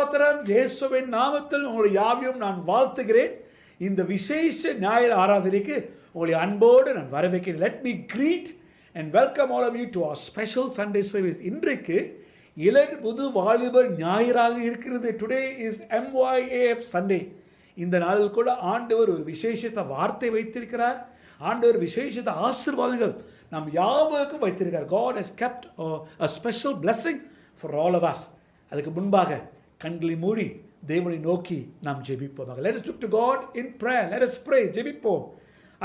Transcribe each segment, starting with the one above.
ஸ்தோத்திரம். இயேசுவின் நாமத்தில் உங்களை யாவையும் நான் வாழ்த்துகிறேன். இந்த விசேஷ ஞாயிறு ஆராதனைக்கு உங்களை அன்போடு நான் வரவேற்கிறேன். Let me greet and welcome all of you to our special Sunday service. இன்றைக்கு இளன் புது வாலிபர் ஞாயிறாக இருக்கிறது. Today is MYAF Sunday. இந்த நாளில் கூட ஆண்டவர் ஒரு விசேஷத்தை வார்த்தை வைத்திருக்கிறார். ஆண்டவர் விசேஷத்தை ஆசீர்வாதங்கள் நாம் யாவருக்கும் வைத்திருக்கிறார். God has kept a special blessing for all of us. அதுக்கு முன்பாக கண்களை மூடி தேவனை நோக்கி நாம் ஜெபிப்போம். Let us look to God in prayer. Let us pray. ஜெபிப்போம்.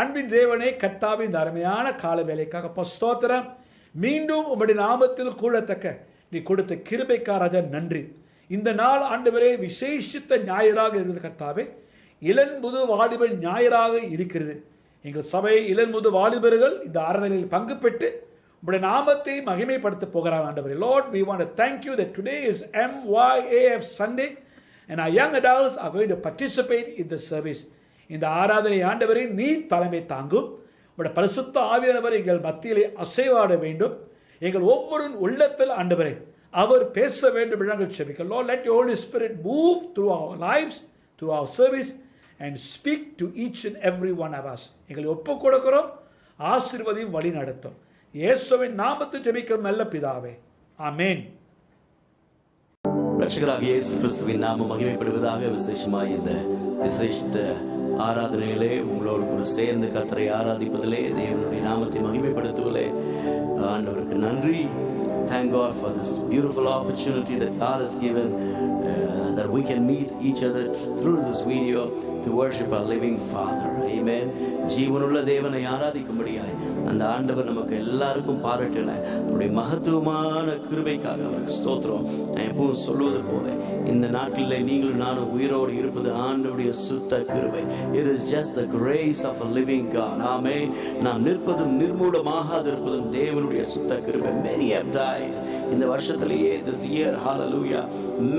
அன்பின் தேவனே, கர்த்தாவே, இந்த அருமையான கால வேலைக்காக ஸ்தோத்திரம். மீண்டும் உம்முடைய நாமத்தில் கூடத்தக்க நீ கொடுத்த கிருபைக்காக நன்றி. இந்த நாள் ஆண்டவரே விசேஷித்த ஞாயிறாக இருக்கிறது. கர்த்தாவே, இளன்புது வாலிபர் ஞாயிறாக இருக்கிறது. எங்கள் சபை இளன்புது வாலிபர்கள் இந்த ஆராதனையில் பங்கு பெற்று உம்முடைய நாமத்தை மகிமைப்படுத்த போகிறார். ஆண்டவரே, Lord, we want to thank you that today is MYAF Sunday and our young adults are going to participate in the service. இந்த ஆராதனை ஆண்டவரே நீ தலைமை தாங்கும். உம்முடைய பரிசுத்த ஆவியானவர் எங்கள் மத்தியிலே அசைவாட வேண்டும். எங்கள் ஒவ்வொரு உள்ளத்தில் ஆண்டவரே அவர் பேச வேண்டும் என்று நாங்கள் ஜெபிக்கிறோம். Lord, let your Holy Spirit move through our lives, through our service and speak to each and every one of us. எங்களை ஒப்புக் கொடுக்கிறோம். ஆசீர்வதியும் வழி நடத்தும். இயேசுவின் நாமத்தில் ஜெபிக்கிறோம் நல்ல பிதாவே, ஆமென். ரட்சகராகிய இயேசு கிறிஸ்துவின் நாமம் மகிமைப்படுவதாக. விசேஷமாய் இந்த விசேஷித்த ஆராதனையிலே உங்களோடு கூட சேர்ந்து கர்த்தரை ஆராதிப்பதிலே, தேவனுடைய நாமத்தை மகிமைப்படுத்துவதிலே ஆண்டவருக்கு நன்றி. Thank God for this beautiful opportunity that God has given, that we can meet each other through this video to worship our living Father. Amen. ஜீவனுள்ள தேவனை ஆராதிக்கும்படியாய் அந்த ஆண்டவர் நமக்கு எல்லாருக்கும் பாராட்டின அவருடைய மகத்துவமான கிருபைக்காக அவருக்கு ஸ்தோத்திரம். நான் எப்பவும் சொல்வது போல இந்த நாட்டில் நீங்களும் நானும் உயிரோடு இருப்பது ஆண்டவருடைய சுத்த கிருபை. It is just the grace of a living God. Amen. நாம் நிற்பதும் நிர்மூலமாகாது இருப்பதும் தேவனுடைய சுத்த கிருபை. Many have died இந்த வருஷத்திலேயே, this year, hallelujah,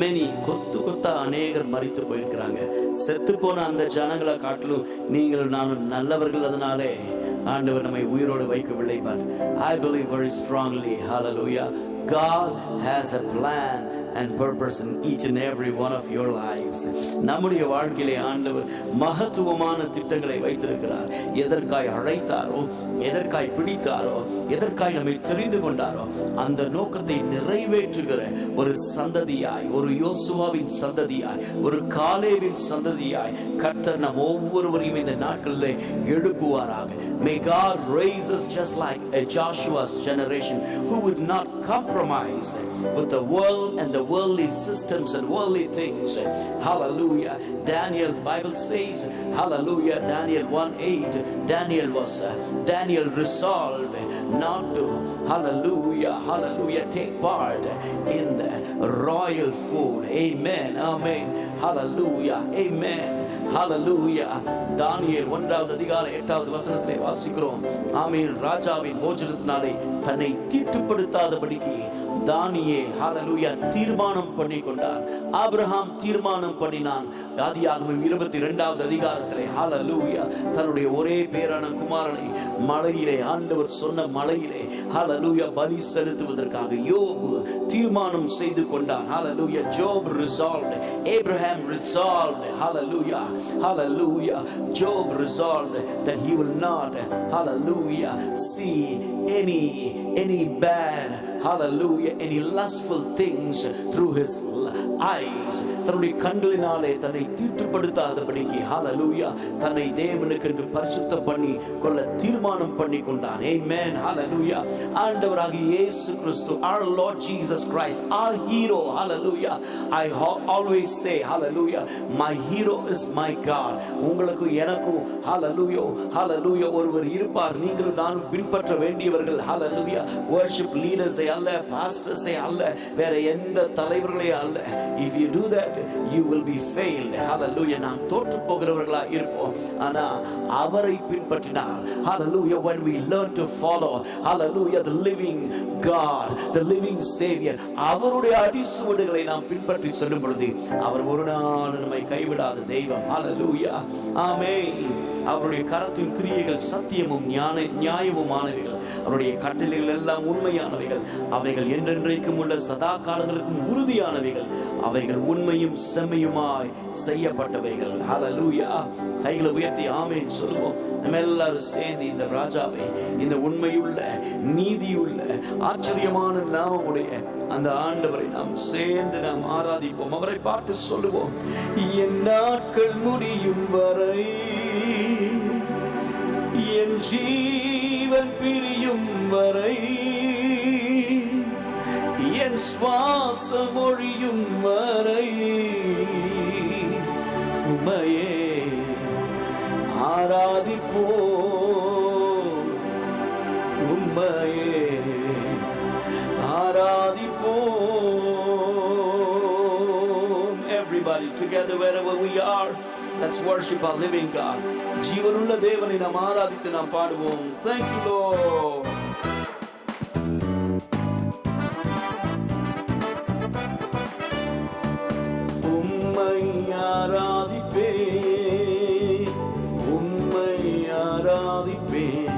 many கொத்தா அநேகர் மரித்து போயிருக்கிறாங்க. செத்து போன அந்த ஜனங்களை காட்டிலும் நீங்களும் நானும் நல்லவர்கள். அதனாலே ஆண்டவர் நம்மை உயிரோடு வைக்கவில்லை. But I believe very strongly, hallelujah, God has a plan and purpose in each and every one of your lives. நம்முடைய வாழ்க்கையிலே ஆண்டவர் மகத்துவமான திட்டங்களை வைத்திருக்கிறார். எதற்காய் அழைத்தாரோ, எதற்காய் பிடித்தாரோ, எதற்காய் நம்மை தெரிந்து கொண்டாரோ அந்த நோக்கத்தை நிறைவேற்றுகிற ஒரு சந்ததியாய், ஒரு யோசுவாவின் சந்ததியாய், ஒரு காலேபின் சந்ததியாய் கர்த்தர் நம் ஒவ்வொருவரையும் இந்த நாட்களிலே எழுப்புவாராக. May God raise us just like a Joshua's generation who would not compromise with the world and the worldly systems and worldly things. Hallelujah. Daniel, Bible says, hallelujah, Daniel 1:8, Daniel resolved not to, hallelujah, take part in the royal food. Amen. Amen. Hallelujah. Amen. Hallelujah. தானியேல் 1வது அதிகாரம் 8வது வசனத்திலே வாசிக்கிறோம். ஆமென். ராஜாவின் போஜனத்தினாலே தன்னை தீட்டுப்படுத்தாதபடிக்கு தானியேல், ஹalleluya, தீர்மானம் பண்ணி கொண்டார். ஆபிரகாம் தீர்மானம் பண்ணினான். ஆதியாகமம் 22வது அதிகாரத்திலே, ஹalleluya, தன்னுடைய ஒரே பேரான குமாரனை மலையிலே, ஆண்டவர் சொன்ன மலையிலே, ஹalleluya, பலி செலுத்துவதற்காக யோபு தீர்மானம் செய்து கொண்டான். ஹalleluya. Job resolved, Abraham resolved, hallelujah, Job resolved that he will not, hallelujah, see any bad, hallelujah, any lustful things through his eyes. தன்னுடைய கண்களினாலே தன்னை தீட்டுப்படுத்தாதபடிக்கு, hallelujah, தன்னை தேவனுக்கு என்று பரிசுத்தம் பண்ணி கொள்ள தீர்மானம் பண்ணி கொண்டான். Amen. Hallelujah. ஆண்டவராகிய இயேசு கிறிஸ்து, our Lord Jesus Christ, our hero. Hallelujah. I always say, hallelujah, my hero is my God. உங்களுக்கு எனக்கும், hallelujah, ஒருவர் இருப்பார். நீங்களும் நானும் பின்பற்ற வேண்டியவர்கள். hallelujah, worship leaders அல்ல, pastors அல்ல, வேற எந்த தலைவர்களே அல்ல. If you do that, you will be failed. Hallelujah. நாம் தோற்று போகிறவர்களா இருப்போம். ஆனா அவரை பின்பற்றினால், hallelujah, when we learn to follow, hallelujah, the living God, the living Savior, அவருடைய அடிசுவடுகளை நாம் பின்பற்றி செல்லும் பொழுது அவர் ஒரு நாள் நம்மை கைவிடாத தெய்வம். hallelujah. ஆமென். அவருடைய கரத்தின் கிரியைகள் சத்தியமும் நியாயமுமானவைகள். அவருடைய கட்டளைகள் எல்லாம் உண்மையானவைகள். அவைகள் என்றென்றைக்கும் உள்ள சதா காலங்களுக்கும் உறுதியானவைகள். அவைகள் உண்மையும் செம்மையுமாய் செய்யப்பட்டவைகள். ஹல்லேலூயா. கைகளை உயர்த்தி ஆமென் சொல்லுவோம். நம்ம எல்லாரும் சேர்ந்து இந்த ராஜாவை, இந்த உண்மையுள்ள நீதியுள்ள ஆச்சரியமான நாமமுடைய அந்த ஆண்டவரை நாம் சேர்ந்து நாம் ஆராதிப்போம். அவரை பார்த்து சொல்லுவோம், என் நாட்கள் முடியும் வரை, என் ஜீவன் பிரியும் வரை, என் சுவாசம் ஒழியும் வரை உம்மையே ஆராதிப்போம், உம்மையே ஆராதிப்போம். Everybody together wherever we are, let's worship our living God. ஜீவனுள்ள தேவனை நாம் ஆராதித்து நாம் பாடுவோம். Thank you Lord. உம்மை ஆராதிப்பேன், உம்மை ஆராதிப்பேன்,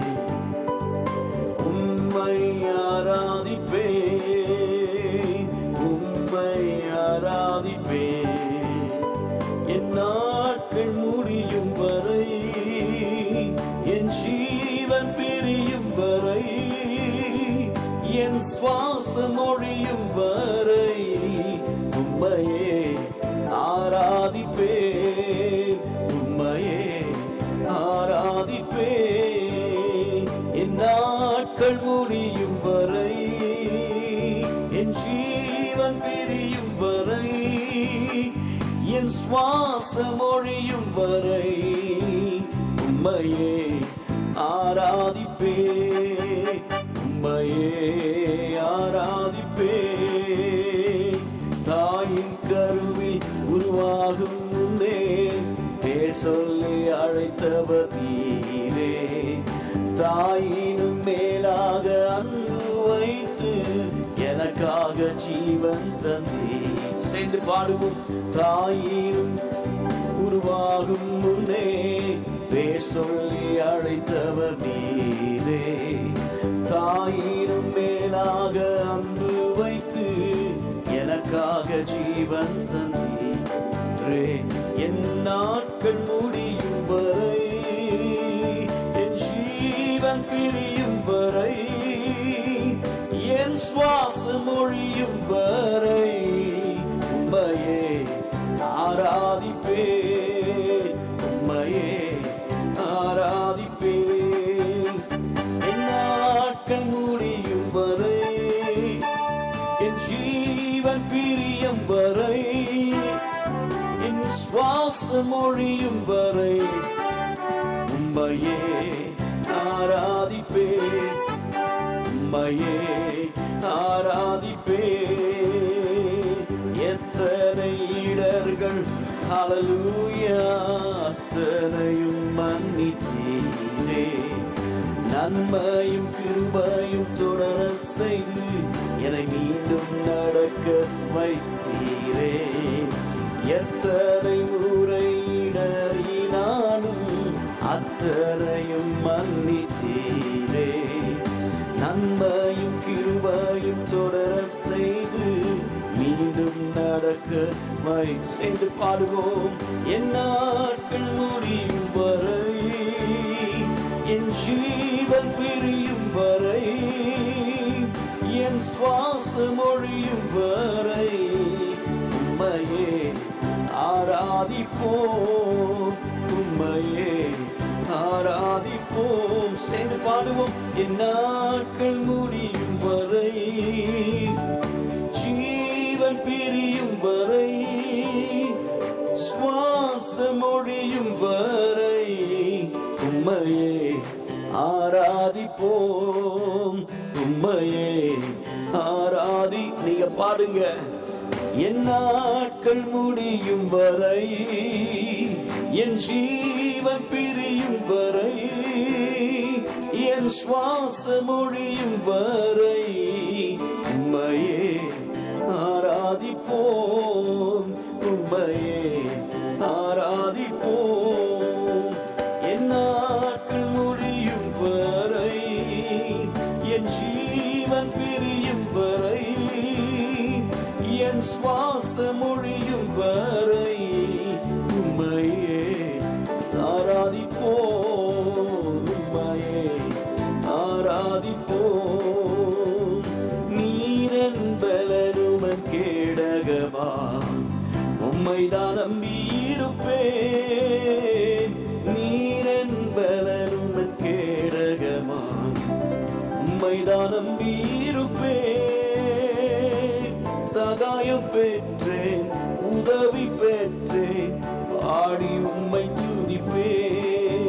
உம்மை ஆராதிப்பேன், உம்மை ஆராதிப்பேன். என் நாட்கள் முடியும் வரை, என் ஜீவன் பிரியும் வரை, என் சுவாசம் ஒழியும் வரை உம்மையே ஆராதிப்பேன், உம்மையே ஆராதிப்பேன். என் நாட்கள் முடியும் வரை, என் ஜீவன் பிரியும் வரை, என் சுவாசம் ஒழியும் வரை உம்மையே ஆராதிப்பேன், உம்மையே ஆராதிப்பேன். தாயின் கருவில் உருவாகும் முன்னே பேர் சொல்லி அழைத்தவர் நீரே, தாயினும் மேலாக அன்பு வைத்து எனக்காக ஜீவன் தந்தீர். சேர்ந்து பாடுவோம். தாயினும் உருவாகும் முன்னே பேர் சொல்லி அழைத்தவர் நீரே, தாயினும் மேலாக அன்பு வைத்து எனக்காக ஜீவன் தந்தீரே. என் நாட்கள் முடியும் வரை, என் ஜீவன் பிரியும் வரை, என் சுவாசம் ஒழியும் வரை உம்மையே ஆராதிப்பேன், உம்மையே ஆராதிப்பேன். என் நாட்கள் முடியும் வரை, என் ஜீவன் பிரியும் வரை, என் சுவாசம் ஒழியும் வரை உம்மையே ஆராதிப்பேன், உம்மையே ஆராதிப்பேன். எத்தனை இடர்கள் ஹல்லேலூயா அத்தனையும் மன்னித்தீரே, நன்மையும் கிருபையும் தொடர செய்து என்னை மீண்டும் நடக்க வைத்தீரே. எத்தனை முறை இடறினாலும் அத்தனையும் மன்னித்தீரே, நன்மையும் கிருபையும் தொடர செய்து மீண்டும் நடக்க செய்து பாடுவோம். என் நாட்கள் முடியும் வரை, என் ஜீவன் பிரியும் வரை, என் சுவாசம் ஒழியும் வரை உம்மையே ஆராதிப்போம், உம்மையே ஆராதிப்போம். சேர்ந்து பாடுவோம். என் நாட்கள் முடியும் வரை, ஜீவன் பிரியும் வரை, சுவாசம் ஒழியும் வரை உம்மையே ஆராதிப்போம், உம்மையே ஆராதி. நீங்க பாடுங்க. என் நாட்கள் முடியும் வரை, என் ஜீவன் பிரியும் வரை, என் சுவாசம் ஒழியும் வரை உம்மையே ஆராதிப்போம், உம்மையே ஆராதிப்போம். என் நாட்கள் முடியும் வரை, என் ஜீவன் பிரியும் வரை, என் சுவாசம் நீரன் பலனும் கேடகமாம் உம்மைதான் நம்பியிருப்பேன். சகாயம் பெற்றேன், உதவி பெற்றேன், பாடி உம்மை துதிப்பேன்.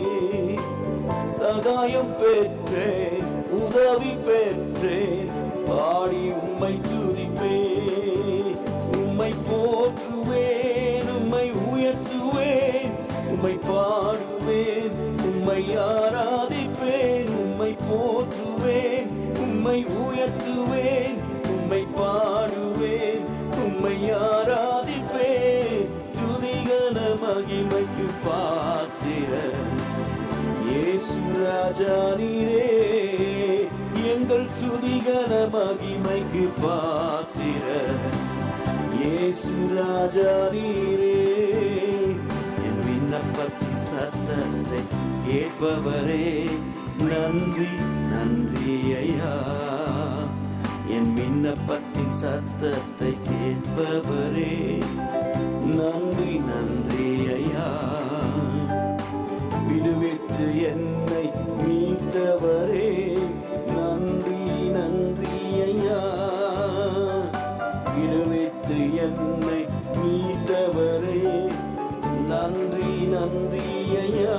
சகாயம் பெற்றேன், உதவி பெற்றேன், பாடி உம்மை துதிப்பேன். உம்மை போற்றுவேன், உம்மை உயர்த்துவேன், உம்மை பாடுவேன், உம்மை ஆராதிப்பேன். உம்மை போற்றுவேன், உம்மை உயர்த்துவேன், உம்மை பாடுவேன், உம்மை ஆராதிப்பேன். துதிகன மகிமைக்கு பாத்திரர் இயேசு ராஜா நீரே. எங்கள் துதிகன மகிமைக்கு பாத்திரர் இயேசு ராஜா நீரே. என் விண்ணப்பத்தின் சத்தத்தை கேட்பவரே, நன்றி நன்றி ஐயா. என் விண்ணப்பத்தின் சத்தத்தை கேட்பவரே, நன்றி நன்றி ஐயா. விடுவித்து என்னை மீட்டவரே, நன்றி நன்றி ஐயா. விடுவித்து என்னை மீட்டவரே, நன்றி நன்றி ஐயா.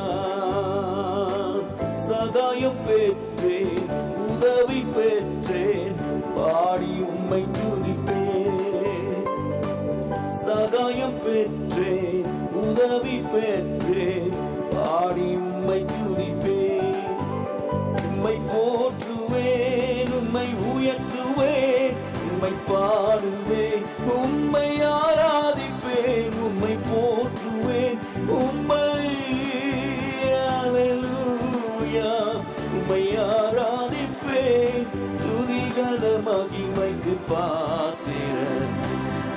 சகாயம் பெற்றேன், உதவி பெற்றேன், பாடி உம்மை துதிப்பேன். சகாயம் பெற்றேன், உதவி பெற்றேன், பாடி உம்மை துதிப்பேன். உம்மை போற்றுவேன், உம்மை உயர்த்துவேன், உம்மை பாடுவேன், உம்மை ஆராதிப்பேன். உம்மை போற்றுவேன், உம்மை அல்லேலூயா, உம்மை ஆராதிப்பேன். துதிகன மகிமைக்கு பாத்திரர்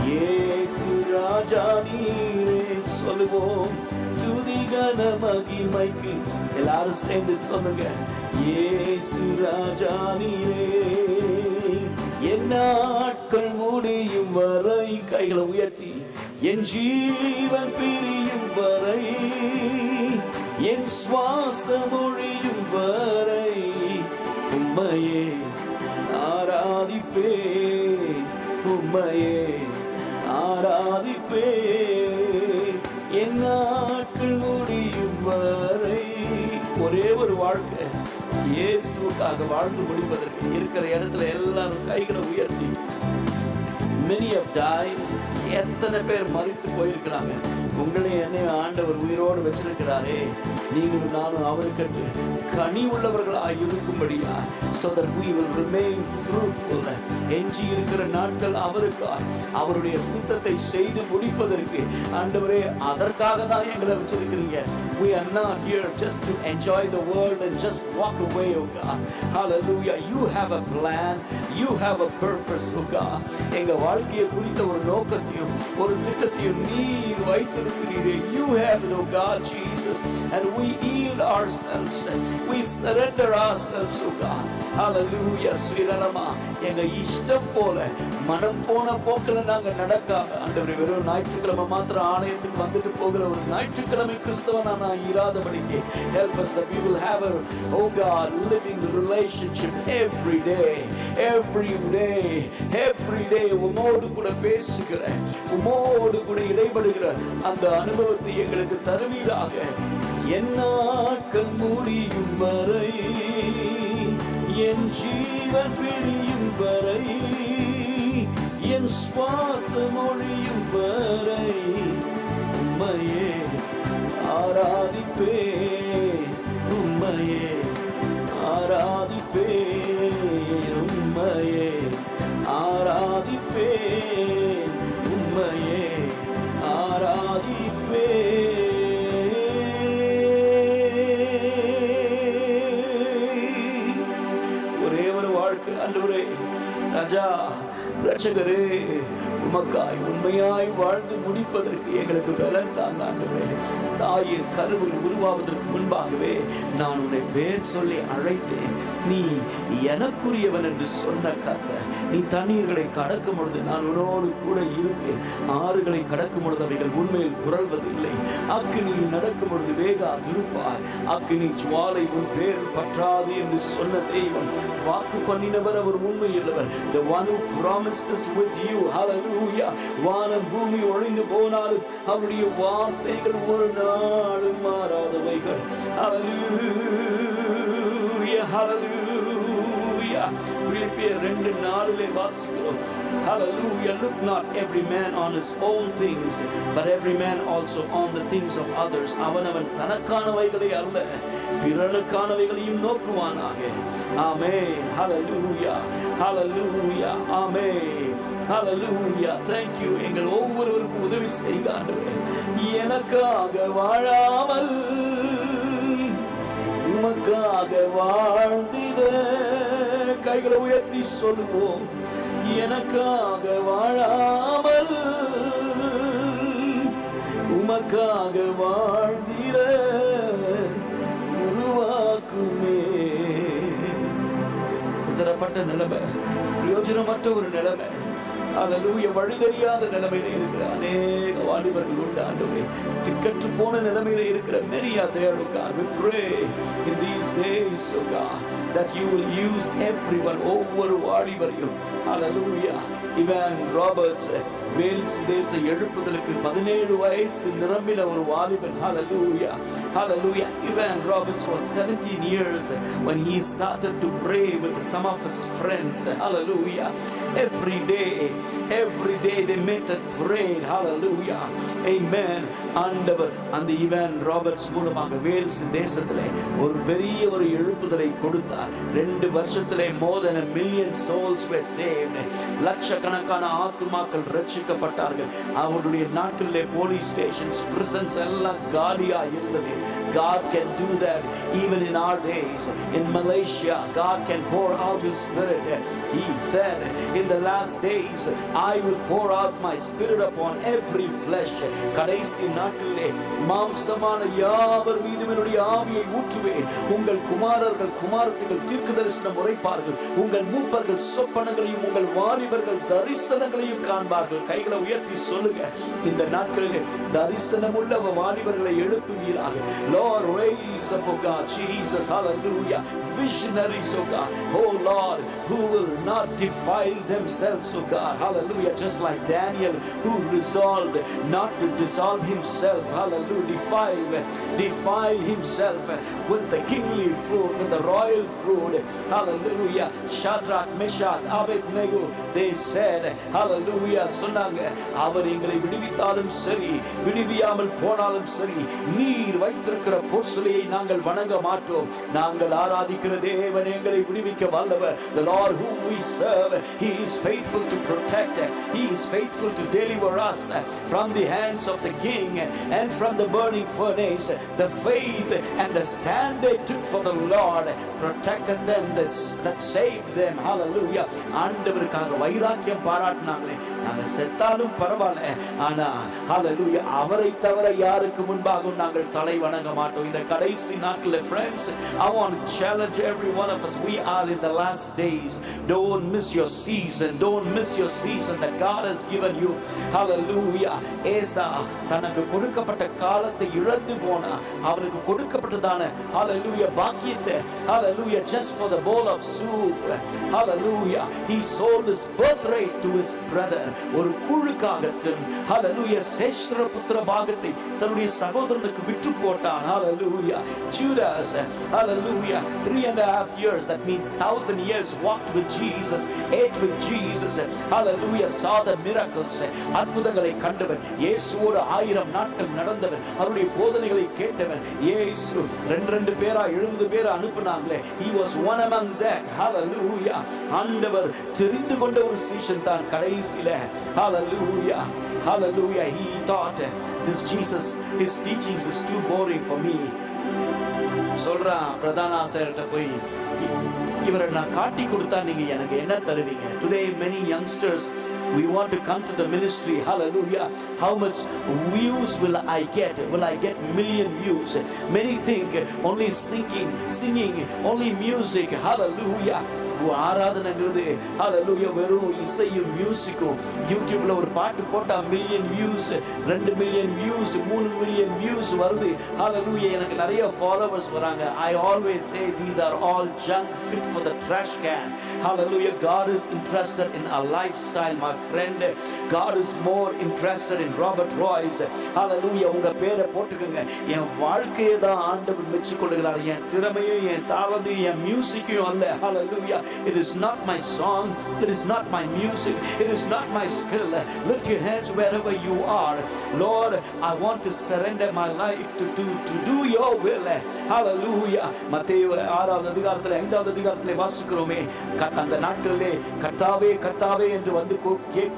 இயேசு ராஜா நீரே. சொல்லுவோம், துதிகன மகிமைக்கு. எல்லாரும் சேர்ந்து சொல்லுங்க, இயேசு ராஜா நீரே. என் நாட்கள் முடியும் வரை, கைகளை உயர்த்தி, என் ஜீவன் பிரியும் வரை, என் சுவாசம் ஒழியும் வரை, உம்மையே ஆராதிப்பேன், உம்மையே ஆராதிப்பேன். என் நாட்கள் முடியும் வரை. ஒரே ஒரு வாழ்க்கை இயேசுக்காக வாழ்ந்து முடிப்பதற்கு இருக்கிற இடத்துல எல்லாரும் கைகளை உயர்த்தி, many have died. எத்தனை பேர் மரித்து போயிருக்கிறாங்க. உங்களை என்னை ஆண்டவர் உயிரோடு வச்சிருக்கிறாரே. நீங்களும் நானும் அவருக்கு கனி உள்ளவர்களாக இருக்கும்படியா, so that we will remain fruitful. எஞ்சி இருக்கிற நாட்கள் அவருக்காக, அவருடைய சித்தத்தை செய்து முடிப்பதற்கு ஆண்டவரே, அதற்காக தான் எங்களை வச்சிருக்கிறீங்க. We are not here just to enjoy the world and just walk away, oh God. Hallelujah. You have a plan, you have a purpose, oh God. எங்க வாழ்க்கையை குறித்த ஒரு நோக்கத்தையும் ஒரு திட்டத்தையும் நீர் வைத்திருக்கிறீரே. You have it, oh God, Jesus. And we yield ourselves, we surrender ourselves, oh God. Hallelujah. ஸ்ரீரனமா, எங்க இஷ்டம் போல மனம் போன போக்கில் நாங்க நடக்காம ஆண்டவரே, வெறும் ஞாயிற்றுக்கிழமை மாத்திரம் ஆலயத்துக்கு வந்துட்டு போகிற ஒரு ஞாயிற்றுக்கிழமை கிறிஸ்தவனா நான் இராதபடிக்கு help us that we will have a, oh God, living relationship every day, every day, every day. உமோடு கூட பேசுகிற, உமோடு கூட இடைபடுகிற அந்த அனுபவத்தை எங்களுக்கு தருவீராக. என் நாட்கள் முடியும் வரை, என் ஜீவன் பிரியும் வரை, என் சுவாசம் ஒழியும் வரை, உம்மையே ஆராதிப்பேன், உம்மையே ஆராதிப்பேன், உம்மையே ஆராதிப்பேன், உம்மையே ஆராதிப்பேன். ஒரே ஒரு வாழ்க்கை ஆண்டவரே, ராஜா, ரட்சகரே, உமக்காய் உண்மையாய் வாழ்ந்து முடிப்பதற்கு எங்களுக்கு பலன் தாங்க ஆண்டவரே. தாயின் கருவில் உருவாவதற்கு முன்பாகவே நான் உன்னை பேர் சொல்லி அழைத்தேன். நீ எனக்குரியவன் என்று சொன்ன கர்த்தர். நீ தண்ணீர்களை கடக்கும் பொழுது நான் உன்னோடு கூட இருப்பேன். ஆறுகளை கடக்கும் பொழுது அவைகள் உண்மையில் புரள்வதில்லை. அக்கினியில் நடக்கும் பொழுது வேகாதிருப்பாய். அக்கினி ஜுவாலை உன் பேர் பற்றாது என்று சொன்ன தெய்வம். வாக்கு பண்ணினவர், அவர் உண்மையுள்ளவர். The one who promised us with you. Hallelujah. வானம் பூமி ஒழிந்து போனாலும் அவருடைய வார்த்தைகள் ஒரு நாளும் மாறாதவைகள். Hallelujah. Hallelujah. பிலிப்பியர் 2:4 வாசிக்கிறோம். Hallelujah. Look not every man on his own things, but every man also on the things of others. அவனவன் தனக்கானவைகளை அல்ல, பிறனுக்கானவைகளையும் நோக்குவானாக. ஆமென். Hallelujah. Hallelujah. Amen. Hallelujah. Thank you. எங்கள் ஒவ்வொருவருக்கும் உதவி செய்யுங்க ஆண்டவரே. எனக்காக வாழாமல் உமக்காக வாழ்ந்திட. கைகளை உயர்த்தி சொல்லுவோம். எனக்காக வாழாமல் உமக்காக வாழ்ந்திட உருவாக்குமே. சிதறப்பட்ட நிலைமை, பிரயோஜனமற்ற ஒரு நிலைமை, அல்லேலூயா, வழி தெரியாத நிலைமையில இருக்கிற அநேக வாலிபர்கள் உண்டு ஆண்டவரே. திக்கற்று போன நிலைமையில இருக்கிற many are there, oh God. We pray in these days, oh God, that you will use everyone, ஒவ்வொரு வாலிபரையும். Hallelujah. இவான் ராபர்ட்ஸ் வேல்ஸ் தேச எழுப்புதலுக்கு 17 வயசு நிரம்பின ஒரு வாலிபன். Hallelujah. Hallelujah. Ivan Roberts was 17 years when he started to pray with some of his friends. Hallelujah. Every day they met and prayed. Hallelujah. Amen. ஆண்டவர் அந்த Ivan Roberts மூலமாக Wales தேசத்திலே ஒரு பெரிய ஒரு எழுப்புதலை கொடுத்தார். 2 வருஷத்திலே more than 1 million souls were saved. லட்சக்கணக்கான ஆத்துமாக்கள் ரட்சிக்கப்பட்டார்கள். அவருடைய நாட்களிலே போலீஸ் ஸ்டேஷன்ஸ், பிரிசன்ஸ் எல்லாம் காலியா இருந்தது. God can do that even in our days. In Malaysia, God can pour out His Spirit. He said, in the last days, I will pour out my Spirit upon every flesh. கடைசி நாட்களிலே மாம்சமான யாவர் மீதும் என்னுடைய ஆவியை ஊற்றுவேன். உங்கள் குமாரர்கள் குமாரத்திகள் தீர்க்கதரிசனம் உரைப்பார்கள். உங்கள் மூப்பர்கள் சொப்பனங்களையும் உங்கள் வாலிபர்கள் தரிசனங்களையும் காண்பார்கள். கைகளை உயர்த்தி சொல்லுங்க. இந்த நாட்களிலே தரிசனம் உள்ள வாலிபர்களை எழுப்புவீராக. Lord, raise up, oh God, Jesus, hallelujah, visionaries, oh God, oh Lord, who will not defile themselves, oh God, hallelujah, just like Daniel, who resolved not to dissolve himself, hallelujah, defile himself with the kingly food, with the royal food, hallelujah. Shadrach, Meshach, Abednego, they said, hallelujah, சொன்னாங்க, அவர் எங்களை விடுவித்தாலும் சரி விடுவியாமல் போனாலும் சரி நீர் வைத்திருக்கிற பொற்சிலையை நாங்கள் வணங்க மாட்டோம். நாங்கள் ஆராதிக்கிற தேவன் எங்களை விடுவிக்க வல்லவர். The Lord whom we serve, He is faithful to protect. He is faithful to deliver us from the hands of the king and from the burning furnace. The faith and the stand they took for the Lord protected them, that saved them. Hallelujah. ஆண்டவருக்காக வைராக்கியம் பாராட்டினாங்களே. நாங்கள் செத்தாலும் பரவாயில்ல, ஆனா hallelujah, அவரை தவிர யாருக்கு முன்பாகவும் நாங்கள் தலை வணங்க மாட்டோம். இந்த கடைசி நாட்களில் friends, I want to challenge every one of us. We are in the last days. Don't miss your season. Don't miss your season that God has given you. Hallelujah. ஏசா தனக்கு கொடுக்கப்பட்ட காலத்தை இழந்து போனா. அவனுக்கு கொடுக்கப்பட்டதான hallelujah பாக்கியத்தை hallelujah just for the bowl of soup. Hallelujah. He sold his birthright to his brother. ஒரு கூழுக்காக hallelujah சேஷ்ட புத்திர பாகத்தை தன்னுடைய சகோதரனுக்கு விட்டு போட்டான். Hallelujah. Judas, hallelujah, 3.5 years, that means 1,000 years, walked with Jesus, ate with Jesus, hallelujah, saw the miracles, அற்புதங்களை கண்டவன். இயேசுவோடு 1000 நாட்கள் நடந்தவன். அவருடைய போதனைகளை கேட்டவன். இயேசு 2 பேரா 70 பேரை அனுப்பினாங்களே. He was one among that. Hallelujah. ஆண்டவர் தெரிந்து கொண்ட ஒரு சீஷன் தான் கடைசியில. Hallelujah. Hallelujah. He thought, this Jesus, his teachings is too boring for me. சொல்றான் பிரதான ஆசாரியர்கிட்ட போய், இவரை நான் காட்டி கொடுத்தா நீங்க எனக்கு என்ன தருவீங்க? Today many youngsters we want to come to the ministry. Hallelujah. How much views will I get? Will I get million views? Many think only singing, only music. Hallelujah. ஆராதனைங்கிறது ஹalleluya வெறும் இசையும் மியூசிக்கும். யூடியூப்ல ஒரு பாட்டு போட்டா million views, 2 million views, 3 million views வருது. ஹalleluya எனக்கு நிறைய ஃபாலோவர்ஸ் வராங்க. I always say these are all junk fit for the trash can. Hallelujah. God is interested in a lifestyle, my friend. God is more interested in Robert Royce. Hallelujah. உங்க பேரை போட்டுக்கங்க. என் வாழ்க்கையை தான் ஆண்டவர் மெச்சிக்கொள்கிறார். என் திறமையும் என் தாளந்தையும் என் மியூசிக்கையும் அல்ல. Hallelujah. It is not my song, it is not my music, it is not my skill. Lift your hands wherever you are. Lord, I want to surrender my life to do your will. Hallelujah. மத்தேயு 6வது அதிகாரத்திலே 5வது அதிகாரத்திலே வாசிக்கிறோமே, அந்த நாட்டிலே கர்த்தாவே கர்த்தாவே என்று வந்து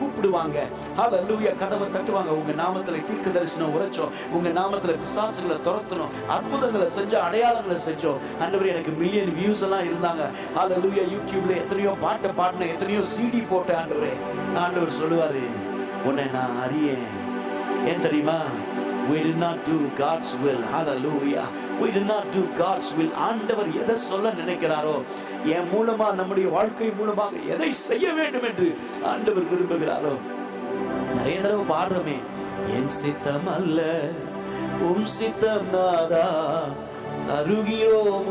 கூப்பிடுவாங்க. Hallelujah. கதவை தட்டுவாங்க. உங்க நாமத்திலே தீர்க்க தரிசனம் உரைச்சோம், உங்க நாமத்திலே பிசாசுகளை துரத்தணும், அற்புதங்களை செஞ்சோம், அடையாளங்களை செஞ்சோம். ஆண்டவரே எனக்கு மில்லியன் வியூஸ் எல்லாம் இருந்தாங்க. Hallelujah. யூடியூப்ல எத்தனையோ பாட்டை பாடின, எத்தனையோ சிடி போட்ட. ஆண்டவர் சொல்லுவாரு, உன்னை நான் அறியேன். ஏன் தெரியுமா? We did not do God's will. Hallelujah. We did not do God's will. ஆண்டவர் எதை சொல்ல நினைக்கிறாரோ, என் மூலமா நம்முடைய வாழ்க்கை மூலமாக எதை செய்ய வேண்டும் என்று ஆண்டவர் விரும்புகிறாரோ. நிறைய தடவை பாடுறோமே, என் சித்தம் அல்ல உம் சித்தம் நாதா தருகிறோம்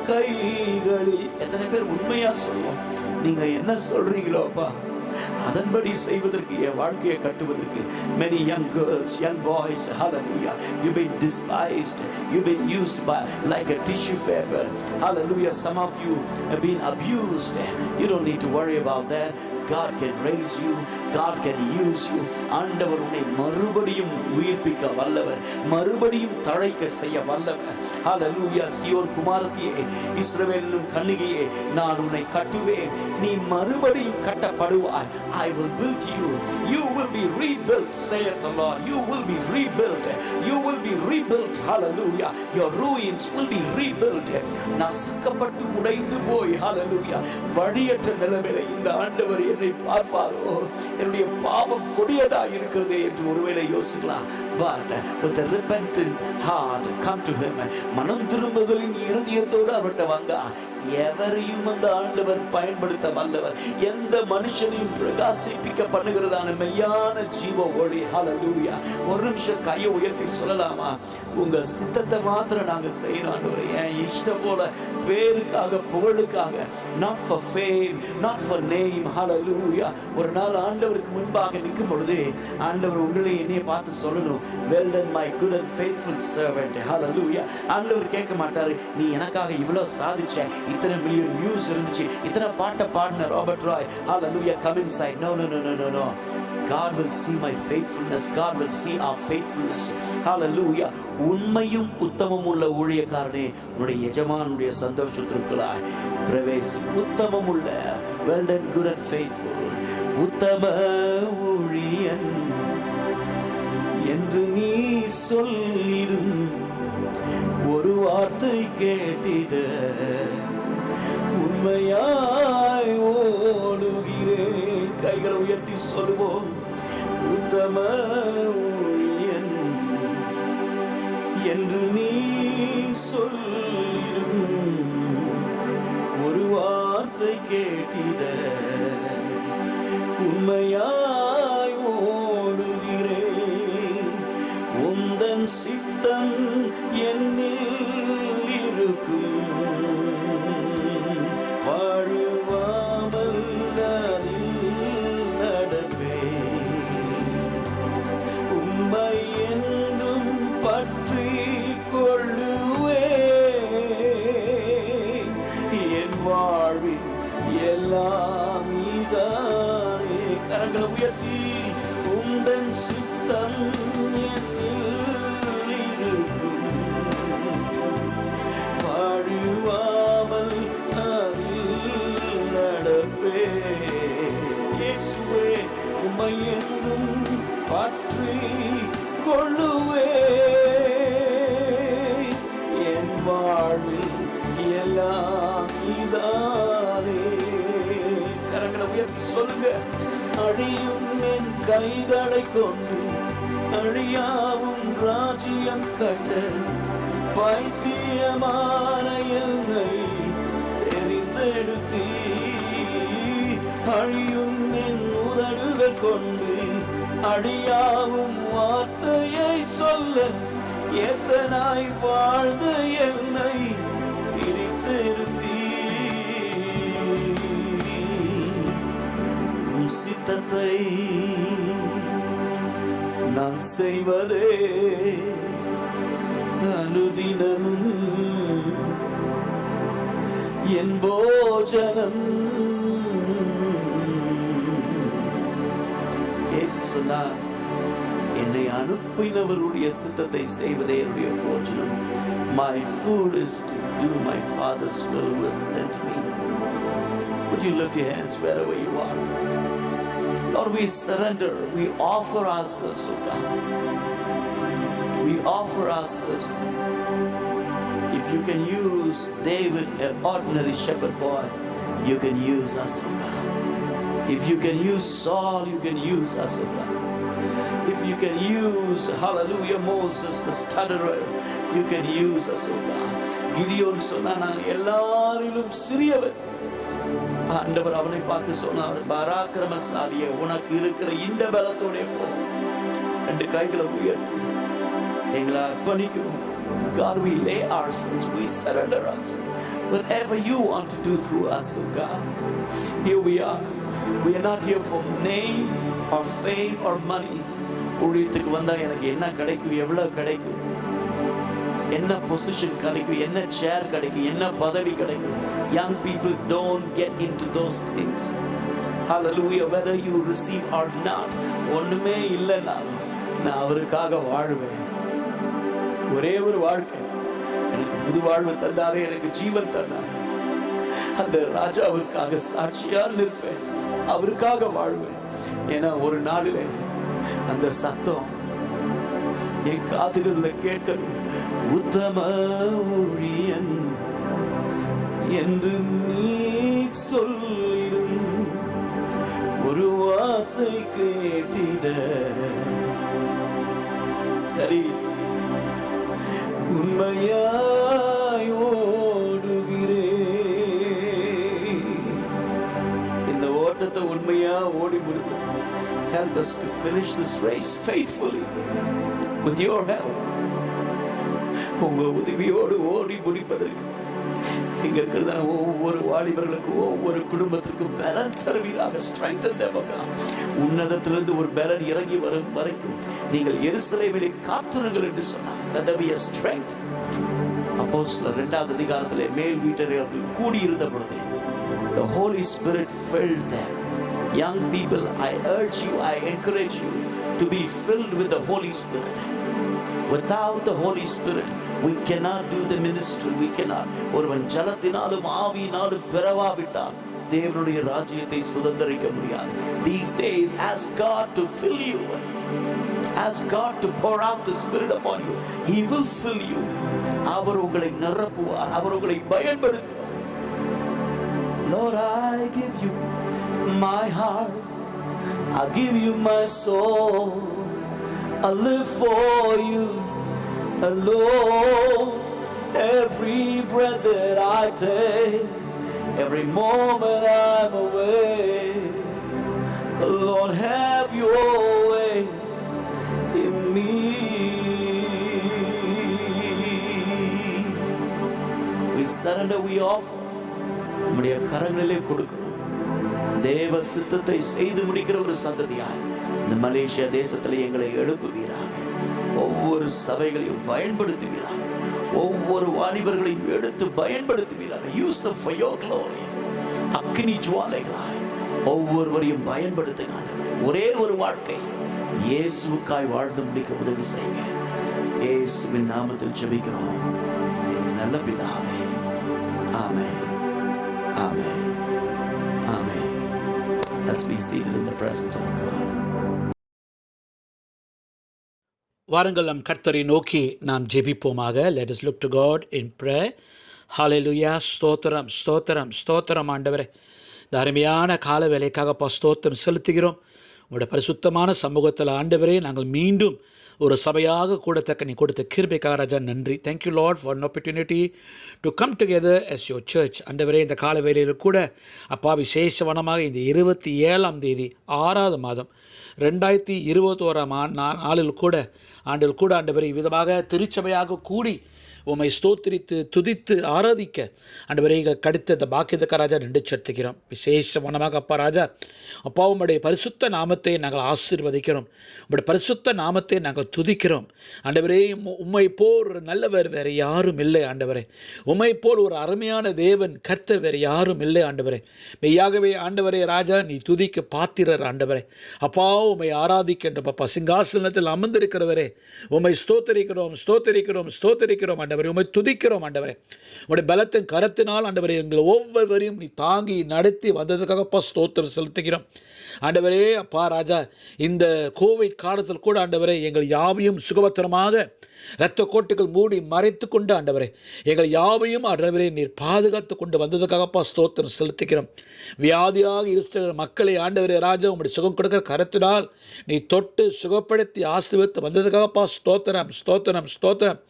கைகளில். எத்தனை பேர் உண்மையா சொல்லுவோம், நீங்க என்ன சொல்றீங்களோப்பா அதன்படி செய்வதற்கு, என் வாழ்க்கையை கட்டுவதற்கு. Many young girls, young boys, hallelujah, you've been despised, you've been used by like a tissue paper. Hallelujah. Some of you have been abused. You don't need to worry about that. God can raise you, God can use you. ஆண்டவர் உன்னை மறுபடியும் உயிர்ப்பிக்க வல்லவர், மறுபடியும் தழைக்க செய்ய வல்லவர். ஹalleluya. Zion குமாரத்தியே, இஸ்ரவேலின் கன்னிகையே, நான் உன்னை கட்டுவேன், நீ மறுபடியும் கட்டப்படுவாய். I will build you, you will be rebuilt, saith the Lord. You will be rebuilt, you will be rebuilt. Hallelujah. Your ruins will be rebuilt. நசுக்கப்பட்டு உடைந்து போய், hallelujah, வழியற்ற நிலைமையில இந்த ஆண்டவர் என்னை பார்ப்பாரோ, என்னுடைய பாவம் கொடியதா இருக்கிறது என்று ஒருவேளை யோசிக்கலாம். But with a repentant heart come to him. மனம் திரும்புதலின் இருதயத்தோடு அவர்கிட்ட வந்தா எவரையும் அந்த ஆண்டவர் பயன்படுத்த வல்லவர். எந்த மனுஷனையும் பிரகாசிப்பிக்க பண்ணுகிறதான மெய்யான ஜீவ ஒளி. ஹalleluya. ஒரு நிமிஷம் கையை உயர்த்தி சொல்லலாமா? உங்க சித்தத்தை மாத்திரம் நாங்க செய்யணும் ஆண்டவரே. என் இஷ்டம் போல, பேருக்காக, புகழுக்காக, not for fame, not for name. hallelujah. ஒரு நாள் ஆண்டவருக்கு முன்பாக நிற்கும் பொழுது ஆண்டவர் உங்களை என்னைய பார்த்து சொல்லணும், well done my good and faithful servant. hallelujah. ஆண்டவர் கேட்க மாட்டாரு, நீ எனக்காக இவ்வளவு சாதிச்ச, இத்தனை மில்லியன் வியூஸ் இருந்துச்சு, இத்தனை பாட்டை பாடின Robert Roy, hallelujah, come inside. No. God will see my faithfulness. God will see our faithfulness. hallelujah. உண்மையும் உத்தமம் உள்ள ஊழியக்காரனே, உன்னுடைய எஜமானுடைய சந்தோஷத்திற்குள்ளாய் பிரவேசி. உத்தமம் உள்ள, well done good and faithful, உத்தம ஊழியன் என்று நீ சொல்லிடும் ஒரு வார்த்தை கேட்டிட உண்மையாய் ஓடுகிறேன். கைகளை உயர்த்தி சொல்லுவோம், உத்தம ஊழியன் என்று நீ சொல்லிடும் ஒரு வார்த்தை கேட்டிட உண்மையாய் ஓடுகிறேன். உந்தன் சித்தம் என்னில் இருக்கும், வாழுவாமல் அதில் நடப்பேன். உம்மை என்றும் பற்றி கொள்ளுவேன். என் வாழ்வில் எல்லாம் நீதானே. கரங்களை உயர்த்தி, உந்தன் சித்தம் என்னில் கைகளை கொண்டு அழியாவும் ராஜ்யம் கட்ட பைத்தியமான என்னை தெரிந்தெடுத்தீ. அழியும் என் உதடுகள் கொண்டு அழியாவும் வார்த்தையை சொல்ல எத்தனாய் வாழ்ந்த என்னை பிரித்தெடுத்தீ. உம் சித்தத்தை நான் செய்வதே அனுதினமும் என் போஜனம். இயேசு சொன்னார், என்னை அனுப்பினவருடைய சித்தத்தை செய்வதே என்னுடைய போஜனம். My food is to do my Father's will who has sent me. Would you lift your hands wherever you are? Lord, we surrender, we offer ourselves, oh God. We offer ourselves. If you can use David, an ordinary shepherd boy, you can use us, oh God. If you can use Saul, you can use us, oh God. If you can use, hallelujah, Moses, the stutterer, you can use us, oh God. Gideon சொன்னான், நான் எல்லாரிலும் சிறியவர். ஆண்டவர் அவனை பார்த்து சொன்னார், பராக்கிரமசாலியே, உனக்கு இருக்கிற இந்த பலத்தோட போ. ரெண்டு கைகளை உயர்த்தி எங்களை அர்ப்பணிக்கிறோம். God, we lay ourselves, we surrender us. Whatever you want to do through us, oh God. Here we are. We are not here for name or fame or money. ஊழியத்துக்கு வந்தா எனக்கு என்ன கிடைக்கும், எவ்வளவு கிடைக்கும், என்ன பொசிஷன் கிடைக்கும், என்ன சேர் கிடைக்கும், என்ன பதவி கிடைக்கும். Young people don't get into those things. Hallelujah. Whether you receive or not, ஒண்ணுமே இல்லைனாலும் நான் அவருக்காக வாழ்வேன். ஒரே ஒரு வாழ்க்கை, எனக்கு புது வாழ்வு தந்தாரே, எனக்கு ஜீவன் தந்தாரே, அந்த ராஜாவிற்காக சாட்சியா நிற்பேன், அவருக்காக வாழ்வேன். ஏன்னா ஒரு நாளிலே அந்த சத்தம் என் காதுகள்ல கேட்கணும், உத்தம ஊழியன் என்று நீ சொல்லிடும் ஒரு வார்த்தை கேட்டிட. சரி, உண்மையாய் ஓடுகிறே, இந்த ஓட்டத்தை உண்மையா ஓடி முடிப்போம். Help us to finish this race faithfully with your help. உங்க உதவியோடு ஓடி முடிப்பதற்கு இங்க இருக்கிற ஒவ்வொரு வாலிபர்களுக்கும் ஒவ்வொரு குடும்பத்திற்கும் பலன் தருவீராக. strengthen them, God. உன்னதத்திலிருந்து ஒரு பலன் இறங்கி வரும் வரைக்கும் நீங்கள் எருசலேமிலே காத்திருங்கள் என்று சொன்னார். Let there be a strength. அப்போஸ்தலர் 2வது அதிகாரத்திலே மேல் வீட்டறையில் கூடியிருந்த பொழுது the Holy Spirit filled them. Young people, I urge you, I encourage you to be filled with the Holy Spirit. Without the Holy Spirit, we cannot do the ministry. We cannot. ஒருவன் ஜலத்தினாலும் ஆவியினாலும் பிறவாவிட்டால் தேவனுடைய ராஜ்யத்தை சுதந்தரிக்க முடியாது. These days, ask God to fill you. Ask God to pour out the Spirit upon you. He will fill you. அவர் உங்களை நிரப்புவார், அவர் உங்களை பயன்படுத்துவார். Lord, I give you my heart, I give you my soul, I live for you alone. Every breath that I take, every moment I'm away, Lord, have your way in me. We surrender, we offer. நம்முடைய கரங்களிலே கொடுக்கிறோம். தேவ சித்தத்தை செய்து முடிக்கிற ஒரு சந்ததியாய் இந்த Malaysia தேசத்திலே எங்களை எழுப்புவீராக. ஒவ்வொரு சபைகளையும் பயன்படுத்துவீராக. ஒவ்வொரு வாலிபர்களையும் எடுத்து பயன்படுத்துவீராக. Use them for your glory. அக்கினி ஜுவாலைகளாய் ஒவ்வொருவரையும் பயன்படுத்துகிறார்கள். ஒரே ஒரு வாழ்க்கை இயேசுவுக்காய் வாழ்ந்து முடிக்க உதவி செய்யுங்க. இயேசுவின் நாமத்தில் ஜெபிக்கிறோம் எங்கள் நல்ல பிதாவே. ஆமென். Amen. Amen. Let's be seated in the presence of God. வாருங்கள் நம் கர்த்தரை நோக்கி நாம் ஜெபிப்போமாக. Let us look to God in prayer. Hallelujah. ஸ்தோத்திரம் ஸ்தோத்திரம் ஸ்தோத்திரம் ஆண்டவரே. இந்த அருமையான கால வேலைக்காக ஸ்தோத்திரம் செலுத்துகிறோம். உங்களுடைய பரிசுத்தமான சமூகத்தில் ஆண்டவரே நாங்கள் மீண்டும் ஒரு சபையாக கூடத்தக்க நீ கொடுத்த கிருபைக்காக ராஜா நன்றி. Thank you Lord for an opportunity to come together as your church. ஆண்டவரே இந்த கால வேளையில் கூட அப்பா விசேஷவனமாக இந்த 27ஆம் தேதி 6வது மாதம் 2021 நாளில் கூட ஆண்டவரே இவ்விதமாக திருச்சபையாக கூடி உம்மை ஸ்தோத்திரித்து துதித்து ஆராதிக்க ஆண்டவரே கடித்த இந்த பாக்கியதக்க ராஜா நின்று செலுத்துகிறோம். விசேஷமானமாக அப்பா ராஜா அப்பா உம்முடைய பரிசுத்த நாமத்தை நாங்கள் ஆசீர்வதிக்கிறோம். உம்முடைய பரிசுத்த நாமத்தை நாங்கள் துதிக்கிறோம். ஆண்டவரே உம்மை போல் ஒரு நல்லவர் வேறு யாரும் இல்லை ஆண்டவரே. உம்மை போல் ஒரு அருமையான தேவன் கர்த்தர் வேறு யாரும் இல்லை ஆண்டவரே. மெய்யாகவே ஆண்டவரே ராஜா நீ துதிக்க பாத்திரர் ஆண்டவரே. அப்பா உம்மை ஆராதிக்கின்ற பாப்பா சிங்காசனத்தில் அமர்ந்திருக்கிறவரே உம்மை ஸ்தோத்தரிக்கிறோம் ஸ்தோத்தரிக்கிறோம் ஸ்தோத்தரிக்கிறோம் ஆண்டவரே. உம்மை துதிக்கிறோம் ஆண்டவரே. உம்முடைய பலத்தின் கரத்தினால் ஆண்டவரே எங்கள் ஒவ்வொருவரையும் நீ தாங்கி நடத்தி வந்ததுக்காகப்பா ஸ்தோத்திரம் செலுத்துகிறோம் ஆண்டவரே. அப்பா ராஜா இந்த கோவிட் காலத்தில் கூட ஆண்டவரே எங்கள் யாவையும் சுகபத்திரமாக இரத்த கோட்டுகள் மூடி மறைத்து கொண்டு ஆண்டவரே எங்கள் யாவையும் ஆண்டவரே நீர் பாதுகாத்து கொண்டு வந்ததுக்காகப்பா ஸ்தோத்திரம் செலுத்துகிறோம். வியாதியாக இருக்கிற மக்களை ஆண்டவரே ராஜா உம்முடைய சுகம் கொடுக்கிற கரத்தினால் நீ தொட்டு சுகப்படுத்தி ஆசீர்வதித்து வந்ததுக்காகப்பா ஸ்தோத்திரம் ஸ்தோத்திரம் ஸ்தோத்திரம்.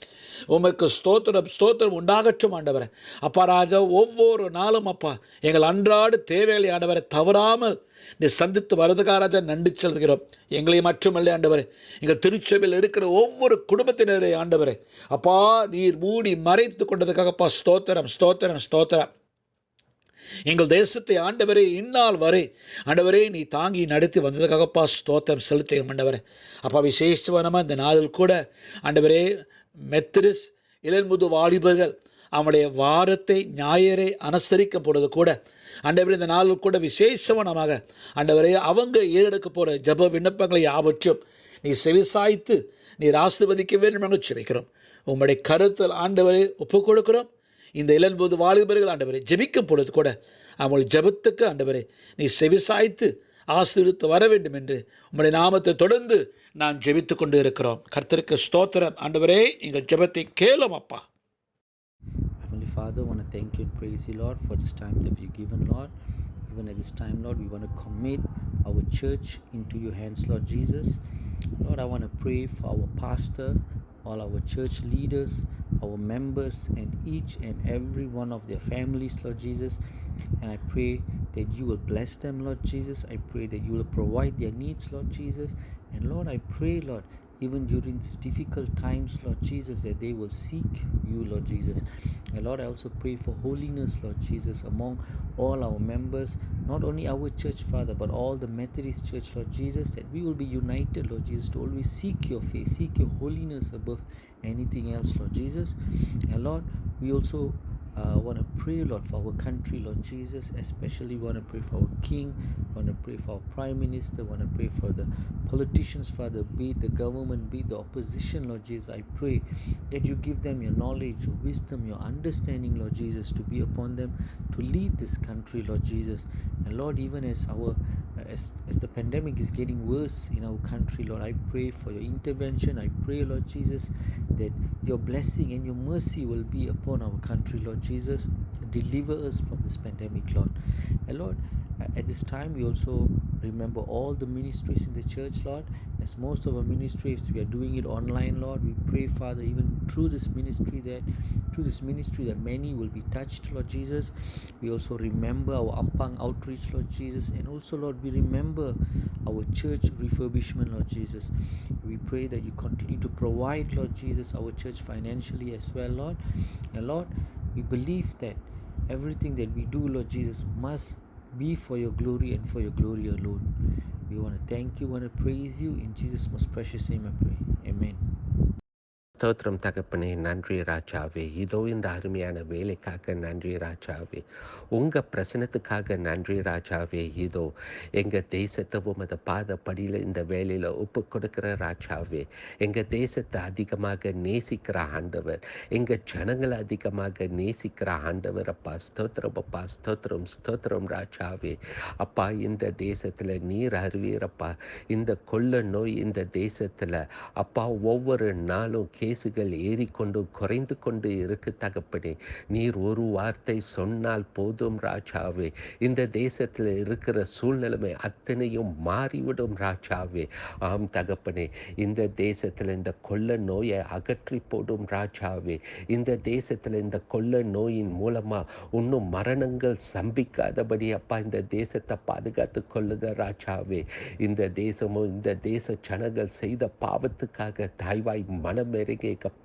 உமக்கு ஸ்தோத்திரம் ஸ்தோத்திரம் உண்டாகட்டும் ஆண்டவரே. அப்பா ராஜா ஒவ்வொரு நாளும் அப்பா எங்கள் அன்றாட தேவைகளை ஆண்டவரை தவறாமல் நீ சந்தித்து வரதுக்காக ராஜா நன்றி செலுத்துகிறோம். எங்களை மட்டுமல்ல ஆண்டவரே எங்கள் திருச்சபையில் இருக்கிற ஒவ்வொரு குடும்பத்தினரே ஆண்டவரே அப்பா நீர் மூடி மறைத்து கொண்டதுக்காகப்பா ஸ்தோத்திரம் ஸ்தோத்திரம் ஸ்தோத்திரம். எங்கள் தேசத்தை ஆண்டவரே இந்நாள் வரை ஆண்டவரே நீ தாங்கி நடத்தி வந்ததுக்காகப்பா ஸ்தோத்திரம் செலுத்துகிறோம் ஆண்டவரே. அப்பா விசேஷமாக இந்த நாளில் கூட ஆண்டவரே மெத்தடிஸ் இளமுது வாலிபர்கள் அவனுடைய வாரத்தை ஞாயிறை அனுசரிக்கும் பொழுது கூட ஆண்டவரே இந்த நாளில் கூட விசேஷமாக ஆண்டவரே அவங்க ஏறெடுக்க போகிற ஜப விண்ணப்பங்களை யாவற்றும் நீ செவிசாய்த்து நீர் ஆசீர்வதிக்க வேண்டும் என்று செபிக்கிறோம். உம்முடைய கருத்தில் ஆண்டவரை ஒப்புக் கொடுக்கிறோம். இந்த இளம்போது வாலிபர்கள் ஆண்டவரை ஜெபிக்கும் பொழுது கூட அவங்கள் ஜெபத்துக்கு ஆண்டவரை நீ செவிசாய்த்து ஆசீர்வதித்து வர வேண்டும் என்று உம்முடைய நாமத்தை தொடர்ந்து நான் ஜெபித்து கொண்டு இருக்கிறோம். கர்த்தருக்கு ஸ்தோத்திரம் ஆண்டவரே. எங்கள் ஜெபத்தை கேளும் அப்பா. Heavenly Father, I want to thank you and praise you, Lord, for this time that you've given, Lord. Even at this time, Lord, we want to commit our church into your hands, Lord Jesus. Lord, I want to pray for our pastor, all our church leaders, our members, and each and every one of their families, Lord Jesus. And I pray that you will bless them, Lord Jesus. I pray that you will provide their needs, Lord Jesus. And Lord, I pray, Lord, even during these difficult times, Lord Jesus, that they will seek you, Lord Jesus. And Lord, I also pray for holiness, Lord Jesus, among all our members, not only our church, Father, but all the Methodist Church, Lord Jesus, that we will be united, Lord Jesus, to always seek your face, seek your holiness above anything else, Lord Jesus. And Lord, we also want to pray, Lord, for our country, Lord Jesus. Especially want to pray for our king, want to pray for our prime minister, want to pray for the politicians, Father, be it the government, be it the opposition, Lord Jesus. I pray that you give them your knowledge, your wisdom, your understanding, Lord Jesus, to be upon them to lead this country, Lord Jesus. And Lord, even as our as the pandemic is getting worse in our country, Lord, I pray for your intervention. I pray, Lord Jesus, that your blessing and your mercy will be upon our country, Lord Jesus. Deliver us from this pandemic, Lord. And Lord, at this time we also remember all the ministries in the church, Lord. As most of our ministries, we are doing it online, Lord. We pray, Father, even through this ministry that many will be touched, Lord Jesus. We also remember our Ampang outreach, Lord Jesus. And also, Lord, we remember our church refurbishment, Lord Jesus. We pray that you continue to provide, Lord Jesus, our church financially as well, Lord. And Lord, we believe that everything that we do, Lord Jesus, must be for your glory and for your glory alone. We want to thank you, want to praise you. In Jesus' most precious name I pray. Amen. ஸ்தோத்திரம் தகப்பனே, நன்றி ராஜாவே. இதோ இந்த அருமையான வேலைக்காக நன்றி ராஜாவே. உங்கள் பிரசனத்துக்காக நன்றி ராஜாவே. இதோ எங்கள் தேசத்தை உமது பாதப்படியில் இந்த வேலையில் ஒப்பு கொடுக்குற ராஜாவே. எங்கள் தேசத்தை அதிகமாக நேசிக்கிற ஆண்டவர், எங்கள் ஜனங்களை அதிகமாக நேசிக்கிற ஆண்டவர் அப்பா. ஸ்தோத்திரம் அப்பா, ஸ்தோத்திரம் ஸ்தோத்திரம் ராஜாவே. அப்பா, இந்த தேசத்தில் நீர் அறிவீரப்பா, இந்த கொள்ள நோய் இந்த தேசத்தில் அப்பா ஒவ்வொரு நாளும் கேஸுகள் ஏறிக்கொண்டு குறைந்து கொண்டு இருக்கு தகப்பனே. நீர் ஒரு வார்த்தை சொன்னால் போதும் ராஜாவே, இந்த தேசத்தில் இருக்கிற சூழ்நிலைமை அத்தனையும் மாறிவிடும் ராஜாவே. ஆம் தகப்பனே, இந்த தேசத்தில் இந்த கொள்ள நோயை அகற்றி போடும் ராஜாவே. இந்த தேசத்தில் இந்த கொள்ள நோயின் மூலமா இன்னும் மரணங்கள் சம்பிக்காதபடி அப்பா இந்த தேசத்தை பாதுகாத்து கொள்ளுங்க ராஜாவே. இந்த தேசமும் இந்த தேச ஜனங்கள் செய்த பாவத்துக்காக தாய்வாய் மனமிறங்கி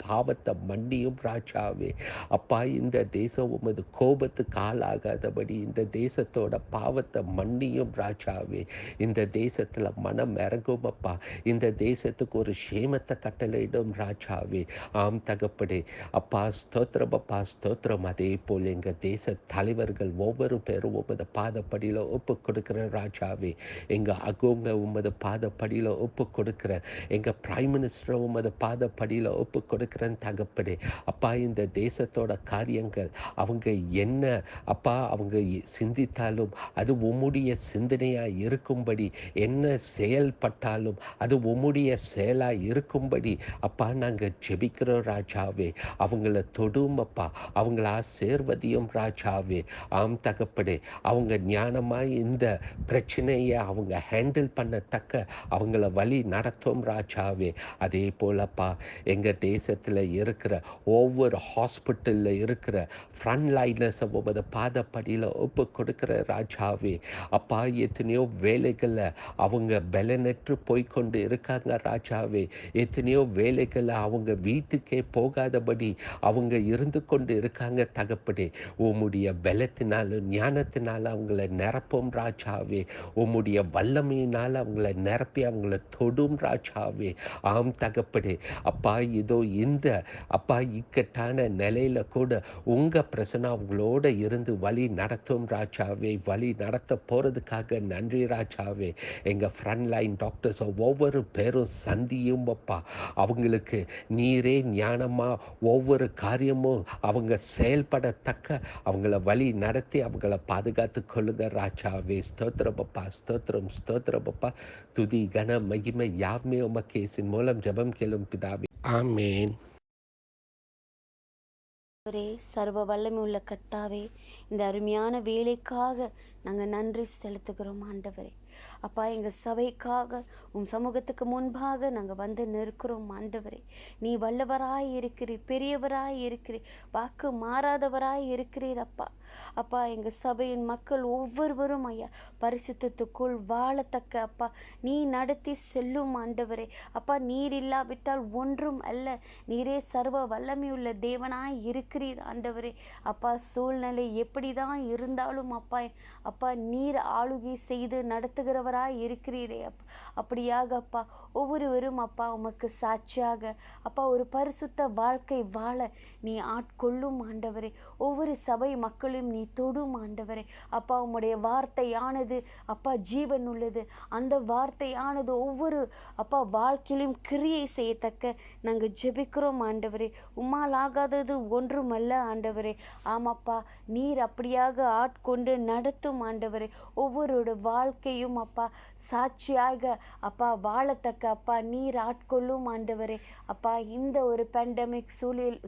பாவத்தை மன்னியும் ராஜாவே. அப்பா இந்த தேசம் உமது கோபத்துக்கு ஆளாகாதபடி இந்த தேசத்தோட பாவத்தை மன்னியும் ராஜாவே. இந்த தேசத்தில் மனம் இறங்கும் அப்பா. இந்த தேசத்துக்கு ஒரு சேமத்தை கட்டளையிடும் ராஜாவே. ஆம் தகப்படே அப்பா ஸ்தோத்திரம் அப்பா ஸ்தோத்திரம். அதே போல் எங்கள் தேச தலைவர்கள் ஒவ்வொரு பேரும் உமது பாதப்படியில் ஒப்பு கொடுக்கிற ராஜாவே. எங்கள் அகோங்க உமது பாதப்படியில் ஒப்பு கொடுக்கிற, எங்கள் பிரைம் மினிஸ்டர் உமது பாதப்படியில் ஒப்பு கொடுக்கிறேன் தகப்படே. அப்பா இந்த தேசத்தோட காரியங்கள் அவங்க என்ன அப்பா அவங்க சிந்தித்தாலும் அது உம்முடைய சிந்தனையாக இருக்கும்படி, என்ன செயல்பட்டாலும் அது உம்முடைய செயலாக இருக்கும்படி அப்பா நாங்கள் ஜெபிக்கிறோம் ராஜாவே. அவங்கள தொடும் அப்பா, அவங்கள ஆசீர்வதியும் ராஜாவே. ஆம் தகப்படே, அவங்க ஞானமாய் இந்த பிரச்சனையை அவங்க ஹேண்டில் பண்ணத்தக்க அவங்கள வழி நடத்தும் ராஜாவே. அதே போலப்பா எங்கள் தேசத்தில் இருக்கிற ஒவ்வொரு ஹாஸ்பிட்டலில் இருக்கிற ஃப்ரண்ட் லைனர்ஸை உமது பாதப்படியில் ஒப்பு கொடுக்கிற ராஜாவே. அப்பா எத்தனையோ வேலைகளில் அவங்க பலனற்று போய்கொண்டு இருக்காங்க ராஜாவே. எத்தனையோ வேலைகளில் அவங்க வீட்டுக்கே போகாதபடி அவங்க இருந்து கொண்டு இருக்காங்க தகப்படே. உம்முடைய பலத்தினாலும் ஞானத்தினால அவங்கள நிரப்பும் ராஜாவே. உம்முடைய வல்லமையினால் அவங்கள நிரப்பி அவங்கள தொடும் ராஜாவே. ஆம் தகப்படே அப்பா இதோ இந்த அப்பா இக்கட்டான நிலையில கூட உங்க பிரசனை அவங்களோட இருந்து வழி நடத்தும் ராஜாவே. வழி நடத்த போறதுக்காக நன்றி ராஜாவே. எங்க ஃப்ரண்ட் லைன் டாக்டர்ஸ் ஒவ்வொரு பேரும் சந்தியும் அப்பா. அவங்களுக்கு நீரே ஞானமா ஒவ்வொரு காரியமும் அவங்க செயல்படத்தக்க அவங்கள வழி நடத்தி அவங்கள பாதுகாத்து கொள்ளுங்க ராஜாவே. ஸ்தோத்திரம் அப்பா ஸ்தோத்திரம் ஸ்தோத்திரம் அப்பா. துதி கன மகிமை யாவுமே உமக்கு இயேசுவின் மூலம் ஜெபம் கேளும் பிதாவே, ஆமேன். சர்வ வல்லமை உள்ள கர்த்தாவே, இந்த அருமையான வேலைக்காக நாங்கள் நன்றி செலுத்துகிறோம் ஆண்டவரே. அப்பா எங்கள் சபைக்காக உம் சமூகத்துக்கு முன்பாக நாங்கள் வந்து நிற்கிறோம் ஆண்டவரே. நீ வல்லவராய் இருக்கிறீர், பெரியவராய் இருக்கிறீர், வாக்கு மாறாதவராய் இருக்கிறீர் அப்பா. அப்பா எங்கள் சபையின் மக்கள் ஒவ்வொருவரும் ஐயா பரிசுத்தத்துக்குள் வாழத்தக்க அப்பா நீ நடத்தி செல்லும் ஆண்டவரே. அப்பா நீர் இல்லாவிட்டால் ஒன்றும் அல்ல. நீரே சர்வ வல்லமையுள்ள தேவனாய் இருக்கிறீர் ஆண்டவரே. அப்பா சூழ்நிலை எப்படி தான் இருந்தாலும் அப்பா அப்பா நீர் ஆளுகை செய்து நடத்துகிறவராய் இருக்கிறீரே அப்பா. அப்படியாக அப்பா ஒவ்வொருவரும் அப்பா உமக்கு சாட்சியாக அப்பா ஒரு பரிசுத்த வாழ்க்கை வாழ நீ ஆட்கொள்ளும் ஆண்டவரே. ஒவ்வொரு சபை மக்களும் நீ தொடும் ஆண்டவரே. அப்பா உம்முடைய வார்த்தையானது அப்பா ஜீவன் உள்ளது. அந்த வார்த்தையானது ஒவ்வொரு அப்பா வாழ்க்கையிலும் கிரியை செய்யத்தக்க நாங்கள் ஜெபிக்கிறோம் ஆண்டவரே. உம்மால் ஆகாதது ஒன்றுமல்ல ஆண்டவரே. ஆமாப்பா நீர் அப்படியாக ஆட்கொண்டு நடத்தும் ஆண்டவரே. ஒவ்வொருட வாழ்க்கையும் அப்பா சாட்சியாக அப்பா வாழத்தக்க அப்பா நீர் ஆட்கொள்ளும் ஆண்டவரே. அப்பா இந்த ஒரு பேண்டமிக்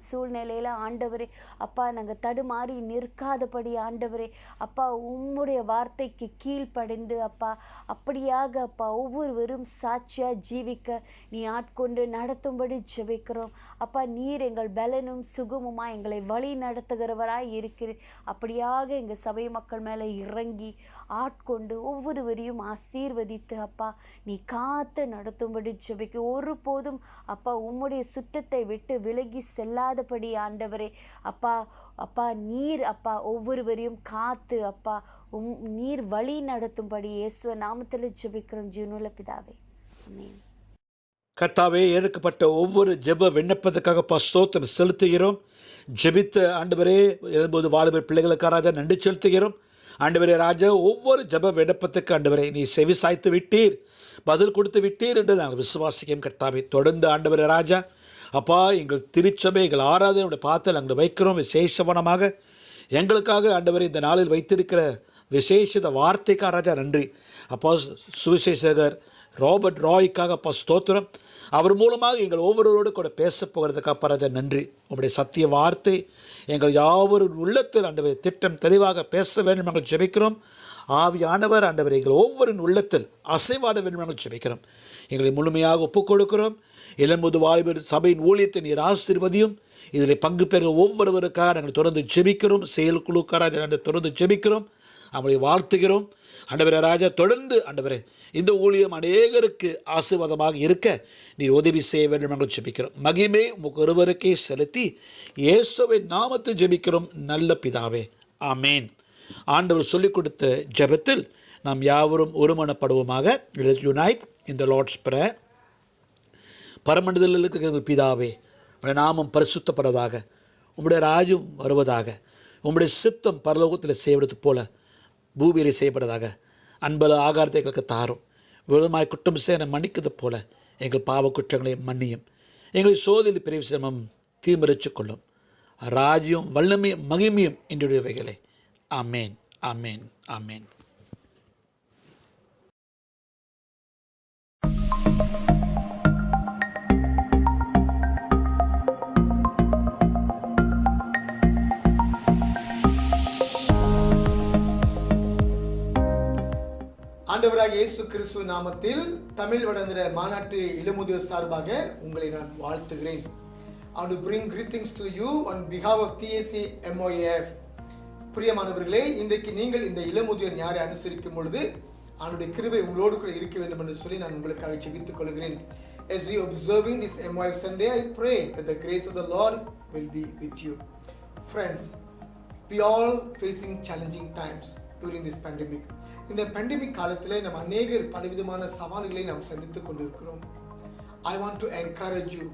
சூழ்நிலையில ஆண்டவரே அப்பா நாங்கள் தடுமாறி நிற்காதபடி ஆண்டவரே அப்பா உம்முடைய வார்த்தைக்கு கீழ்ப்படிந்து அப்பா அப்படியாக அப்பா ஒவ்வொருவரும் சாட்சியா ஜீவிக்க நீ ஆட்கொண்டு நடத்தும்படி ஜெபிக்கிறோம் அப்பா. நீர் எங்கள் பலனும் சுகமுமா எங்களை வழி நடத்துகிறவராய் இருக்கிறீர். அப்படியாக எங்கள் சபை மக்கள் மேலே இறங்கி ஆட்கொண்டு ஒவ்வொருவரையும் ஆசீர்வதித்து அப்பா நீ காத்து நடத்தும்படி ஜெபிக்க. ஒருபோதும் அப்பா உம்முடைய சுத்தத்தை விட்டு விலகி செல்லாதபடி ஆண்டவரே அப்பா அப்பா நீர் அப்பா ஒவ்வொருவரையும் காத்து அப்பா நீர் வழி நடத்தும்படி இயேசுவ நாமத்தில் ஜெபிக்கிறோம் ஜீவனுள்ள பிதாவே, ஆமென். கர்த்தாவே எடுக்கப்பட்ட ஒவ்வொரு ஜெப விண்ணப்பத்துக்காக ஸ்தோத்திரம் செலுத்துகிறோம். ஜெபித்த ஆண்டவரே எழும்போது வாலிபர் பிள்ளைகளுக்காக நன்றி செலுத்துகிறோம் ஆண்டவரே. ராஜா ஒவ்வொரு ஜெப விண்ணப்பத்துக்கு ஆண்டவரை நீ செவி சாய்த்து விட்டீர், பதில் கொடுத்து விட்டீர் என்று நாங்கள் விசுவாசிக்கிறோம் கர்த்தாவே. தொடர்ந்து ஆண்டவரே ராஜா அப்பா எங்கள் திருச்சபை எங்கள் ஆராதனை பார்த்து நாங்கள் வைக்கிறோம். விசேஷவனமாக எங்களுக்காக ஆண்டவரை இந்த நாளில் வைத்திருக்கிற விசேஷ வார்த்தைக்காக ராஜா நன்றி அப்பா. சுவிசேஷகர் ராபர்ட் ராய்க்காக அப்பா ஸ்தோத்திரம். அவர் மூலமாக எங்கள் ஒவ்வொருவரோடு கூட பேச போகிறதுக்கு ராஜா நன்றி. உங்களுடைய சத்திய வார்த்தை எங்கள் யாவரும் உள்ளத்தில் ஆண்டவரை திட்டம் தெளிவாக பேச வேண்டும் நாங்கள் ஜெபிக்கிறோம். ஆவியானவர் ஆண்டவர் எங்கள் ஒவ்வொரு உள்ளத்தில் அசைவாட வேண்டும் நாங்கள் ஜெபிக்கிறோம். எங்களை முழுமையாக ஒப்புக் கொடுக்கிறோம். இளம்புது வாலிபர் சபையின் ஊழியத்தை நீர் ஆசீர்வதியும். இதில் பங்கு பெற ஒவ்வொருவருக்காக நாங்கள் தொடர்ந்து ஜெபிக்கிறோம். செயற்குழுக்காராக நாங்கள் தொடர்ந்து ஜெபிக்கிறோம். அவங்களை வாழ்த்துகிறோம். ஆண்டவரே ராஜா, தொடர்ந்து ஆண்டவரே இந்த ஊழியம் அநேகருக்கு ஆசீர்வாதமாக இருக்க நீர் உதவி செய்ய வேண்டும் நாங்கள் ஜெபிக்கிறோம். மகிமை உமக்கு ஒருவருக்கே செலுத்தி இயேசுவின் நாமத்தில் ஜெபிக்கிறோம் நல்ல பிதாவே, ஆமேன். ஆண்டவர் சொல்லிக் கொடுத்த ஜெபத்தில் நாம் யாவரும் ஒருமனப்படுவோமாக. Let's unite in the Lord's prayer. பரமண்டலத்தில் இருக்கிற பிதாவே, உம்முடைய நாமம் பரிசுத்தப்படுவதாக, உம்முடைய ராஜ்யம் வருவதாக, உம்முடைய சித்தம் பரலோகத்தில் செய்வது போல பூமியிலே செய்யப்படுவதாக. அன்பல ஆகாரத்தை எங்களுக்கு தாரும். விரோதமாய் குற்றம் செய்ய மன்னிக்கிறது போல எங்கள் பாவ குற்றங்களை மன்னியும். எங்களை சோதனையில் பிரிவு சிரமம் தீர்மரித்துக் கொள்ளும். ராஜ்யம் வல்லமையும் மகிமையும் என்னுடையவைகளே. ஆமேன், ஆமேன், ஆமேன். ஆண்டவராக இயேசு கிறிஸ்துவ நாமத்தில் தமிழ் வடந்திர மாநாட்டு இளமுதியோர் சார்பாக உங்களை நான் வாழ்த்துகிறேன். I want to bring greetings to you on behalf of TAC MOAF. பிரியமானவர்களே, இன்றைக்கு நீங்கள் இந்த இளமுதியோர் ஞாயிறை அனுசரிக்கும் பொழுது அவனுடைய கிருபை உங்களோடு கூட இருக்க வேண்டும் என்று சொல்லி நான் உங்களுக்காக ஜெபித்துக் கொள்கிறேன். As we observing this MOAF Sunday, I pray that the grace of the Lord will be with you. Friends, we all facing challenging times during this pandemic. இந்த பேண்டமிக் காலத்தில் நம்ம அநேகர் பலவிதமான சவால்களை நாம் சந்தித்துக் கொண்டிருக்கிறோம். I want to encourage you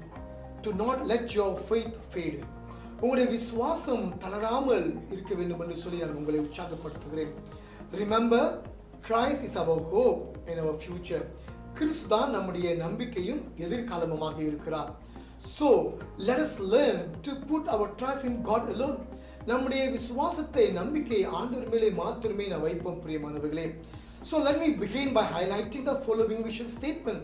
to not let your faith fade. உங்களுடைய விசுவாசம் தளராமல் இருக்க வேண்டும் என்று சொல்லி நான் உங்களை உற்சாகப்படுத்துகிறேன். Remember, Christ is our hope and our future. கிறிஸ்து தான் நம்முடைய நம்பிக்கையும் எதிர்காலமுமாக இருக்கிறார். So, let us learn to put our trust in God alone. நம்முடைய விசுவாசத்தை நம்பிக்கை ஆண்டவர் மேலே மாத்திரமே நான் வைப்போம். பிரியமானவர்களே, so let me begin by highlighting the following vision statement.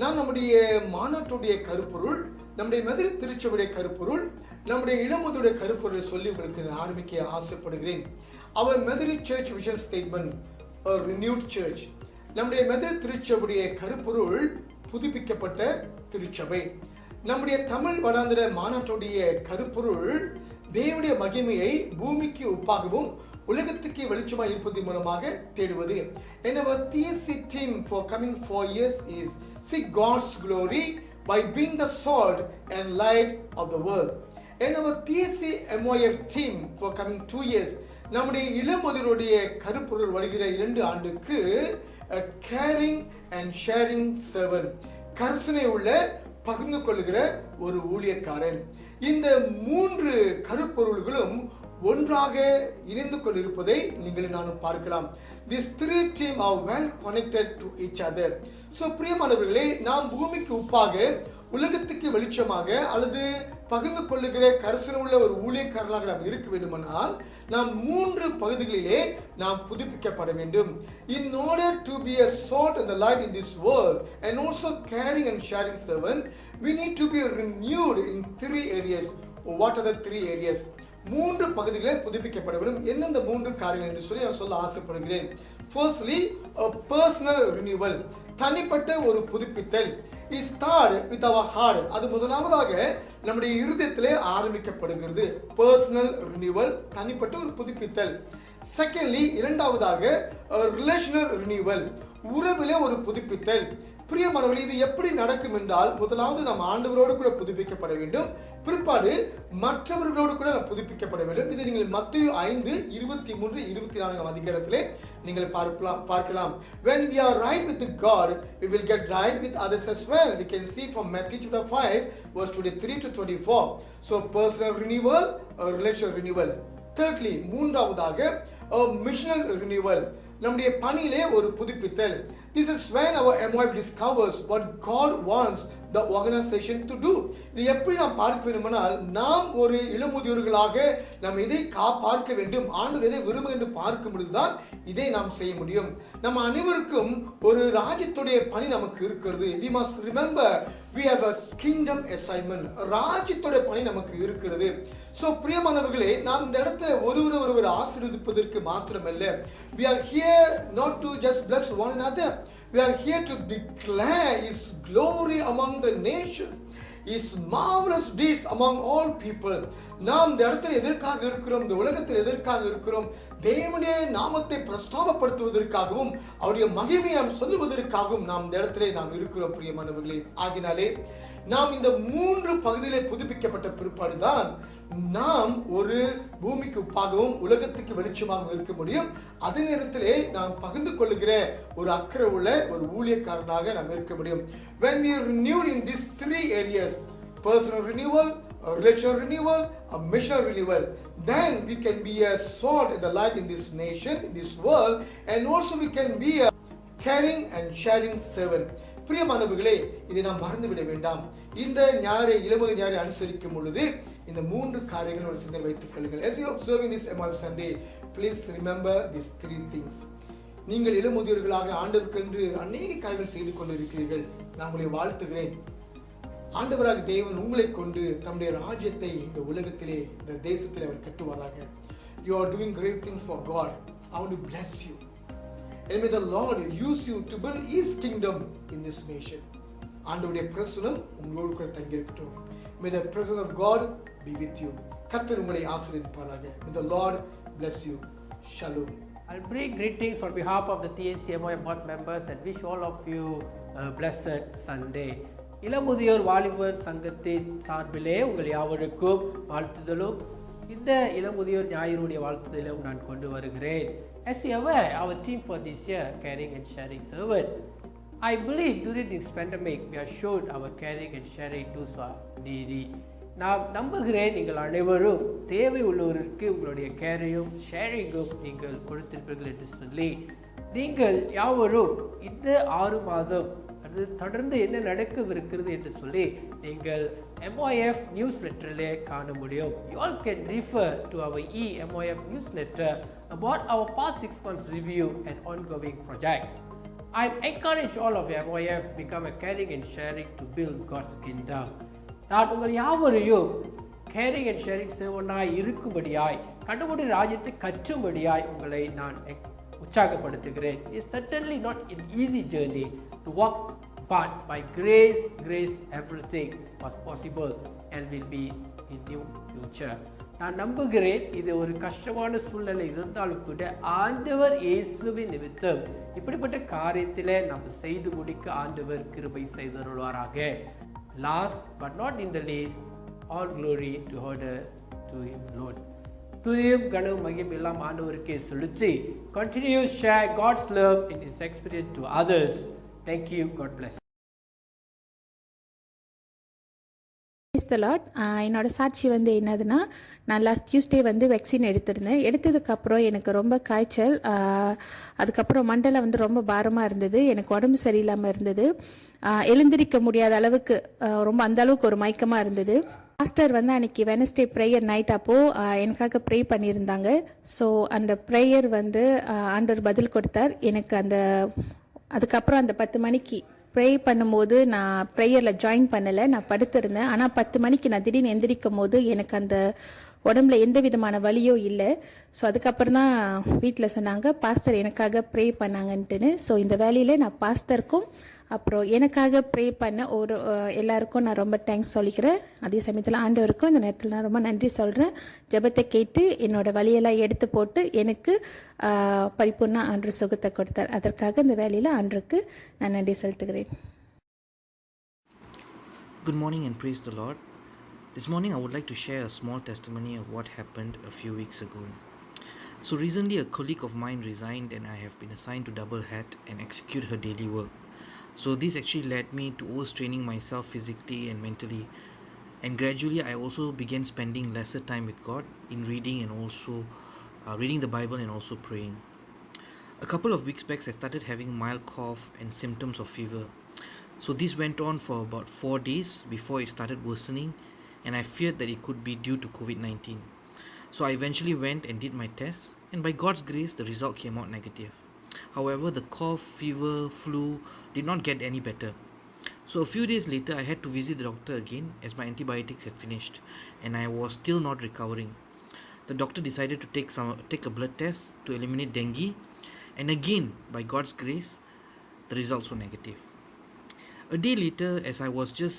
நான் நம்முடைய மாநாட்டுடைய கருப்பொருள், நம்முடைய மதுரை திருச்சபையுடைய கருப்பொருள், நம்முடைய இளமுதுடைய கருப்பொருளை சொல்லி உங்களுக்கு நான் ஆரம்பிக்க ஆசைப்படுகிறேன். Our Method Church vision statement, a renewed church. நம்முடைய மதுரை திருச்சபையுடைய கருப்பொருள் புதுப்பிக்கப்பட்ட திருச்சபை. நம்முடைய தமிழ் வடாந்திர மாநாட்டுடைய கருப்பொருள் தேவனுடைய மகிமையை பூமிக்கு உப்பாகவும் உலகத்துக்கு வெளிச்சமாக இருப்பது மூலமாக தேடுவது. And our TSC theme for coming 4 years is seek God's glory by being the salt and light of the world. And our TSC MOAF theme for coming 2 years, நம்முடைய இளமுதியோருடைய கருப்பொருள் வருகிற 2 ஆண்டுக்கு a caring and sharing servant, கருணை உள்ள பகிர்ந்து கொள்கிற ஒரு ஊழியக்காரன். இந்த 3 கருப்பொருள்களும் ஒன்றாக இணைந்து கொண்டிருப்பதை நீங்கள் நானும் பார்க்கலாம். These 3 themes are well connected to each other. So பிரியமானவர்களே, நாம் பூமிக்கு உப்பாக உலகத்துக்கு வெளிச்சமாக அல்லது பகிர்ந்து கொள்ளுகிற கரிசனை உள்ள ஒரு ஊழியக்காரர்களாக நாம் இருக்க வேண்டுமானால் நாம் 3 பகுதிகளிலே நாம் புதுப்பிக்கப்பட வேண்டும். In order to be a salt and the light in this world and also caring and sharing servant, we need to be renewed in 3 areas. What are the 3 areas? 3 பகுதிகளை புதுப்பிக்கப்பட வேண்டும். என்னென்ன 3 காரியங்கள் என்று சொல்லி நான் சொல்ல ஆசைப்படுகிறேன். Firstly, a personal renewal. தனிப்பட்ட ஒரு புதுப்பித்தல். Is start with our heart. அது முதலாவதாக நம்முடைய இருதயத்திலே ஆரம்பிக்கப்படுகிறது. Personal renewal, தனிப்பட்ட ஒரு புதுப்பித்தல். Secondly, இரண்டாவதாக relational renewal, உறவிலே ஒரு புதுப்பித்தல். பிரியமானவர்களே, இது எப்படி நடக்கும் என்றால் முதலாவது நாம் ஆண்டவரோடு கூட புதுப்பிக்கப்பட வேண்டும், பிற்பாடு மற்றவர்களோடு கூட புதுப்பிக்கப்பட வேண்டும். இது நீங்கள் மத்தேயு 5:23-24 அதிகாரத்திலே நீங்கள் பார்க்கலாம். When we are right with God, we will get right with others as well. We can see from Matthew chapter 5 verse 23-24. So personal renewal, relational renewal. Thirdly, மூன்றாவதாக a missional renewal, நம்முடைய பணியிலே ஒரு புதுப்பித்தல். This is when our MOF discovers what God wants the organization to do. இது எப்படி நாம் பார்க்க வேண்டுமானால், நாம் ஒரு இளமுதியோர்களாக நாம் எதை பார்க்க வேண்டும், ஆண்டவர் எதை விரும்பும் என்று பார்க்கும் பொழுதுதான் இதை நாம் செய்ய முடியும். நம்ம அனைவருக்கும் ஒரு ராஜ்யத்துடைய பணி நமக்கு இருக்கிறது. We must remember we have a kingdom assignment. ராஜ்யத்துடைய பணி நமக்கு இருக்கிறது. So பிரியமானவர்களே, நாம் இந்த இடத்துல ஒருவர் ஆசீர்வதிப்பதற்கு மாத்திரமல்ல, we are here not to just bless one another. We are here to declare His glory among the nations, His marvelous deeds among all people. நாம் இந்த இடத்துல எதற்காக இருக்கிறோம், இந்த உலகத்தில் எதற்காக இருக்கிறோம்? தேவனுடைய நாமத்தை பிரஸ்தாபப்படுத்துவதற்காகவும் அவருடைய மகிமையை நாம் சொல்லுவதற்காகவும் நாம் இந்த இடத்துல நாம் இருக்கிறோம் பிரியமானவர்களே. ஆகினாலே நாம் இந்த 3 பகுதியிலே புதுப்பிக்கப்பட்ட பிற்பாடுதான் நாம் ஒரு பூமிக்கு உப்பாகவும் உலகத்துக்கு வெளிச்சமாகவும் இருக்க முடியும். அதே நேரத்திலே நாம் பகிர்ந்து கொள்ளுகிற ஒரு அக்கறை உள்ள ஒரு ஊழியக்காரனாக நாம் இருக்க முடியும். When we are renewed in these 3 areas, personal renewal, a relational renewal, a missional renewal, then we can be a salt and the light in this nation, in this world, and also we can be a caring and sharing servant. பிரியமானவர்களே, இதை நாம் மறந்துவிட வேண்டாம். இந்த ஞாயிறை இளமுதிர் ஞாயிறை அனுசரிக்கும் பொழுது இந்த 3 காரியங்களை ஒரு சிந்தனை வைத்துக் கொள்ளுங்கள். As you observing this MOF Sunday, please remember these 3 things. நீங்கள் இளமுதியர்களாக ஆண்டவருக்கென்று அநேக காரியங்கள் செய்து கொண்டிருக்கிறீர்கள். நான் உங்களை வாழ்த்துகிறேன். ஆண்டவராக தேவன் உங்களை கொண்டு தம்முடைய ராஜ்யத்தை இந்த உலகத்திலே, இந்த தேசத்திலே அவர் கட்டுவாராக. You are doing great things for God. I want to bless you. And may the Lord use you to build His kingdom in this nation. ஆண்டவருடைய பிரசன்னம் உங்களோடு கூட தங்கி இருக்கட்டும். May the presence of God be with you. கர்த்தர் உங்களை ஆசீர்வதிப்பாராக. May the Lord bless you. Shalom. I'll bring greetings on behalf of the TAC MOF board members and wish all of you a blessed Sunday. இளமுதியோர் வாலிபர் சங்கத்தின் சார்பிலே உங்கள் யாவருக்கும் வாழ்த்துதலும் இந்த இளமுதியோர் ஞாயிறுடைய வாழ்த்துதலும் நான் கொண்டு வருகிறேன். As you are aware, our theme for this year, caring and sharing servant. I believe during this pandemic, we have showed our caring and sharing to our needy. நான் நம்புகிறேன் நீங்கள் அனைவரும் தேவை உள்ளவருக்கு உங்களுடைய கேரையும் ஷேரிங்கும் நீங்கள் கொடுத்திருப்பீர்கள் என்று சொல்லி, நீங்கள் யாவரும் இந்த 6 மாதம் அது தொடர்ந்து என்ன நடக்கவிருக்கிறது என்று சொல்லி நீங்கள் MOF newsletterலே காண முடியும். You all can refer to our MOF newsletter about our past 6 months review and ongoing projects. I encourage all of MOF become a caring and sharing to build God's kingdom. நான் உங்கள் யாவரையும் carrying and sharing சேவனாய் இருக்கும்படியாய் கடவுளுடைய ராஜ்யத்தை கற்றும்படியாய் உங்களை நான் உற்சாகப்படுத்துகிறேன். It's certainly not an easy journey to walk, but by grace everything was possible and will be in new future. நான் நம்புகிறேன் இது ஒரு கஷ்டமான சூழ்நிலை இருந்தாலும் கூட ஆண்டவர் இயேசுவின் நிமித்தம் இப்படிப்பட்ட காரியத்திலே நாம் செய்து முடிக்க ஆண்டவர் கிருபை செய்தருள்வாராக. Last but not in the least, all glory to order to Him Lord. துதியும் கனவும் மகிமையும் எல்லாம் ஆண்டவருக்கே செலுத்தி continue share God's love in His experience to others. Thank you. God bless. என்னோட சாட்சி என்னதுன்னா, நான் லாஸ்ட் டியூஸ்டே வேக்சின் எடுத்திருந்தேன். எடுத்ததுக்கப்புறம் எனக்கு ரொம்ப காய்ச்சல், அதுக்கப்புறம் மண்டலை ரொம்ப பாரமாக இருந்தது, எனக்கு உடம்பு சரியில்லாமல் இருந்தது, எழுந்திரிக்க முடியாத அளவுக்கு ரொம்ப அந்த அளவுக்கு ஒரு மயக்கமாக இருந்தது. பாஸ்டர் அன்னைக்கு வெனஸ்டே ப்ரேயர் நைட் அப்போது எனக்காக ப்ரே பண்ணியிருந்தாங்க. ஸோ அந்த ப்ரேயர் ஆண்டவர் பதில் கொடுத்தார் எனக்கு. அதுக்கப்புறம் அந்த 10 மணிக்கு ப்ரே பண்ணும்போது நான் ப்ரேயரில் ஜாயின் பண்ணலை, நான் படுத்திருந்தேன். ஆனால் 10 மணிக்கு நான் திடீர்னு எந்திரிக்கும் போது எனக்கு அந்த உடம்புல எந்த விதமான வலியோ இல்லை. ஸோ அதுக்கப்புறம் தான் வீட்டில் சொன்னாங்க பாஸ்டர் எனக்காக ப்ரே பண்ணாங்கன்ட்டுன்னு. ஸோ இந்த வேலையில் நான் பாஸ்டருக்கும் அப்புறம் எனக்காக ப்ரே பண்ண எல்லாருக்கும் நான் ரொம்ப தேங்க்ஸ் சொல்லிக்கிறேன். அதே சமயத்தில் ஆண்டவருக்கும் இந்த நேரத்தில் நான் ரொம்ப நன்றி சொல்கிறேன். ஜெபத்தை கேட்டு என்னோடய வழியெல்லாம் எடுத்து போட்டு எனக்கு பரிபூர்ண ஆண்டவர் சுகத்தை கொடுத்தார். அதற்காக இந்த வேலையில் ஆண்டவருக்கு நான் நன்றி செலுத்துகிறேன். Good morning and praise the Lord. This morning I would like to share a small testimony of what happened a few weeks ago. So recently a colleague of mine resigned and I have been assigned to double hat and execute her daily work. So this actually led me to overstraining myself physically and mentally, and gradually I also began spending lesser time with God in reading and also reading the Bible and also praying. A couple of weeks back, I started having mild cough and symptoms of fever. So this went on for about 4 days before it started worsening, and I feared that it could be due to COVID-19. So I eventually went and did my test, and by God's grace, the result came out negative. However, the cough, fever, flu did not get any better. So a few days later, I had to visit the doctor again as my antibiotics had finished, and I was still not recovering. The doctor decided to take a blood test to eliminate dengue, and again, by God's grace, the results were negative. A day later, as I was just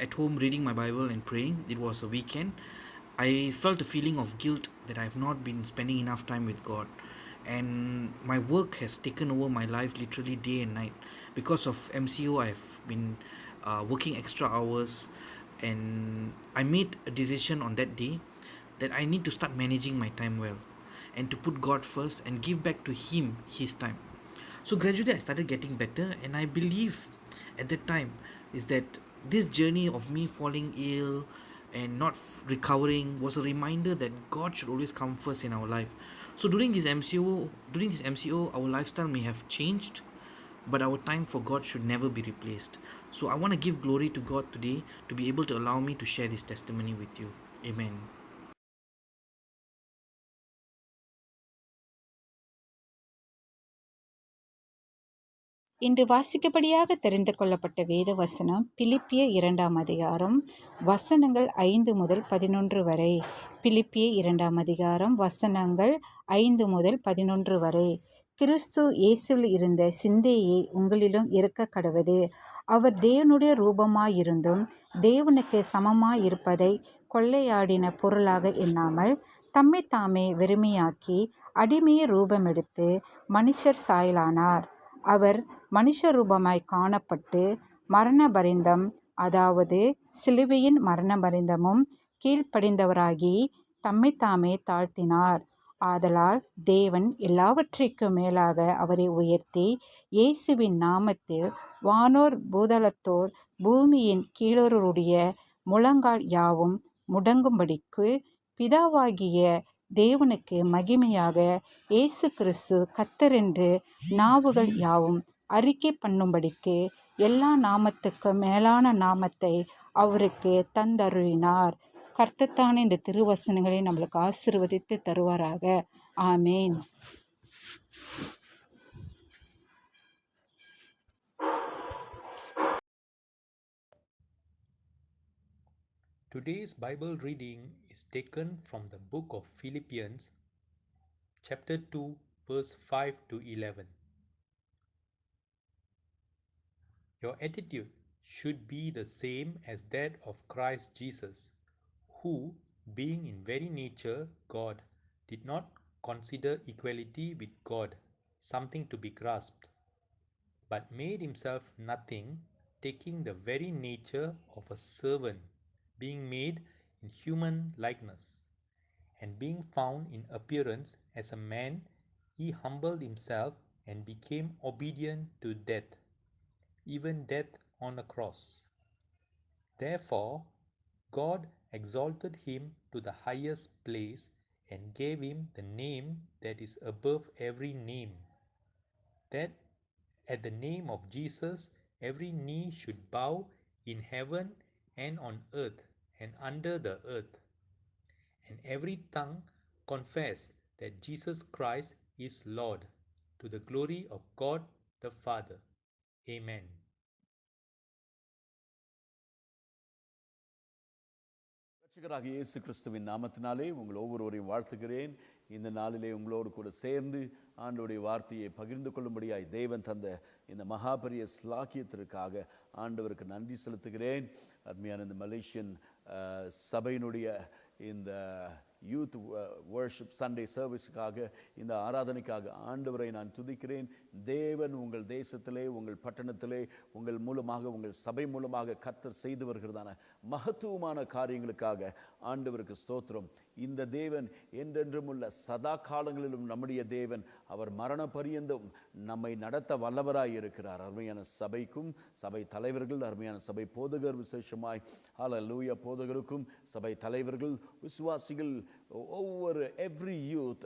at home reading my Bible and praying, it was a weekend, I felt a feeling of guilt that I have not been spending enough time with God. And my work has taken over my life literally day and night. Because of MCO, I've been working extra hours, and I made a decision on that day that I need to start managing my time well and to put God first and give back to Him His time. So gradually I started getting better, and I believe at that time is that this journey of me falling ill and not recovering was a reminder that God should always come first in our life. So during this MCO, our lifestyle may have changed, but our time for God should never be replaced. So I want to give glory to God today to be able to allow me to share this testimony with you. Amen. இன்று வாசிக்கப்படியாக தெரிந்து கொள்ளப்பட்ட வேத வசனம் பிலிப்பியர் 2ஆம் அதிகாரம் வசனங்கள் 5 முதல் 11 வரை. பிலிப்பியர் 2ஆம் அதிகாரம் வசனங்கள் 5 முதல் 11 வரை. கிறிஸ்து இயேசுவில் இருந்த சிந்தையே உங்களிலும் இருக்க கடவது. அவர் தேவனுடைய ரூபமாயிருந்தும் தேவனுக்கு சமமாயிருப்பதை கொள்ளையாடின பொருளாக எண்ணாமல் தம்மை தாமே வெறுமையாக்கி அடிமைய ரூபமெடுத்து மனுஷர் சாயலானார். அவர் மனுஷ ரூபமாய் காணப்பட்டு மரணபரிந்தம், அதாவது சிலுவையின் மரணபரிந்தமும் கீழ்ப்படிந்தவராகி தம்மைத்தாமே தாழ்த்தினார். ஆதலால் தேவன் எல்லாவற்றிற்கும் மேலாக அவரை உயர்த்தி இயேசுவின் நாமத்தில் வானோர் பூதலத்தோர் பூமியின் கீழோருடைய முழங்கால் யாவும் முடங்கும்படிக்கு பிதாவாகிய தேவனுக்கு மகிமையாக இயேசு கிறிஸ்து கர்த்தரென்று நாவுகள் யாவும் அறிக்கை பண்ணும்படிக்கு எல்லா நாமத்துக்கும் மேலான நாமத்தை அவருக்கு தந்தருளினார். கர்த்தத்தான இந்த திருவசனங்களை நம்மளுக்கு ஆசீர்வதித்து தருவாராக. ஆமேன். Today's Bible reading is taken from the book of Philippians, chapter 2, verse 5 to 11. Your attitude should be the same as that of Christ Jesus, who, being in very nature God, did not consider equality with God something to be grasped, but made himself nothing, taking the very nature of a servant, being made in human likeness, and being found in appearance as a man, he humbled himself and became obedient to death, even death on a cross. Therefore, God exalted him to the highest place and gave him the name that is above every name, that at the name of Jesus every knee should bow in heaven and on earth and under the earth, and every tongue confess that Jesus Christ is Lord, to the glory of God the Father. Amen. ரட்சகராகிய இயேசு கிறிஸ்துவின் நாமத்தினாலே உங்கள் ஒவ்வொருவரையும் வாழ்த்துகிறேன். இந்த நாளிலே உங்களோடு கூட சேர்ந்து ஆண்டவருடைய வார்த்தையை பகிர்ந்து கொள்ளும்படியாய் தேவன் தந்த இந்த மகாபரிய ஸ்லாக்கியத்திற்காக ஆண்டவருக்கு நன்றி செலுத்துகிறேன். அருமையான இந்த மலேசியன் சபையினுடைய இந்த யூத் வர்ஷிப் சண்டே சர்வீஸுக்காக, இந்த ஆராதனைக்காக ஆண்டவரை நான் துதிக்கிறேன். தேவன் உங்கள் தேசத்திலே, உங்கள் பட்டணத்திலே, உங்கள் மூலமாக, உங்கள் சபை மூலமாக கர்த்தர் செய்து வருகிறதான மகத்துவமான காரியங்களுக்காக ஆண்டவருக்கு ஸ்தோத்திரம். இந்த தேவன் என்றென்றும் உள்ள சதா காலங்களிலும் நம்முடைய தேவன். அவர் மரண பரியந்தம் நம்மை நடத்த வல்லவராய் இருக்கிறார். அருமையான சபைக்கும், சபை தலைவர்கள், அருமையான சபை போதகர், விசேஷமாய் ஹல்லேலூயா போதகருக்கும், சபை தலைவர்கள், விசுவாசிகள், ஒவ்வொரு every youth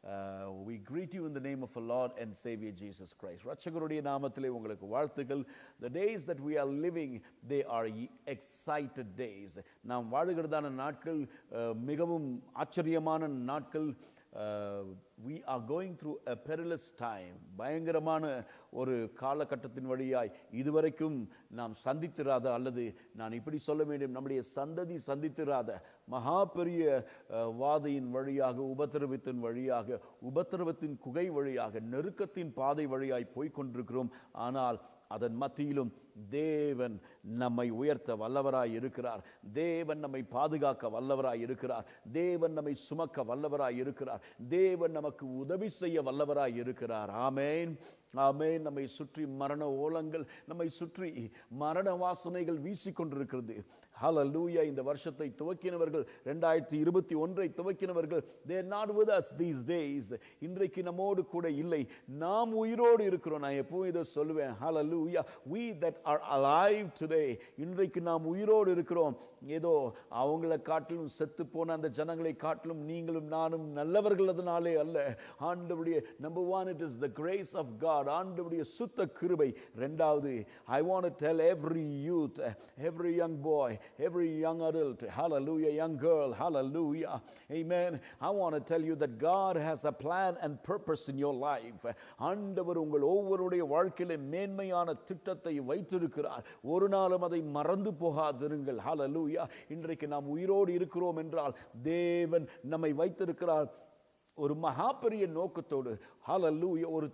We greet you in the name of our Lord and Savior Jesus Christ. ரட்சகருடைய நாமத்திலே உங்களுக்கு வாழ்த்துக்கள். The days that we are living, they are excited days. நாம் வாழுகிறதான நாட்கள் மிகவும் ஆச்சரியமான நாட்கள். We are going through a perilous time. பயங்கரமான ஒரு காலகட்டத்தின் வழியாய் இதுவரைக்கும் நாம் சந்தித்திராத, அல்லது நான் இப்படி சொல்ல வேண்டும், நம்முடைய சந்ததி சந்தித்திராத மகா பெரிய வாதையின் வழியாக, உபத்திரவத்தின் வழியாக, உபத்திரவத்தின் குகை வழியாக, நெருக்கத்தின் பாதை வழியாய் போய்கொண்டிருக்கிறோம். ஆனால் அதன் மத்தியிலும் தேவன் நம்மை உயர்த்த வல்லவராய் இருக்கிறார். தேவன் நம்மை பாதுகாக்க வல்லவராய் இருக்கிறார். தேவன் நம்மை சுமக்க வல்லவராய் இருக்கிறார். தேவன் நமக்கு உதவி செய்ய வல்லவராய் இருக்கிறார். ஆமென், ஆமென். நம்மை சுற்றி மரண ஓலங்கள், நம்மை சுற்றி மரண வாசனைகள் வீசிக்கொண்டிருக்கிறது. ஹல்லேலூயா. இந்த வருஷத்தை துவக்கினவர்கள், 2021 துவக்கினவர்கள், they are not with us these days. இன்றைக்கு நம்மோடு கூட இல்லை. நாம் உயிரோடு இருக்கிறோம். நான் எப்பவும் இதை சொல்லுவேன். ஹல்லேலூயா. We that are alive today, இன்றைக்கு நாம் உயிரோடு இருக்கிறோம். ஏதோ அவங்களை காட்டிலும் செத்து போன அந்த ஜனங்களை காட்டிலும் நீங்களும் நானும் நல்லவர்கள் அதனாலே அல்ல. ஆண்டவருடைய number one, it is the grace of God. ஆண்டவருடைய சுத்த கிருபை. இரண்டாவது, I want to tell every youth, every young boy, every young adult, hallelujah, young girl, hallelujah, amen. I want to tell you that God has a plan and purpose in your life. ஆண்டவர் உங்கள் ஒவ்வொருடைய வாழ்க்கையிலே மேன்மையான திட்டத்தை வைத்திருக்கிறார். ஒரு நாளும் அதை மறந்து போகாதிருங்கள். ஹல்லேலூயா. இன்றைக்கு நாம் உயிரோடு இருக்கிறோம் என்றால் தேவன் நம்மை வைத்திருக்கிறார் ஒரு மகா பெரிய நோக்கத்தோடு. ஹல்லேலூயா. ஒரு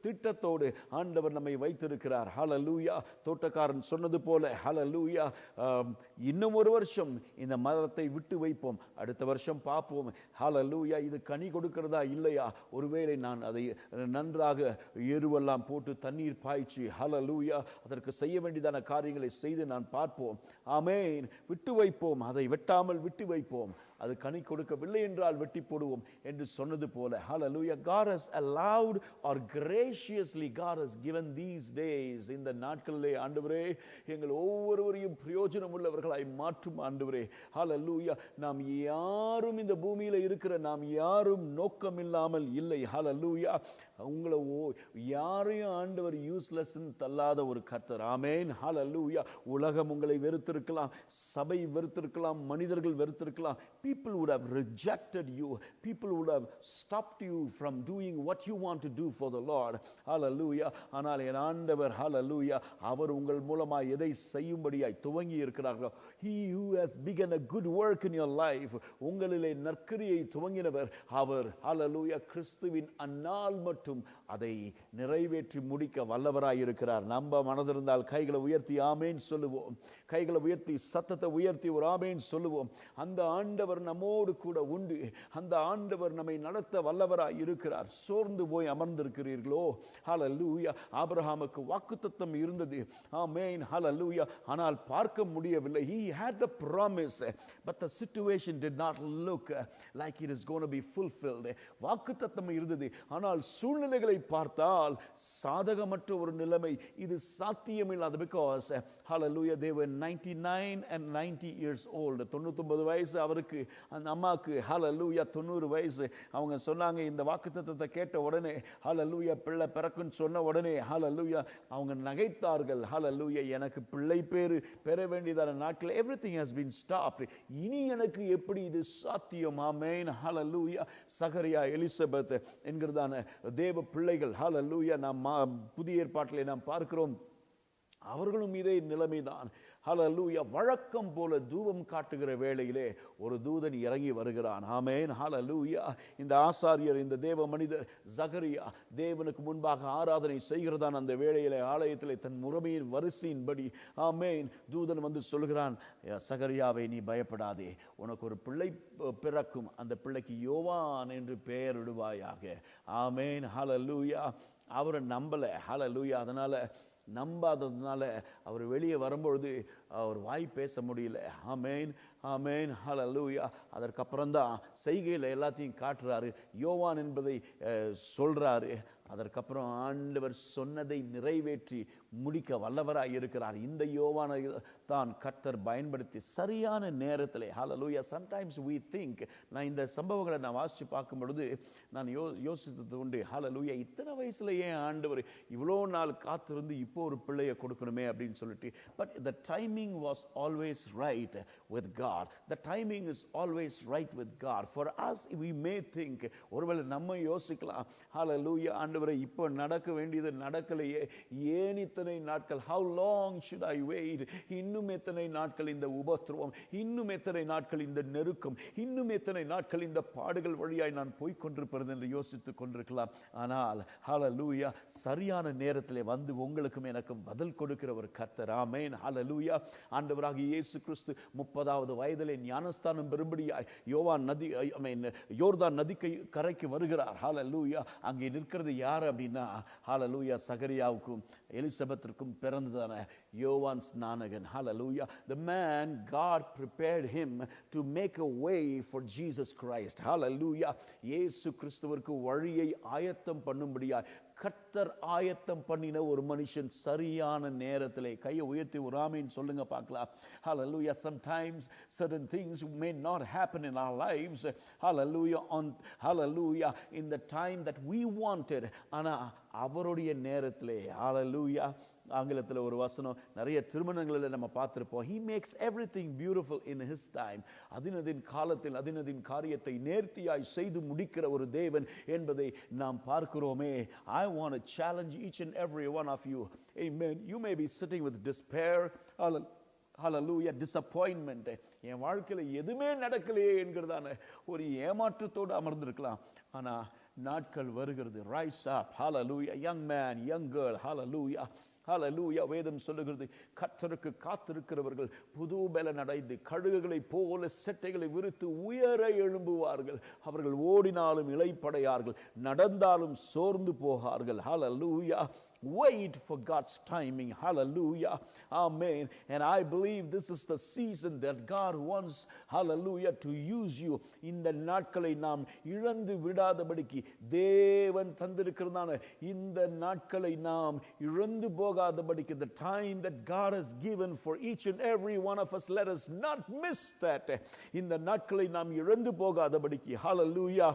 திட்டத்தோடு ஆண்டவர் நம்மை வைத்திருக்கிறார். ஹல்லேலூயா. தோட்டக்காரன் சொன்னது போல, ஹல்லேலூயா, இன்னும் ஒரு வருஷம் இந்த மரத்தை விட்டு வைப்போம், அடுத்த வருஷம் பார்ப்போம். ஹல்லேலூயா. இது கனி கொடுக்கிறதா இல்லையா, ஒருவேளை நான் அதை நன்றாக எருவெல்லாம் போட்டு தண்ணீர் பாய்ச்சி, ஹல்லேலூயா, அதற்கு செய்ய வேண்டியதான காரியங்களை செய்து நான் பார்ப்போம். ஆமென். விட்டு வைப்போம், அதை வெட்டாமல் விட்டு வைப்போம். அது கனி கொடுக்கவில்லை என்றால் வெட்டி போடுவோம் என்று சொன்னது போல. ஹல்லேலூயா. God has allowed or graciously God has given these days, இந்த நாட்களிலே ஆண்டவரே எங்கள் ஒவ்வொருவரையும் பிரயோஜனம் உள்ளவர்களாய் மாற்றும் ஆண்டவரே. ஹல்லேலூயா. நாம் யாரும் இந்த பூமியில இருக்கிற நாம் யாரும் நோக்கம் இல்லாமல் இல்லை. ஹல்லேலூயா. உங்களை யாரையும் ஆண்டவர் யூஸ்லெஸ் தள்ளாத ஒரு கர்த்தர். ஆமென். ஹல்லேலூயா. உலகம் உங்களை வெறுத்திருக்கலாம், சபை வெறுத்திருக்கலாம், மனிதர்கள் வெறுத்திருக்கலாம். People would have rejected you. People would have stopped you from doing what you want to do for the Lord. Hallelujah. ஆனால் என் ஆண்டவர், hallelujah, அவர் உங்கள் மூலமாய் எதை செய்யும்படியாய் துவங்கி இருக்கிறார்களோ, he who has begun a good work in your life, உங்களிலே நற்கிரியை துவங்கினவர் அவர். hallelujah. கிறிஸ்துவின் அந்நாள் மட்டும் அதை நிறைவேற்றி முடிக்க வல்லவராய் இருக்கிறார். நம்ப மனதிருந்தால் கைகளை உயர்த்தி ஆமேன் சொல்லுவோம். கைகளை உயர்த்தி சத்தத்தை உயர்த்தி ஒரு ஆமேன் சொல்லுவோம். அந்த ஆண்டவர் நம்மோடு கூட உண்டு. அந்த ஆண்டவர் நம்மை நடத்த வல்லவராய் இருக்கிறார். சோர்ந்து போய் அமர்ந்திருக்கிறீர்களோ? ஹல்லேலூயா. ஆபிரகாமுக்கு வாக்குத்தத்தம் இருந்தது. ஆமென். ஹல்லேலூயா. ஆனால் பார்க்க முடியவில்லை. He had the promise, but the situation did not look like it is going to be fulfilled. வாக்குத்தத்தம் இருந்தது. ஆனால் சூழ்நிலைகளை பார்த்தால் சாதகமற்ற ஒரு நிலைமை. இது சாத்தியமில்லாத. because hallelujah, they were 99 and 90 years old. 99 வயசு அவருக்கு, அந்த அம்மாக்கு ஹல்லேலூயா 90 வயசு. அவங்க சொன்னாங்க, இந்த வாக்குத்தத்தத்தை கேட்ட உடனே ஹல்லேலூயா பிள்ளை பிறக்குன்னு சொன்ன உடனே ஹல்லேலூயா அவங்க நகைத்தார்கள். ஹல்லேலூயா. எனக்கு பிள்ளை பேரு பெற வேண்டியதான நாட்கள் everything has been stopped. இனி எனக்கு எப்படி இது சாத்தியம்? ஆமென். ஹல்லேலூயா. சகரியா, எலிசபெத் என்கிறதான தேவ பிள்ளைகள், ஹல்லேலூயா, நாம் புதிய ஏற்பாட்டிலே நாம் பார்க்கிறோம், அவர்களும் இதே நிலைமைதான். ஹல்லேலூயா. வழக்கம் போல தூபம் காட்டுகிற வேளையிலே ஒரு தூதன் இறங்கி வருகிறான். ஆமென். ஹல்லேலூயா. இந்த ஆசாரியர், இந்த தேவ மனிதர் சகரியா தேவனுக்கு முன்பாக ஆராதனை செய்கிறதான் அந்த வேளையிலே ஆலயத்திலே தன் முறைமையின் வரிசையின்படி, ஆமென், தூதன் வந்து சொல்கிறான், சகரியாவை நீ பயப்படாதே, உனக்கு ஒரு பிள்ளை பிறக்கும், அந்த பிள்ளைக்கு யோவான் என்று பெயரிடுவாயாக. ஆமென். ஹல்லேலூயா. அவரை நம்பலை. ஹல்லேலூயா. அதனால நம்பாததுனால அவர் வெளியே வரும்பொழுது அவர் வாய் பேச முடியல. ஆமென். ஆமென், ஹalleluya. அதற்கப்புறம் தான் செய்கையில் எல்லாத்தையும் காட்டுறாரு, யோவான் என்பதை சொல்றாரு. அதற்கப்புறம் ஆண்டவர் சொன்னதை நிறைவேற்றி முடிக்க வல்லவராய் இருக்கிறார். இந்த யோவானை தான் கர்த்தர் பயன்படுத்தி சரியான நேரத்தில், ஹalleluya. சம்டைம்ஸ் we think, நான் இந்த சம்பவங்களை நான் வாசித்து பார்க்கும் பொழுது நான் யோசித்தது உண்டு, ஹalleluya, இத்தனை வயசுல ஏன் ஆண்டவர் இவ்வளோ நாள் காத்திருந்து இப்போ ஒரு பிள்ளையை கொடுக்கணுமே அப்படின்னு சொல்லிட்டு. But the timing was always right with God. The timing is always right with God. For us, we may think, ஒருவேளை நம்ம யோசிக்கலாம், ஹalleluya, ஆண்டவரே இப்போ நடக்க வேண்டியது நடக்கலையே, ஏன் இத்தனை நாட்கள், how long should I wait, இன்னும் எத்தனை நாட்கள் இந்த உபத்திரவம், இன்னும் எத்தனை நாட்கள் இந்த நெருக்கம், இன்னும் எத்தனை நாட்கள் இந்த பாடுகள் வழியாய் நான் போய்கொண்டிருப்பது என்று யோசித்துக் கொண்டிருக்கலாம். ஆனால் ஹalleluya, சரியான நேரத்திலே வந்து உங்களுக்கும் எனக்கும் பதில் கொடுக்கிற ஒரு கர்த்தர். ஆமென், ஹalleluya. ஆண்டவராகிய இயேசு கிறிஸ்து 30வது வயதிலே ஞானஸ்தானம் பெறும்படியாய் யோர்தான் நதிக்கு கரைக்கு வருகிறார். ஹalleluya. அங்கே நிற்கிறது யார் அப்படின்னா, ஹalleluya, சகரியாவுக்கும் எலிசபெத்திற்கும் பிறந்ததான யோவான் ஸ்நானகன். ஹalleluya. The man, God prepared him to make a way for Jesus Christ. hallelujah. இயேசு கிறிஸ்துவிற்கு வழியை ஆயத்தம் பண்ணும்படியாய் கர்த்தர் ஆயத்தம் பண்ணின ஒரு மனுஷன் சரியான நேரத்திலே. கையை உயர்த்தி ஒரு ஆமென் சொல்லுங்க பார்க்கலாம். hallelujah. Sometimes certain things may not happen in our lives, hallelujah, in the time that we wanted. ஆனா அவருடைய நேரத்திலே, hallelujah. ஆங்கிலத்தில் ஒரு வசனம் நிறைய திருமணங்களில் நம்ம பார்த்துருப்போம். He makes everything beautiful in his time. அதினதின் காலத்தில் அதினதின் காரியத்தை நேர்த்தியாய் செய்து முடிக்கிற ஒரு தேவன் என்பதை நாம் பார்க்கிறோமே. I want to challenge each and every one of you. Amen. You may be sitting with despair, hallelujah, disappointment. என் வாழ்க்கையில் எதுவுமே நடக்கலையே என்கிறதான ஒரு ஏமாற்றத்தோடு அமர்ந்திருக்கலாம். ஆனால் நாட்கள் வருகிறது. Rise up, hallelujah, young man, young girl, hallelujah. ஹalleluya. வேதம் சொல்லுகிறது, கர்த்தருக்கு காத்திருக்கிறவர்கள் புது பலன் அடைந்து கழுகுகளை போல செட்டைகளை விரித்து உயர எழும்புவார்கள். அவர்கள் ஓடினாலும் இளைப்படையார்கள், நடந்தாலும் சோர்ந்து போகார்கள். hallelujah. Wait for God's timing. Hallelujah. Amen. And I believe this is the season that God wants, hallelujah, to use you. இந்த நாட்களை நாம் இழந்து விடாதபடிக்கு தேவன் தந்திருக்கிறதான இந்த நாட்களை நாம் இழந்து போகாதபடிக்கு, the time that God has given for each and every one of us, let us not miss that. இந்த நாட்களை நாம் இழந்து போகாதபடிக்கு, hallelujah.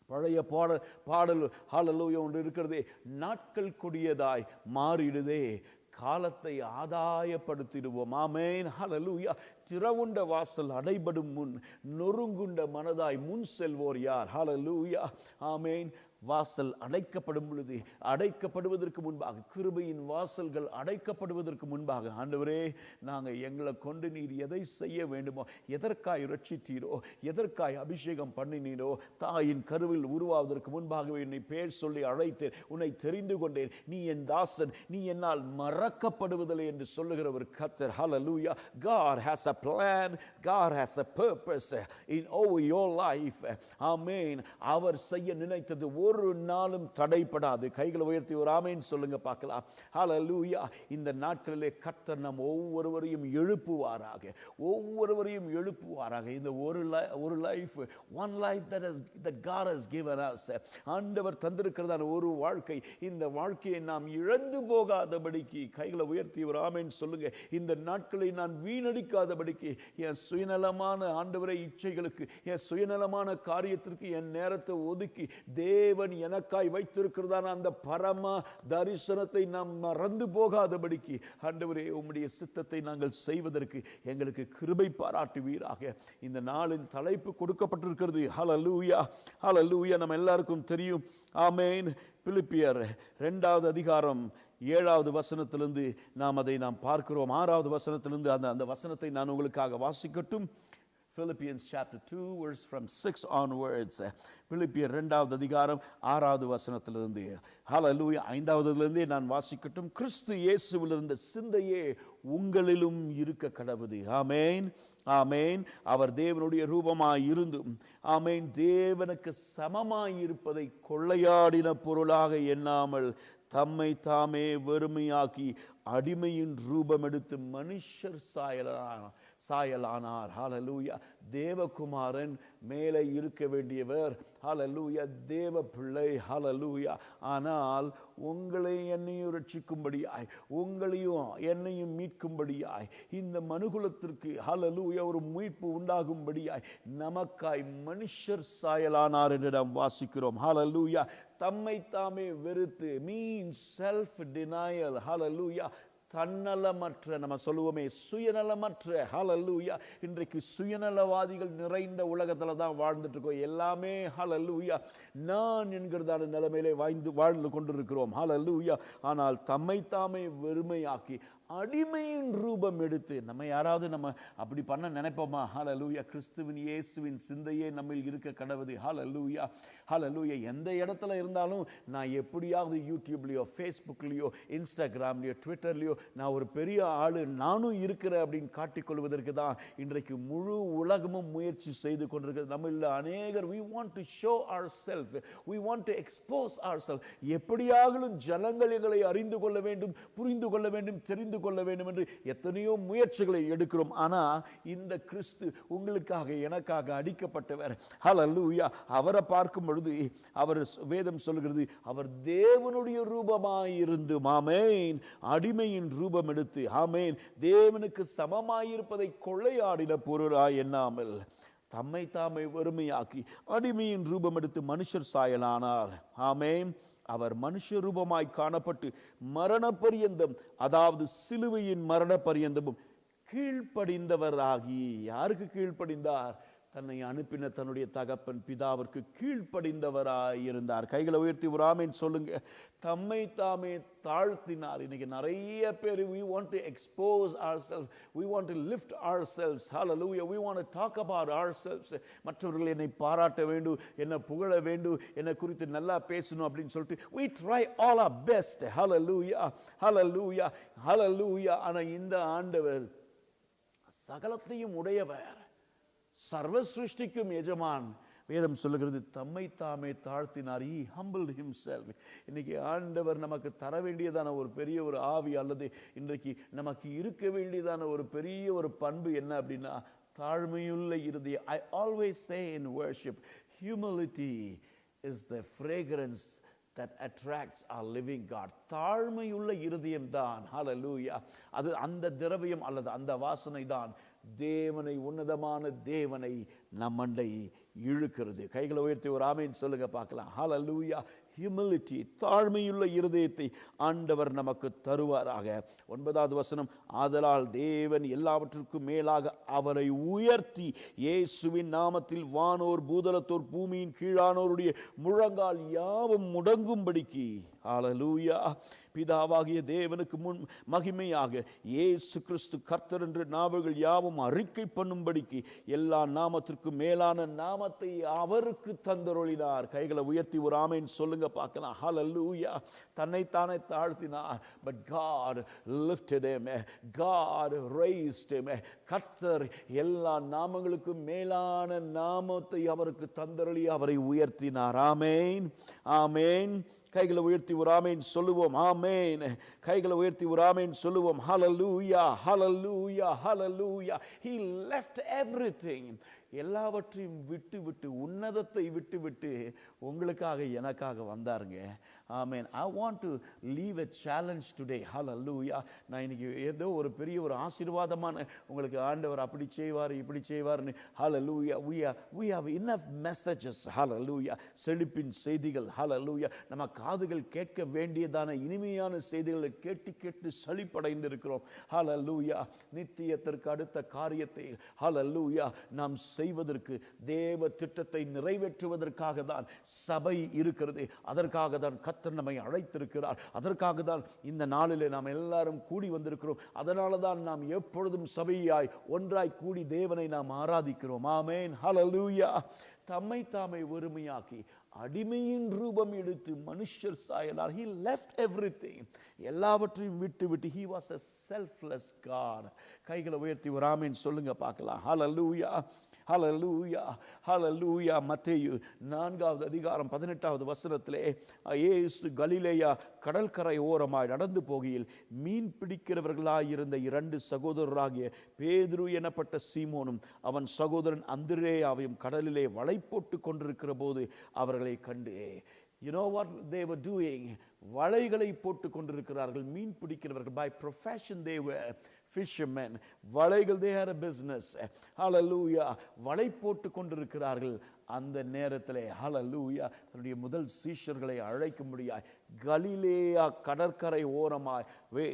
பழைய பாடல் ஹalleluya ஒன்று இருக்கிறதே, நாட்கள் கொடியதாய் மாறிடுதே, காலத்தை ஆதாயப்படுத்திடுவோம். ஆமென், ஹalleluya. திறவுண்ட வாசல் அடைபடும் முன் நொறுங்குண்ட மனதாய் முன் செல்வோர் யார்? ஹalleluya. ஆமென். வாசல் அடைக்கப்படும் பொழுது, அடைக்கப்படுவதற்கு முன்பாக, கிருபையின் வாசல்கள் அடைக்கப்படுவதற்கு முன்பாக, ஆண்டவரே நாங்கள் எங்களை கொண்டு நீர் எதை செய்ய வேண்டுமோ, எதற்காய் ரட்சித்தீரோ, எதற்காய் அபிஷேகம் பண்ணினீரோ, தாயின் கருவில் உருவாவதற்கு முன்பாகவே என்னை பேர் சொல்லி அழைத்தேன், உன்னை தெரிந்து கொண்டேன், நீ என் தாசன், நீ என்னால் மறக்கப்படுவதில்லை என்று சொல்லுகிற ஒரு கர்த்தர். hallelujah. God has a plan, God has a purpose in over your life. Amen. அவர் செய்ய நினைத்தது ஒரு நாளும் தடைப்படாது. கைகளை உயர்த்தி ஒரு ஆமென் சொல்லுங்க பார்க்கலாம். ஹalleluya. இந்த நாட்களிலே கர்த்தர் நம் ஒவ்வொருவரையும் எழுப்புவாராக, ஒவ்வொருவரையும் எழுப்புவாராக. இந்த ஒரு life, one life that God has given us, ஆண்டவர் தந்திருக்கிறதான ஒரு வாழ்க்கை, இந்த வாழ்க்கையை நாம் இழந்து போகாதபடிக்கு கைகளை உயர்த்தி ஒரு ஆமென் சொல்லுங்க. இந்த நாட்களை நான் வீணடிக்காதபடிக்கு, என் சுயநலமான ஆண்டவரை இச்சைகளுக்கு, என் சுயநலமான காரியத்திற்கு என் நேரத்தை ஒதுக்கி தேவன் எனக்காய் வைத்திருக்கிறதான அந்த பரம தரிசனத்தை நாம் மறந்து போகாதபடிக்கு, ஆண்டவரே உம்முடைய சித்தத்தை நாங்கள் செய்வதற்கு எங்களுக்கு கிருபை பாராட்டுவீராக. இந்த நாளின் தலைப்பு கொடுக்கப்பட்டிருக்கிறது. ஹalleluya, ஹalleluya. நம்ம எல்லாருக்கும் தெரியும். ஆமென். பிலிப்பியர் 2வது அதிகாரம் 7வது வசனத்திலிருந்து நாம் பார்க்கிறோம். 6வது வசனத்திலிருந்து அந்த வசனத்தை நான் உங்களுக்காக வாசிக்கட்டும். Philippians chapter 2 verse from 6 onwards. பிலிப்பியர் 2வது அதிகாரம் 6வது வசனத்திலிருந்து, ஹalleluya, 5வதிலிருந்தே நான் வாசிக்கட்டும். கிறிஸ்து இயேசுவில் இருந்த சிந்தையே உங்களிலும் இருக்க கடவுது. ஆமென், ஆமென். அவர் தேவனுடைய ரூபமாய் இருந்தும், ஆமென், தேவனுக்கு சமமாய் இருப்பதை கொள்ளையாடின பொருளாக எண்ணாமல் தம்மை தாமே வெறுமையாக்கி அடிமையின் ரூபம் எடுத்து மனுஷர் சாயலானார். ஹalleluya. தேவகுமாரன் மேலே இருக்க வேண்டியவர். ஹalleluya. தேவ பிள்ளை. ஹalleluya. ஆனால் உங்களை என்னையும் ரட்சிக்கும்படியாய், உங்களையும் என்னையும் மீட்கும்படியாய், இந்த மனுகுலத்திற்கு ஹalleluya ஒரு மீட்பு உண்டாகும்படியாய் நமக்காய் மனுஷர் சாயலானார் என்று நாம் வாசிக்கிறோம். ஹalleluya. தம்மை தாமே வெறுத்து, மீன்ஸ் செல்ஃப் டினையல். ஹalleluya. தன்னலமற்ற, நம்ம சொல்லுவோமே சுயநலமற்ற. ஹalleluya. இன்றைக்கு சுயநலவாதிகள் நிறைந்த உலகத்துல தான் வாழ்ந்துட்டு இருக்கோம். எல்லாமே ஹalleluya நான் என்கிறதான நிலைமையிலே வாழ்ந்து கொண்டிருக்கிறோம். ஹalleluya. ஆனால் தம்மை தாமே வெறுமையாக்கி அடிமையின் ரூபம் எடுத்து, நம்ம யாராவது நம்ம அப்படி பண்ண நினைப்போமா? ஹalleluya. கிறிஸ்துவின் இயேசுவின் சிந்தையே நம்மில் இருக்க கடவுது. ஹalleluya. ஹalleluya. எந்த இடத்துல இருந்தாலும் நான் எப்படியாவது யூடியூப்லயோ, ஃபேஸ்புக்லயோ, இன்ஸ்டாகிராம்லயோ, ட்விட்டர்லயோ நான் ஒரு பெரிய ஆளு, நானும் இருக்கிறேன் அப்படின்னு காட்டிக்கொள்வதற்கு தான் இன்றைக்கு முழு உலகமும் முயற்சி செய்து கொண்டிருக்கிறது. நம்மள அநேகர் we want to show ourselves, we want to expose ourselves. எப்படியாகலும் ஜனங்கள் எங்களை அறிந்து கொள்ள வேண்டும், புரிந்து கொள்ள வேண்டும், தெரிந்து கொள்ள வேண்டும் என்று எத்தனையோ முயற்சிகளை எடுக்கிறோம். ஆனா இந்த கிறிஸ்து உங்களுக்காக எனக்காக அடிக்கப்பட்டவர். ஹalleluya. அவரை பார்க்கும் பொழுது அவர் வேதம் சொல்கிறது, அவர் தேவனுடைய ரூபமாயிருந்து, ஆமென், அடிமையின் ரூபம் எடுத்து, ஆமென், தேவனுக்கு சமமாயிருப்பதை கொள்ளையாடின பொருளாய் எண்ணாமல் தம்மை தாமே வெறுமையாக்கி அடிமையின் ரூபம் எடுத்து மனுஷர் சாயலானார். ஆமென். அவர் மனுஷ ரூபமாய் காணப்பட்டு மரண பரியந்தம், அதாவது சிலுவையின் மரண பரியந்தமும் கீழ்ப்படிந்தவராகி. யாருக்கு கீழ்ப்படிந்தார்? தன்னை அனுப்பின தன்னுடைய தகப்பன் பிதாவிற்கு கீழ்ப்படிந்தவராய் இருந்தார். கைகளை உயர்த்தி ஒரு ஆமென் சொல்லுங்க. தம்மை தாமே தாழ்த்தினார். இன்னைக்கு நிறைய பேர் we want to expose ourselves, we want to lift ourselves. Hallelujah. We want to talk about ourselves. மற்றவர்கள் என்னை பாராட்ட வேண்டும், என்னை புகழ வேண்டும், என்னை குறித்து நல்லா பேசணும் அப்படின்னு சொல்லிட்டு we try all our best. Hallelujah. Hallelujah. Hallelujah. ஆனா இந்த ஆண்டவர் சகலத்தையும் உடையவர், சர்வ சிருஷ்டிக்கும் எஜமான். வேதம் சொல்லுகிறது தம்மை தாமே தாழ்த்தினார். he humbled himself. இன்னைக்கு ஆண்டவர் நமக்கு தர வேண்டியதான ஒரு பெரிய ஒரு ஆவி, அல்லது இன்றைக்கு நமக்கு இருக்க வேண்டியதான ஒரு பெரிய ஒரு பண்பு என்ன அப்படின்னா தாழ்மையுள்ள இருதயம். I always say in worship, humility is the fragrance that attracts our living God. தாழ்மையுள்ள இருதயம் தான், ஹalleluya, அது அந்த திரவியம் அல்லது அந்த வாசனை தான் தேவனை, உன்னதமான தேவனை நம்மண்டை இழுக்கிறது. கைகளை உயர்த்தி ஒரு ஆமென் சொல்லுங்க பார்க்கலாம். ஹalleluya. ஹியூமிலிட்டி, தாழ்மையுள்ள இருதயத்தை ஆண்டவர் நமக்கு தருவாராக. 9வது வசனம், ஆதலால் தேவன் எல்லாவற்றிற்கும் மேலாக அவரை உயர்த்தி இயேசுவின் நாமத்தில் வானோர் பூதலத்தோர் பூமியின் கீழானோருடைய முழங்கால் யாவும் முடங்கும்படிக்கு, ஹalleluya, பிதாவாகிய தேவனுக்கு முன் மகிமையாக இயேசு கிறிஸ்து கர்த்தர் என்று நாவுகள் யாவும் அறிக்கை பண்ணும்படிக்கு எல்லா நாமத்திற்கும் மேலான நாமத்தை அவருக்கு தந்தருளினார். கைகளை உயர்த்தி ஒரு ஆமென் சொல்லுங்க பார்க்கலாம். ஹalleluya. தன்னைத்தானே தாழ்த்தினார். But God lifted him. God raised him. கர்த்தர் எல்லா நாமங்களுக்கும் மேலான நாமத்தை அவருக்கு தந்தருளி அவரை உயர்த்தினார். ஆமென். ஆமென். கைகளை உயர்த்தி ஒரு ஆமென் சொல்லுவோம். ஆமென். கைகளை உயர்த்தி ஒரு ஆமென் சொல்லுவோம். ஹalleluya. Hallelujah. Hallelujah. He left everything. எல்லாவற்றையும் விட்டு விட்டு, உன்னதத்தை விட்டு விட்டு உங்களுக்காக எனக்காக வந்தாருங்க. ஆமென். I want to leave a challenge today. Hallelujah. நான் இன்னைக்கு ஏதோ ஒரு பெரிய ஒரு ஆசீர்வாதமான உங்களுக்கு ஆண்டவர் அப்படி செய்வார் இப்படி செய்வார்னு, hallelujah, we have enough messages. Hallelujah. செழிப்பின் செய்திகள். Hallelujah. நம்ம காதுகள் கேட்க வேண்டியதான இனிமையான செய்திகளை கேட்டு கேட்டு சலிப்படைந்து இருக்கிறோம். Hallelujah. நித்தியத்திற்கு அடுத்த காரியத்தை hallelujah நாம் செய்வதற்கு, தேவ திட்டத்தை நிறைவேற்றுவதற்காக தான் சபை இருக்கிறது. அதற்காக தான் கர்த்தர் நம்மை அழைத்திருக்கிறார். அதற்காக தான் இந்த நாளிலே நாம் எல்லாரும் கூடி வந்திருக்கிறோம். அதனால தான் நாம் எப்பொழுதும் சபையாய் ஒன்றாய் கூடி தேவனை நாம் ஆராதிக்கிறோம். ஆமென். ஹalleluya. தம்மை தாமே வெறுமையாக்கி அடிமையின் ரூபம் எடுத்து மனுஷர் சாயலார். He left everything. எல்லாவற்றையும் விட்டு விட்டு he was a selfless God. கைகளை உயர்த்தி ஒரு ஆமென் சொல்லுங்க பார்க்கலாம். Hallelujah. ஹalleluya ஹalleluya. மத்தேயு 4வது அதிகாரம் 18வது வசனத்திலே இயேசு கலிலேயா கடற்கரை ஓரமாய் நடந்து போகையில் மீன் பிடிக்கிறவர்களாயிருந்த 2 சகோதரராகிய பேதுரு எனப்பட்ட சீமோனும் அவன் சகோதரன் அந்திரேயாவையும் கடலிலே வலை போட்டு கொண்டிருக்கிற போது அவர்களை கண்டு. You know what they were doing? வலைகளை போட்டு கொண்டிருக்கிறார்கள், மீன் பிடிக்கிறவர்கள். By profession they were fishermen. வலைகள், they had a business. Hallelujah. வலை போட்டு கொண்டிருக்கிறார்கள். அந்த நேரத்திலே ஹalleluya தன்னுடைய முதல் சீஷர்களை அழைக்கும்படியாய் கலிலேயா கடற்கரை ஓரமாய்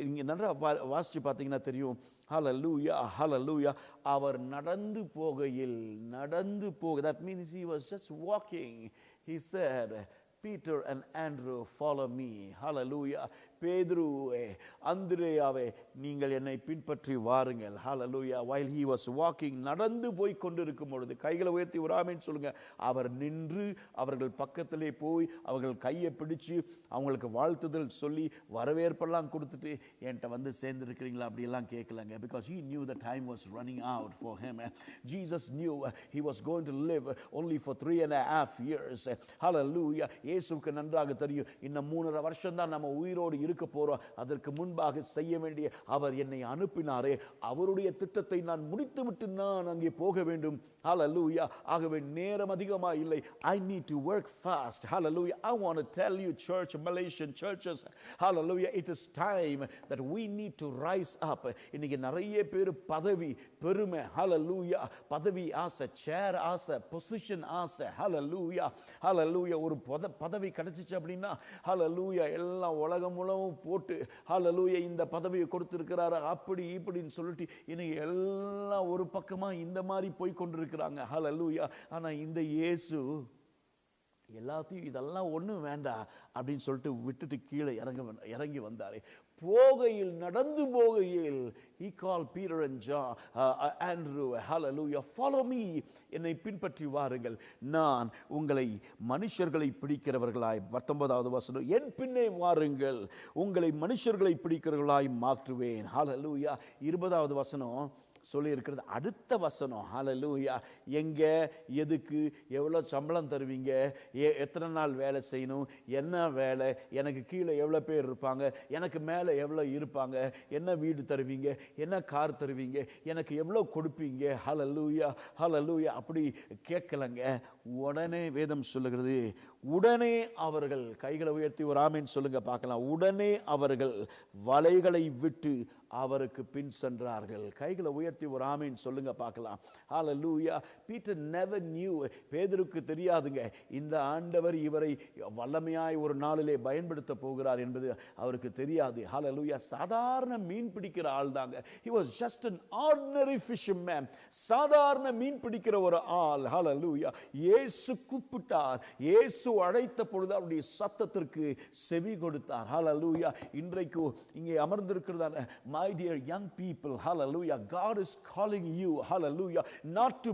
இங்கே நல்லா வாசிச்சு பார்த்தீங்கன்னா தெரியும். ஹalleluya ஹalleluya. அவர் நடந்து போகையில் that means he was just walking. He said, Peter and Andrew, follow me. Hallelujah. பேதுருவே, அந்திரேயாவே, நீங்கள் என்னை பின்பற்றி வாருங்கள். ஹalleluya. While he was walking, நடந்து போய் கொண்டிருக்கும் பொழுது கைகளை உயர்த்தி ஒரு ஆமென் சொல்லுங்க. அவர் நின்று அவர்கள் பக்கத்திலே போய் அவர்கள் கையை பிடிச்சு அவங்களுக்கு வாழ்த்துதல் சொல்லி வரவேற்பெல்லாம் கொடுத்துட்டு என்கிட்ட வந்து சேர்ந்துருக்கிறீங்களா அப்படியெல்லாம் கேட்கலங்க. Because he knew the time was running out for him. Jesus knew he was going to live only for 3.5 years. Hallelujah. இயேசுவுக்கு நன்றாக தெரியும் இன்னும் 3.5 வருஷம் தான் நம்ம உயிரோடு இருக்க போறோம். அதற்கு முன்பாக செய்ய வேண்டிய அவர் என்னை அனுப்பினாரே, அவருடைய திட்டத்தை நான் முடித்துவிட்டு நான் அங்கே போக வேண்டும். Hallelujah. ஆகவே நேரம் அதிகமா இல்லை. I need to work fast. Hallelujah. I want to tell you, church, Malaysian churches, hallelujah, it is time that we need to rise up. இன்னைக்கு நிறைய பேர் பதவி பெருமை, hallelujah, பதவி ஆசை, சேர் ஆசை, பொசிஷன் ஆசை, hallelujah hallelujah. ஒரு பதவி கிடைச்சிச்சு அப்படின்னா hallelujah எல்லாம் உலகம் முழுவதும் போட்டு hallelujah இந்த பதவியை கொடுத்திருக்கிறாரு அப்படி இப்படின்னு சொல்லிட்டு இன்னைக்கு எல்லாம் ஒரு பக்கமா இந்த மாதிரி போய் கொண்டிருக்கிறாங்க. hallelujah. ஆனா இந்த இயேசு எல்லாத்தையும் இதெல்லாம் ஒன்றும் வேண்டாம் அப்படின்னு சொல்லிட்டு விட்டுட்டு கீழே இறங்கி வந்தார். போகையில் நடந்து போகையில் he called Peter and John, Andrew, hallelujah, follow me, என்னை பின்பற்றி வாருங்கள், நான் உங்களை மனுஷர்களை பிடிக்கிறவர்களாய், 19வது வசனம், என் பின்னே வாருங்கள், உங்களை மனுஷர்களை பிடிக்கிறவர்களாய் மாற்றுவேன். hallelujah. 20வது வசனம் சொல்லி இருக்கிறது. அடுத்த வசனம் ஹalleluya, எங்க எதுக்கு எவ்வளோ சம்பளம் தருவீங்க, எத்தனை நாள் வேலை செய்யணும், என்ன வேலை, எனக்கு கீழே எவ்வளோ பேர் இருப்பாங்க, எனக்கு மேலே எவ்வளோ இருப்பாங்க, என்ன வீடு தருவீங்க, என்ன கார் தருவீங்க, எனக்கு எவ்வளோ கொடுப்பீங்க, ஹalleluya ஹalleluya அப்படி கேட்கலங்க. உடனே வேதம் சொல்லுகிறது, உடனே அவர்கள் கைகளை உயர்த்தி ஒரு ஆமென் சொல்லுங்க பார்க்கலாம். உடனே அவர்கள் வலைகளை விட்டு அவருக்கு பின் சென்றார்கள். கைகளை உயர்த்தி ஒரு ஆமென் சொல்லுங்க பார்க்கலாம். ஹalleluya. பீட்டர் never knew, பேதுருக்கு தெரியாதுங்க இந்த ஆண்டவர் இவரை வல்லமையாய் ஒரு நாளிலே பயன்படுத்த போகிறார் என்பது அவருக்கு தெரியாது. ஹalleluya. சாதாரண மீன் பிடிக்கிற ஆள் தாங்க. he was just an ordinary fisherman. சாதாரண மீன் பிடிக்கிற ஒரு ஆள். ஹalleluya. இயேசு கூப்பிட்டார், இயேசு அழைத்த பொழுது அவருடைய சத்தத்திற்கு செவி கொடுத்தார். ஹalleluya. இன்றைக்கு இங்கே அமர்ந்திருக்கிறதான my dear young people, hallelujah, God is calling you, hallelujah, not to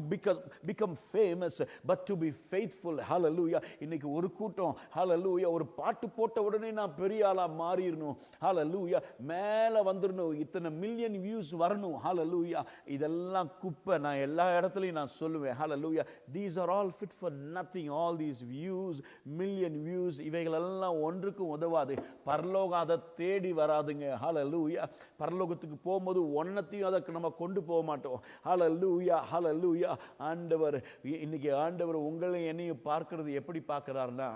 become famous but to be faithful. hallelujah. இன்னைக்கு ஒரு கூட்டம் hallelujah ஒரு பாட்டு போட்ட உடனே நான் பெரிய ஆளா மாறிரணும், hallelujah, மேல வந்துறணும், இத்தனை மில்லியன் வியூஸ் வரணும், hallelujah. இதெல்லாம் குப்பை. நான் எல்லா இடத்துலயும் நான் சொல்லுவேன் hallelujah, these are all fit for nothing. all these views, million views, இவைகள் எல்லாம் ஒன்றுக்கும் உதவாது. பரலோகம் அதை தேடி வராதுங்க. hallelujah. பரலோகத்துக்கு போகும்போது ஒன்னத்தையும் அதற்கு நம்ம கொண்டு போக மாட்டோம். ஹalleluya ஹalleluya. ஆண்டவர் இன்னைக்கு ஆண்டவர் உங்களை என்னையும் பார்க்கிறது எப்படி பார்க்கிறார்னா,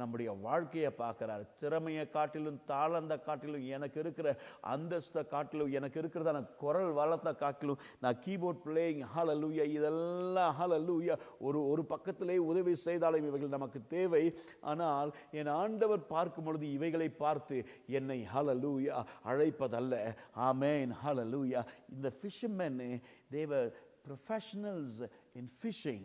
நம்முடைய வாழ்க்கையை பார்க்கிறார். திறமையை காட்டிலும் தாளந்த காட்டிலும் எனக்கு இருக்கிற அந்தஸ்தை காட்டிலும் எனக்கு இருக்கிறதான குரல் வளத்தை காட்டிலும் நான் கீபோர்ட் பிளேயிங் ஹalleluya இதெல்லாம் ஹalleluya ஒரு பக்கத்திலே உதவி செய்தாலும் இவைகள் நமக்கு தேவை. ஆனால் என் ஆண்டவர் பார்க்கும் பொழுது இவைகளை பார்த்து என்னை ஹalleluya அழைப்பதல்ல. ஆமென் ஹalleluya. இந்த fishermen, they were professionals in fishing.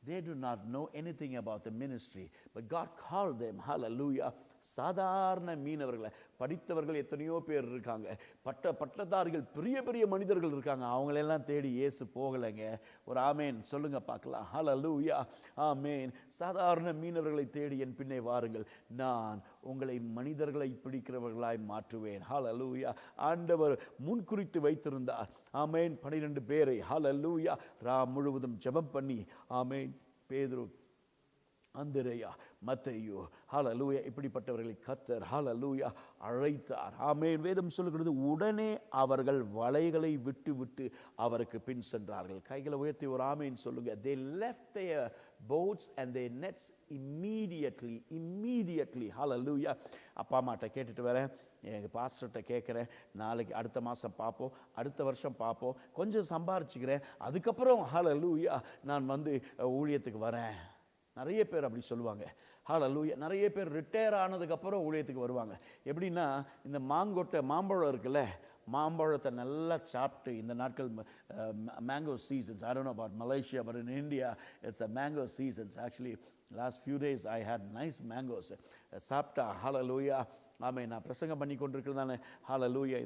They do not know anything about the ministry, but God called them, hallelujah. சாதாரண மீனவர்களை, படித்தவர்கள் எத்தனையோ பேர் இருக்காங்க, பட்டதாரிகள், பெரிய பெரிய மனிதர்கள் இருக்காங்க, அவங்களெல்லாம் தேடி இயேசு போகலைங்க. ஒரு ஆமேன் சொல்லுங்க பார்க்கலாம். ஹல்லேலூயா, ஆமேன். சாதாரண மீனவர்களை தேடி என் பின்னே வாருங்கள், நான் உங்களை மனிதர்களை பிடிக்கிறவர்களாய் மாற்றுவேன். ஹல்லேலூயா. ஆண்டவர் முன்குறித்து வைத்திருந்தார். ஆமேன். 12 பேரை ஹல்லேலூயா முழுவதும் ஜெபம் பண்ணி, ஆமேன், பேதுரு, அந்திரேயா, மத்தேயு, ஹல்லேலூயா, இப்படிப்பட்டவர்களை கர்த்தர் ஹல்லேலூயா அழைத்தார். ஆமென். வேதம் சொல்லுகிறது, உடனே அவர்கள் வலைகளை விட்டு விட்டு அவருக்கு பின் சென்றார்கள். கைகளை உயர்த்தி ஒரு ஆமென் சொல்லுங்க. They left their boats and their nets immediately. ஹல்லேலூயா. அப்பா அம்மாட்ட கேட்டுட்டு வரேன், எங்கள் பாஸ்டர்கிட்ட கேட்குறேன், நாளைக்கு அடுத்த மாதம் பார்ப்போம், அடுத்த வருஷம் பார்ப்போம், கொஞ்சம் சம்பாரிச்சுக்கிறேன், அதுக்கப்புறம் ஹல்லேலூயா நான் ஊழியத்துக்கு வரேன். நிறைய பேர் அப்படி சொல்லுவாங்க. ஹல்லேலூயா. நிறைய பேர் ரிட்டையர் ஆனதுக்கப்புறம் ஊழியத்துக்கு வருவாங்க. எப்படின்னா, இந்த மாம்பழம் இருக்குல்ல, மாம்பழத்தை நல்லா சாப்பிட்டு, இந்த நாட்கள் mango seasons. I don't know about Malaysia, but in India it's a mango seasons. Actually, last few days I had nice mangoes. சாப்பிட்டா ஹல்லேலூயா. ஆமென். நான் பிரசங்கம் பண்ணி கொண்டிருக்கிறதானே ஹல்லேலூயா,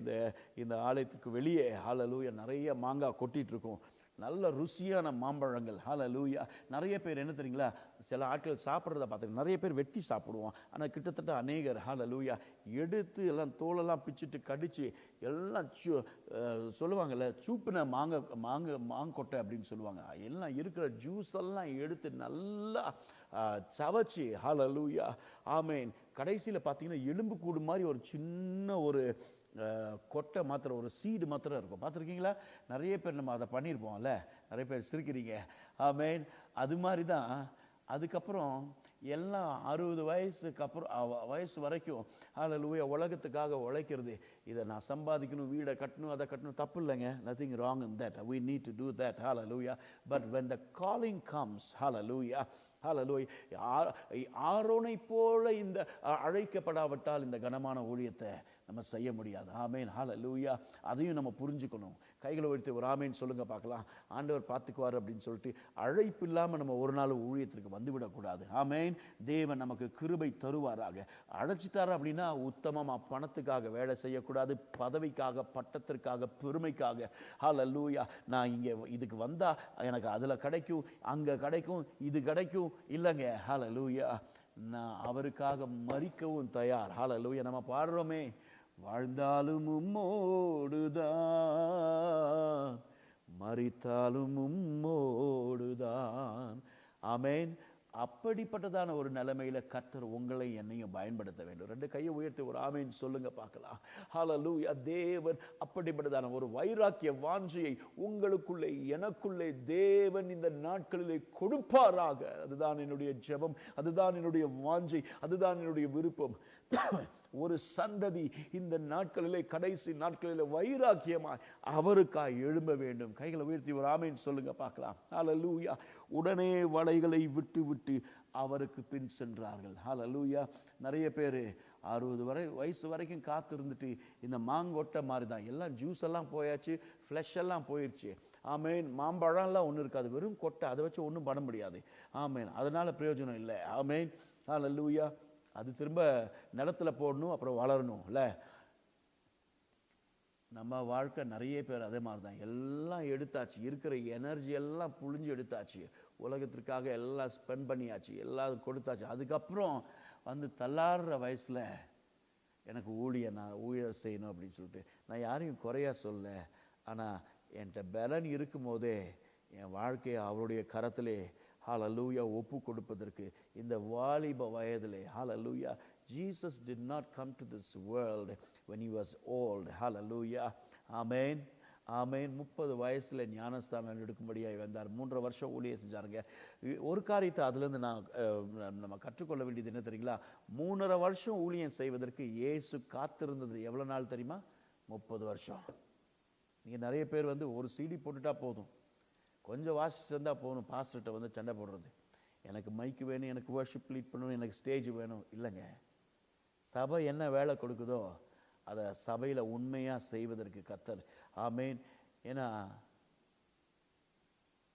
இந்த ஆலயத்துக்கு வெளியே ஹல்லேலூயா நிறைய மாங்காய் கொட்டிகிட்டு இருக்கும். நல்ல ருசியான மாம்பழங்கள். ஹல்லேலூயா. நிறைய பேர் என்ன தெரியுங்களா, சில ஆட்கள் சாப்பிட்றத பார்த்துக்க, நிறைய பேர் வெட்டி சாப்பிடுவோம், ஆனால் கிட்டத்தட்ட அநேகர் ஹல்லேலூயா எடுத்து எல்லாம் தோலெல்லாம் பிச்சுட்டு கடிச்சு எல்லாம் சொல்லுவாங்கள்ல, சூப்பின மாங்கொட்டை அப்படின்னு சொல்லுவாங்க, எல்லாம் இருக்கிற ஜூஸ் எல்லாம் எடுத்து நல்லா சவச்சு ஹல்லேலூயா. ஆமென். கடைசியில் பார்த்தீங்கன்னா எலும்பு கூடு மாதிரி ஒரு சின்ன ஒரு கொட்டை மாத்திரம், ஒரு சீடு மாத்திரம் இருக்கும். பார்த்துருக்கீங்களா? நிறைய பேர் நம்ம அதை பண்ணியிருப்போம்ல, நிறைய பேர் சிரிக்கிறீங்க. ஆமென். அது மாதிரி தான். அதுக்கப்புறம் எல்லாம் 60 வயசுக்கு அப்புறம் வயசு வரைக்கும் ஹல்லேலூயா உலகத்துக்காக உழைக்கிறது. இதை நான் சம்பாதிக்கணும், வீடை கட்டணும், அதை கட்டணும், தப்பு இல்லைங்க. nothing wrong in that. We need to do that. Hallelujah. But when the calling comes, hallelujah, hallelujah, ஆரோனை போல இந்த அழைக்கப்படாவிட்டால் இந்த கனமான ஊழியத்தை நம்ம செய்ய முடியாது. ஆமேன். ஹல்லேலூயா. அதையும் நம்ம புரிஞ்சுக்கணும். கைகளை உயர்த்தி ஒரு ஆமேன் சொல்லுங்க பார்க்கலாம். ஆண்டவர் பார்த்துக்குவார் அப்படின்னு சொல்லிட்டு அழைப்பு இல்லாமல் நம்ம ஒரு நாள் ஊழியத்திற்கு வந்துவிடக்கூடாது. ஆமேன். தேவன் நமக்கு கிருபை தருவாராக. அழைச்சிட்டார் அப்படின்னா உத்தமமாக பணத்துக்காக வேலை செய்யக்கூடாது, பதவிக்காக, பட்டத்திற்காக, பெருமைக்காக. ஹல்லேலூயா. நான் இங்கே இதுக்கு வந்தால் எனக்கு அதில் கிடைக்கும், அங்கே கிடைக்கும், இது கிடைக்கும் இல்லைங்க. ஹல்லேலூயா. நான் அவருக்காக மரிக்கவும் தயார். ஹல்லேலூயா. நம்ம பாடுறோமே, வாழ்ந்தாலும் உம்மோடுதான், மரித்தாலும் உம்மோடுதான். ஆமேன். அப்படிப்பட்டதான ஒரு நிலைமையில கர்த்தர் உங்களை என்னையும் பயன்படுத்த வேண்டும். 2 கையை உயர்த்தி ஒரு ஆமேன் சொல்லுங்க பார்க்கலாம். ஹல்லேலூயா. தேவன் அப்படிப்பட்டதான ஒரு வைராக்கிய வாஞ்சையை உங்களுக்குள்ளே, எனக்குள்ளே தேவன் இந்த நாட்களிலே கொடுப்பாராக. அதுதான் என்னுடைய ஜெபம், அதுதான் என்னுடைய வாஞ்சை, அதுதான் என்னுடைய விருப்பம். ஒரு சந்ததி இந்த நாட்களிலே, கடைசி நாட்களிலே வைராக்கியமாய் அவருக்காய் எழும்ப வேண்டும். கைகளை உயர்த்தி ஒரு ஆமேன் சொல்லுங்க பார்க்கலாம். ஹல்லேலூயா. உடனே வலைகளை விட்டு விட்டு அவருக்கு பின் சென்றார்கள். ஹல்லேலூயா. நிறைய பேர் 60 வயசு வரைக்கும் காத்திருந்துட்டு இந்த மாங்கொட்டை மாதிரி தான், எல்லாம் ஜூஸ் எல்லாம் போயாச்சு, ஃப்ளஷ் எல்லாம் போயிடுச்சு. ஆமேன். மாம்பழம்லாம் ஒன்றும் இருக்காது, வெறும் கொட்டை, அதை வச்சு ஒன்றும் பண்ண முடியாது. ஆமேன். அதனால பிரயோஜனம் இல்லை. ஆமேன். ஹல்லேலூயா. அது திரும்ப நிலத்தில் போடணும், அப்புறம் வளரணும் இல்லை. நம்ம வாழ்க்கை நிறைய பேர் அதே மாதிரி தான். எல்லாம் எடுத்தாச்சு, இருக்கிற எனர்ஜி எல்லாம் புழிஞ்சு எடுத்தாச்சு, உலகத்திற்காக எல்லாம் ஸ்பெண்ட் பண்ணியாச்சு, எல்லாம் கொடுத்தாச்சு. அதுக்கப்புறம் தள்ளாடுற வயசில் எனக்கு ஊழியர் செய்யணும் அப்படின்னு சொல்லிட்டு, நான் யாரையும் குறையா சொல்ல, ஆனால் என்கிட்ட பலன் இருக்கும் போதே என் வாழ்க்கையை அவருடைய கரத்திலே ஹல்லேலூயா ஒப்பு கொடுப்பதற்கு இந்த வாலிப வயதிலே ஹல்லேலூயா. Jesus did not come to this world when he was old. Hallelujah. Amen. ஆமேன். 30 வயசில் ஞானஸ்தானம் எடுக்கும்படியாக வந்தார். 3 வருஷம் ஊழியம் செஞ்சாருங்க. ஒரு காரியத்தை அதுலேருந்து நம்ம கற்றுக்கொள்ள வேண்டியது என்ன தெரியுங்களா? 3.5 வருஷம் ஊழியம் செய்வதற்கு இயேசு காத்திருந்தது எவ்வளோ நாள் தெரியுமா? 30 வருஷம். நீங்கள் நிறைய பேர் ஒரு CD போட்டுட்டா போதும், கொஞ்சம் வாசிச்சு இருந்தால் போகணும், பாஸ்டர்கிட்ட சண்டை போடுறது, எனக்கு மைக்கு வேணும், எனக்கு வர்ஷிப் லீட் பண்ணணும், எனக்கு ஸ்டேஜ் வேணும். இல்லைங்க, சபை என்ன வேலை கொடுக்குதோ அதை சபையில் உண்மையாக செய்வதற்கு கர்த்தர். ஆமேன். ஏன்னா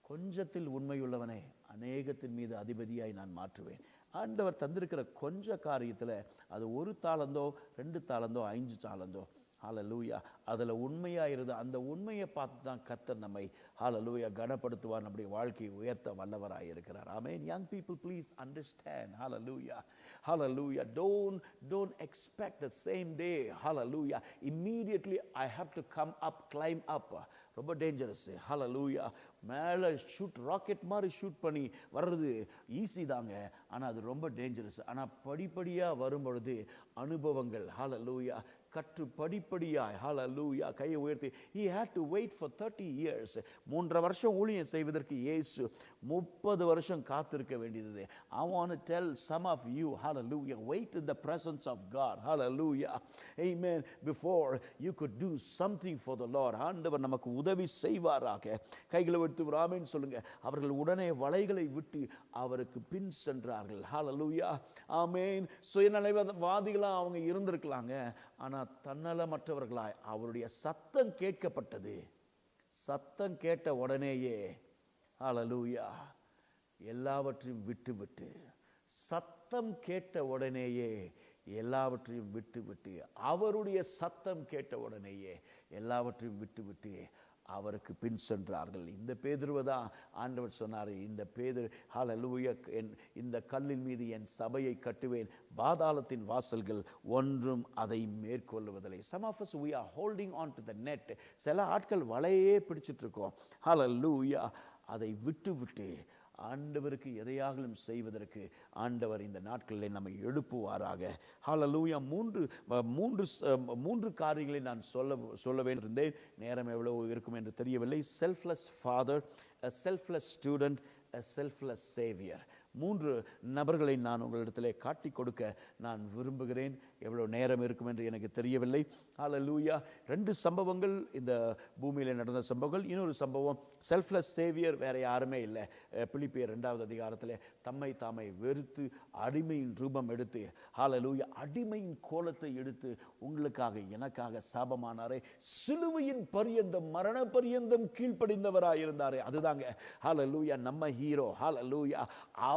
கொஞ்சத்தில் உண்மையுள்ளவனை அநேகத்தின் மீது அதிபதியாய் நான் மாற்றுவேன். ஆண்டவர் தந்திருக்கிற கொஞ்ச காரியத்தில் அது 1 தாளந்தோ 2 தாளந்தோ 5 தாளந்தோ, ஹalleluya, அதில் உண்மையாக இருந்து அந்த உண்மையை பார்த்து தான் கர்த்தர் நம்மை ஹalleluya கனப்படுத்துவார், நம்முடைய வாழ்க்கையை உயர்த்த வல்லவராக இருக்கிறார். ஆமென். Young people, please understand. Hallelujah. Hallelujah. Don't expect the same day. Hallelujah. Immediately I have to come up, climb up. ரொம்ப டேஞ்சரஸ். ஹalleluya. மேலே ராக்கெட் மாதிரி ஷூட் பண்ணி வர்றது ஈஸி தாங்க, ஆனால் அது ரொம்ப டேஞ்சரஸ். ஆனால் படிப்படியாக வரும்பொழுது அனுபவங்கள் ஹalleluya கற்று படிப்படியாய் ஹalleluya கையை உயர்த்தி. He had to wait for 30 years. 3 வருஷம் ஊழியம் செய்வதற்கு இயேசு 30 வருஷம் காத்திருக்க வேண்டியது. I want to tell some of you, hallelujah, wait in the presence of God, hallelujah, amen, before you could do something for the Lord. ஆண்டவர் நமக்கு உதவி செய்வாராக. கைகளை எடுத்து ஆமென் சொல்லுங்க. அவர்கள் உடனே வலைகளை விட்டு அவருக்கு பின் சென்றார்கள். ஹalleluya, ஆமென். சுயநலவாதிகளாக அவங்க இருந்திருக்கலாங்க, ஆனால் தன்னலமற்றவர்களாய் அவருடைய சத்தம் கேட்கப்பட்டது. சத்தம் கேட்ட உடனேயே ஹalleluya எல்லாவற்றையும் விட்டு சத்தம் கேட்ட உடனேயே எல்லாவற்றையும் விட்டு அவருடைய சத்தம் கேட்ட உடனேயே எல்லாவற்றையும் விட்டு அவருக்கு பின் சென்றார்கள். இந்த பேதுருவை தான் ஆண்டவர் சொன்னார், இந்த பேதுரு ஹalleluya இந்த கல்லின் மீது என் சபையை கட்டுவேன், பாதாளத்தின் வாசல்கள் ஒன்றும் அதை மேற்கொள்வதில்லை. Some of us we are holding on to the net. சில ஆட்கள் வலையே பிடிச்சிட்டு இருக்கோம். ஹalleluya அதை விட்டு ஆண்டவருக்கு எதையாகலும் செய்வதற்கு ஆண்டவர் இந்த நாட்களில் நம்மை எழுப்புவாராக. ஹalleluya. மூன்று காரியங்களை நான் சொல்ல வேண்டியிருந்தேன். நேரம் எவ்வளவு இருக்கும் என்று தெரியவில்லை. Selfless father, a selfless student, a selfless savior. 3 நபர்களை நான் உங்களிடத்திலே காட்டி கொடுக்க நான் விரும்புகிறேன். எவ்வளோ நேரம் இருக்கும் என்று எனக்கு தெரியவில்லை. ஹalleluya 2 சம்பவங்கள் இந்த பூமியில் நடந்த சம்பவங்கள். இன்னொரு சம்பவம் செல்ஃப்லெஸ் சேவியர் வேற யாருமே இல்லை. பிலிப்பியர் 2வது அதிகாரத்தில் தம்மை தாமை வெறுத்து அடிமையின் ரூபம் எடுத்து ஹalleluya அடிமையின் கோலத்தை எடுத்து உங்களுக்காக எனக்காக சாபமானாரே, சிலுவையின் பரியந்தம் மரண பரியந்தம் கீழ்ப்படிந்தவராக இருந்தாரே. அதுதாங்க ஹalleluya நம்ம ஹீரோ. ஹalleluya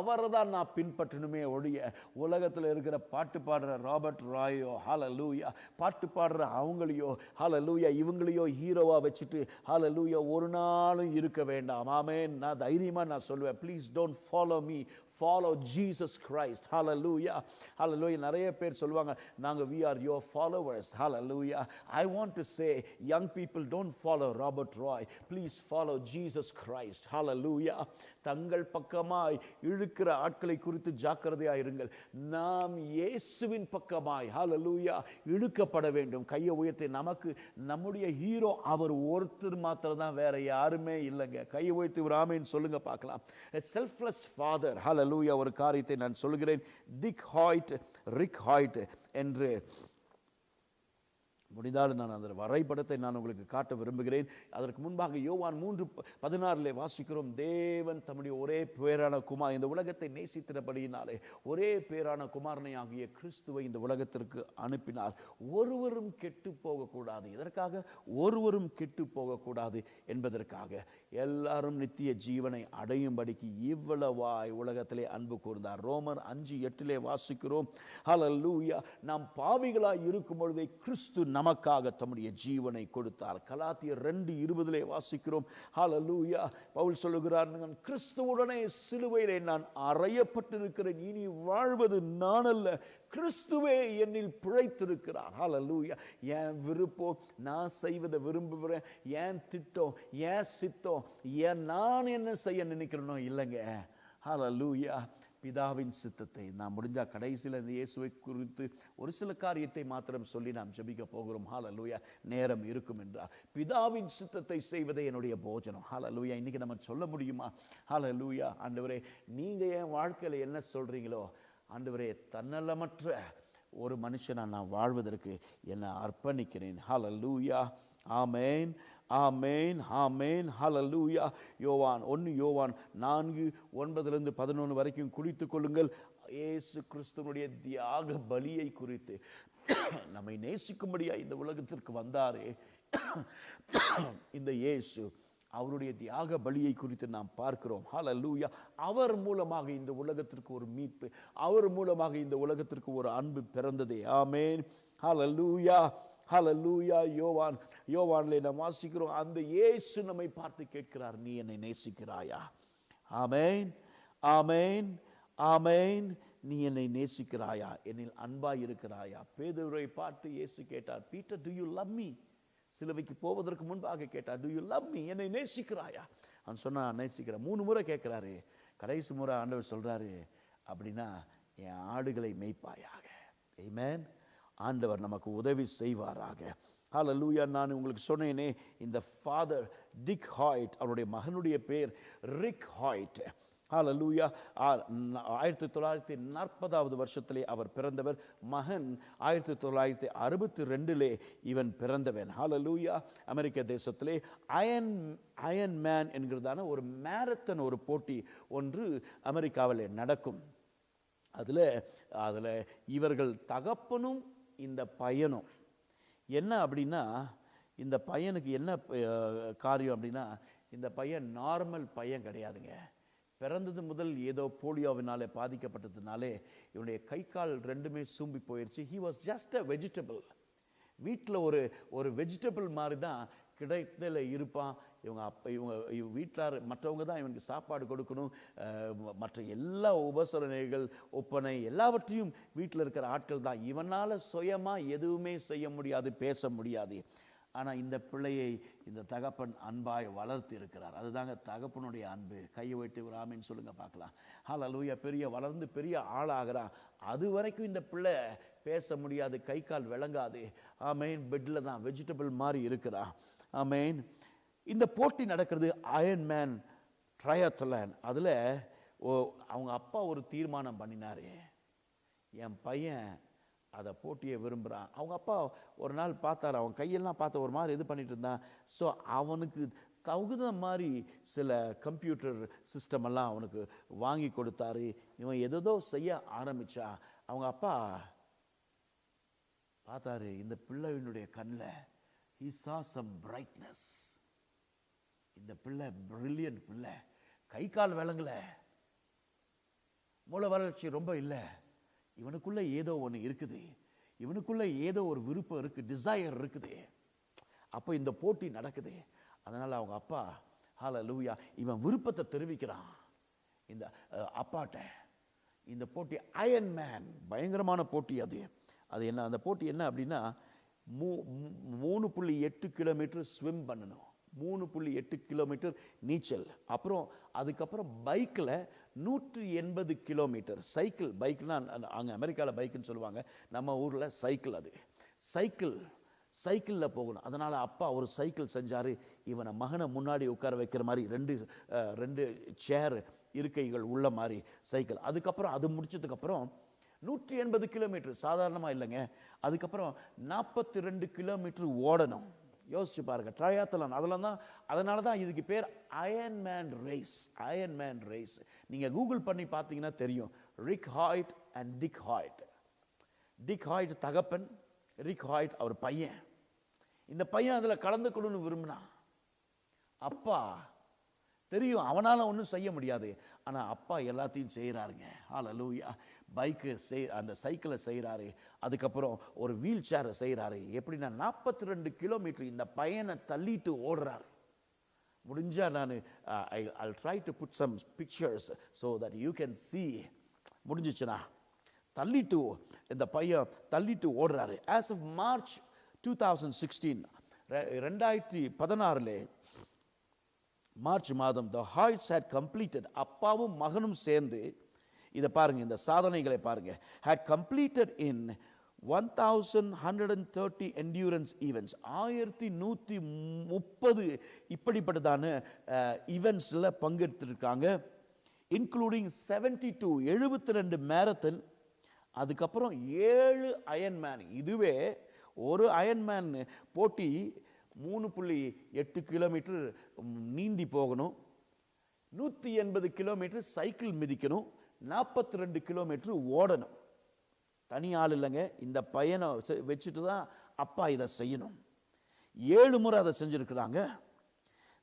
அவரை தான் நான் பின்பற்றணுமே ஒழிய உலகத்தில் இருக்கிற பாட்டு பாடுற ராபர்ட் ராயோ ஹalleluya பாட்டு பாடுற அவங்களையோ ஹalleluya இவங்களையோ ஹீரோவா வச்சுட்டு ஹalleluya ஒரு நாளும் இருக்க வேண்டாம். ஆமென். நான் தைரியமா நான் சொல்லுவேன், please don't follow me, follow Jesus Christ. Hallelujah. Hallelujah. நிறைய பேர் சொல்வாங்க நாங்க we are your followers. Hallelujah. I want to say young people, don't follow Robert Roy, please follow Jesus Christ. Hallelujah. தங்கள் பக்கமாய் இழுக்கிற ஆட்களை குறித்து ஜாக்கிரதையாக இருங்கள். நாம் இயேசுவின் பக்கமாய் ஹalleluya இழுக்கப்பட வேண்டும். கையை உயர்த்தி நமக்கு நம்முடைய ஹீரோ அவர் ஒருத்தர் மாத்திரம் தான், வேற யாருமே இல்லைங்க. கையை உயர்த்தி ஒரு ஆமென் சொல்லுங்க பார்க்கலாம். A selfless father. Hallelujah. ஒரு காரியத்தை நான் சொல்கிறேன். ரிக் ஹாய்ட் என்று முடிந்தால் நான் அந்த வரைபடத்தை நான் உங்களுக்கு காட்ட விரும்புகிறேன். அதற்கு முன்பாக யோவான் 3:16 வாசிக்கிறோம், தேவன் தம்முடைய ஒரே பேரான குமார் இந்த உலகத்தை நேசித்திருப்பதினாலே ஒரே பேரான குமாரனை ஆகிய கிறிஸ்துவை இந்த உலகத்திற்கு அனுப்பினார், ஒருவரும் கெட்டு போகக்கூடாது. இதற்காக ஒருவரும் கெட்டு போகக்கூடாது என்பதற்காக எல்லாரும் நித்திய ஜீவனை அடையும்படிக்கு இவ்வளவாய் உலகத்திலே அன்பு கூர்ந்தார். ரோமர் 5:8 வாசிக்கிறோம், ஹalleluya நாம் பாவிகளாய் இருக்கும் பொழுதே கிறிஸ்து நமக்காக தம்முடைய ஜீவனை கொடுத்தார். கலாத்தியர் 2:20 வாசிக்கிறோம், ஹalleluya பவுல் சொல்லுகிறார், நான் கிறிஸ்துவுடனே சிலுவையிலே நான் அறையப்பட்டிருக்கிறேன், இனி வாழ்வது நான் அல்ல, கிறிஸ்துவே என்னில் பிழைத்திருக்கிறார். ஹalleluya என் விருப்பம் நான் செய்வதை விரும்புகிறேன், என் திட்டம் என் சித்தம் நான் என்ன செய்ய நினைக்கிறேனோ இல்லைங்க. ஹalleluya பிதாவின் சித்தத்தை நாம் முடிஞ்சால் கடைசியில் இந்த இயேசுவை குறித்து ஒரு சில காரியத்தை மாத்திரம் சொல்லி நாம் ஜெபிக்க போகிறோம். ஹalleluya நேரம் இருக்கும் என்றால் பிதாவின் சித்தத்தை செய்வதே என்னுடைய போஜனம். ஹalleluya இன்னைக்கு நம்ம சொல்ல முடியுமா? ஹalleluya ஆண்டவரே நீங்க என் வாழ்க்கையில் என்ன சொல்றீங்களோ ஆண்டவரே தன்னலமற்ற ஒரு மனுஷனா நான் வாழ்வதற்கு என்னை அர்ப்பணிக்கிறேன். ஹalleluya ஆமென் ஆமென் ஆமென் ஹalleluya. யோவான் 4:9-11 வரைக்கும் குறித்துக் கொள்ளுங்கள். இயேசு கிறிஸ்துவினுடைய தியாக பலியை குறித்து நம்மை நேசிக்கும்படியா இந்த உலகத்திற்கு வந்தாரே இந்த இயேசு அவருடைய தியாக பலியை குறித்து நாம் பார்க்கிறோம். ஹல்லேலூயா. அவர் மூலமாக இந்த உலகத்திற்கு ஒரு மீட்பு, அவர் மூலமாக இந்த உலகத்திற்கு ஒரு அன்பு பிறந்ததே. ஆமென். ஹல்லேலூயா. ஹல்லேலூயா. யோவான்ல நாம் வாசிக்கிறோம், அந்த இயேசு நம்மை பார்த்து கேட்கிறார், நீ என்னை நேசிக்கிறாயா? ஆமென், ஆமென், ஆமென். நீ என்னை நேசிக்கிறாயா? என்னில் அன்பாய் இருக்கிறாயா? பேதுருவை பார்த்து இயேசு கேட்டார், Peter, to you love me? சிலுவைக்கு போவதற்கு முன்பாக கேட்டார், டு யூ லவ் மீ? என்னை நேசிக்கிறாயா? அவன் சொன்னா, நேசிக்கிறேன். 3 முறை கேட்கிறாரு. கடைசி முறை ஆண்டவர் சொல்றாரு, அப்படின்னா என் ஆடுகளை மேய்ப்பாயாக. ஆமென். ஆண்டவர் நமக்கு உதவி செய்வாராக. ஹல்லேலூயா. நான் உங்களுக்கு சொன்னேனே, இந்த ஃபாதர் டிக் ஹாய்ட், அவருடைய மகனுடைய பேர் ரிக் ஹாய்ட். ஹல்லேலூயா. 1940வது வருஷத்திலே அவர் பிறந்தவர். மகன் 1962 இவன் பிறந்தவன். ஹல்லேலூயா. அமெரிக்க தேசத்திலே அயன் மேன் என்கிறதான ஒரு மேரத்தான், ஒரு போட்டி ஒன்று அமெரிக்காவில் நடக்கும். அதில் இவர்கள் தகப்பனும் இந்த பையனும் என்ன அப்படின்னா, இந்த பையனுக்கு என்ன காரியம் அப்படின்னா, இந்த பையன் நார்மல் பையன் கிடையாதுங்க. பிறந்தது முதல் ஏதோ போலியோவினாலே பாதிக்கப்பட்டதுனாலே இவனுடைய கை கால் ரெண்டுமே சூம்பி போயிடுச்சு. He was just a vegetable. வீட்டில் ஒரு வெஜிடபிள் மாதிரி தான் கிடைத்தல இருப்பான். இவங்க வீட்டில் மற்றவங்க தான் இவனுக்கு சாப்பாடு கொடுக்கணும். மற்ற எல்லா உபசரணைகள், ஒப்பனை எல்லாவற்றையும் வீட்டில் இருக்கிற ஆட்கள் தான். இவனால் சுயமாக எதுவுமே செய்ய முடியாது, பேச முடியாது. ஆனால் இந்த பிள்ளையை இந்த தகப்பன் அன்பாய் வளர்த்து இருக்கிறார். அதுதாங்க தகப்பனுடைய அன்பு. கையை வைத்து ஒரு ஆமீன் சொல்லுங்க பார்க்கலாம். ஹல்லேலூயா. வளர்ந்து பெரிய ஆளாகிறான். அது வரைக்கும் இந்த பிள்ளை பேச முடியாது, கை கால் விளங்காது. ஆமேன். பெட்டில் தான் வெஜிடபிள் மாதிரி இருக்கிறா. ஆமேன். இந்த போட்டி நடக்கிறது, அயன் மேன் ட்ரையத்லான். அதில் அவங்க அப்பா ஒரு தீர்மானம் பண்ணினாரு, என் பையன் அதை போட்டியை விரும்புகிறான். அவங்க அப்பா ஒரு நாள் பார்த்தார், அவன் கையெல்லாம் பார்த்த ஒரு மாதிரி இது பண்ணிட்டு இருந்தான். ஸோ அவனுக்கு தகுந்த மாதிரி சில கம்ப்யூட்டர் சிஸ்டமெல்லாம் அவனுக்கு வாங்கி கொடுத்தாரு. இவன் எதோ செய்ய ஆரம்பித்தா. அவங்க அப்பா பார்த்தாரு, இந்த பிள்ளையினுடைய கண்ணில் he saw some brightness. இந்த பிள்ளை பிரில்லியன்ட் பிள்ளை, கை கால் விளங்கலை, மூளை வளர்ச்சி ரொம்ப இல்லை, இவனுக்குள்ள ஏதோ ஒன்று இருக்குது, இவனுக்குள்ள ஏதோ ஒரு விருப்பம் இருக்கு, டிசையர் இருக்குது. அப்போ இந்த போட்டி நடக்குது. அதனால அவங்க அப்பா ஹல்லேலூயா இவன் விருப்பத்தை தெரிவிக்கிறான் இந்த அப்பாட்ட. இந்த போட்டி அயன் மேன், பயங்கரமான போட்டி. அது என்ன, அந்த போட்டி என்ன அப்படின்னா, 3.8 கிலோமீட்டர் ஸ்விம் பண்ணணும், 3.8 கிலோமீட்டர் நீச்சல். அதுக்கப்புறம் பைக்கில் 180 கிலோமீட்டர் சைக்கிள். பைக்னா அங்கே அமெரிக்காவில் பைக்குன்னு சொல்லுவாங்க, நம்ம ஊரில் சைக்கிள். அது சைக்கிளில் போகணும். அதனால் அப்பா ஒரு சைக்கிள் செஞ்சார். இவனை மகனை முன்னாடி உட்கார வைக்கிற மாதிரி ரெண்டு சேர் இருக்கைகள் உள்ள மாதிரி சைக்கிள். அதுக்கப்புறம் அது முடிச்சதுக்கப்புறம் 180 கிலோமீட்டர் சாதாரணமாக இல்லைங்க. அதுக்கப்புறம் 42 கிலோமீட்டர் ஓடணும். யோசிச்சு பாருங்க, ட்ரையாத்லான். அதனால தான் இதுக்கு பேர் அயன் மேன் ரேஸ். நீங்கள் கூகுள் பண்ணி பார்த்தீங்கன்னா தெரியும். Rick Hoyt and Dick Hoyt. Dick Hoyt தகப்பன், ரிக் ஹாய்ட் அவர் பையன். இந்த பையன் அதில் கலந்துக்கணும்னு விரும்பினான். அப்பா தெரியும் அவனால் ஒன்றும் செய்ய முடியாது, ஆனால் அப்பா எல்லாத்தையும் செய்கிறாருங்க. ஹல்லேலூயா. அந்த சைக்கிளை செய்கிறாரு. அதுக்கப்புறம் ஒரு வீல் சேரை செய்கிறாரு. எப்படின்னா 42 கிலோமீட்டர் இந்த பையனை தள்ளிட்டு ஓடுறார். முடிஞ்சால் நான் I'll try to put some pictures so that you can see. முடிஞ்சிச்சுனா இந்த பையன் தள்ளிட்டு ஓடுறாரு. As of March 2016, 2016 மார்ச் மாதம் the Hoyts had completed, அப்பாவும் மகனும் சேர்ந்து இதை பாருங்க, இந்த சாதனைகளை பாருங்க, had completed in 1130 endurance events. 1130 இப்படிப்பட்டதான ஈவெண்ட்ஸில் பங்கெடுத்திருக்காங்க. Including 72 marathon. அதுக்கப்புறம் 7 அயன்மேன். இதுவே ஒரு அயன்மேன் போட்டி 3.8 கிலோமீட்டர் நீந்தி போகணும், 180 கிலோமீட்டர் சைக்கிள் மிதிக்கணும், 42 கிலோமீட்டர் ஓடணும். தனி ஆள் இல்லைங்க, இந்த பையனை வச்சுட்டு தான் அப்பா இதை செய்யணும். 7 முறை அதை செஞ்சுருக்கிறாங்க.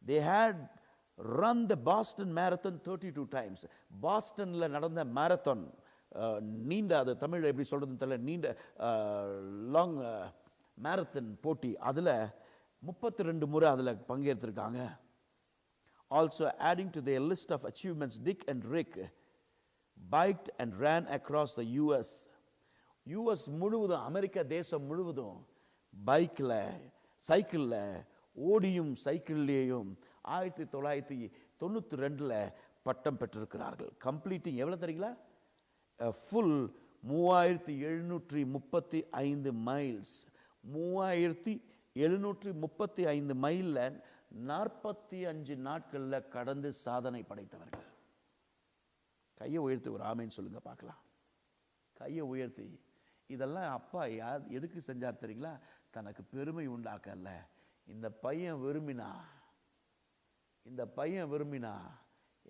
They had run the Boston Marathon 32 times. பாஸ்டனில் நடந்த மேரத்தான், நீண்ட, அது தமிழ் எப்படி சொல்கிறதுன்னு தெரியல, நீண்ட லாங் மேரத்தான் போட்டி, அதில் 32 முறை அதில் பங்கேற்றிருக்காங்க. Also adding to their list of achievements, Dick and Rick biked and ran across the US. US முழுவதும், அமெரிக்கா தேசம் முழுவதும் பைக்கில், சைக்கிளில் ஓடியும் சைக்கிள்லேயும் 1992 பட்டம் பெற்றிருக்கிறார்கள். கம்ப்ளீட்டிங் எவ்வளோ தெரியுங்களா? Full 3735 miles. 3735 மைலில் 45 நாட்களில் கடந்து சாதனை படைத்தவர்கள். கையை உயர்த்தி ஒரு ஆமேன்னு சொல்லுங்க பார்க்கலாம். கையை உயர்த்தி. இதெல்லாம் அப்பா எதுக்கு செஞ்சார் தெரியுங்களா? தனக்கு பெருமை உண்டாக்கல்ல. இந்த பையன் விரும்பினா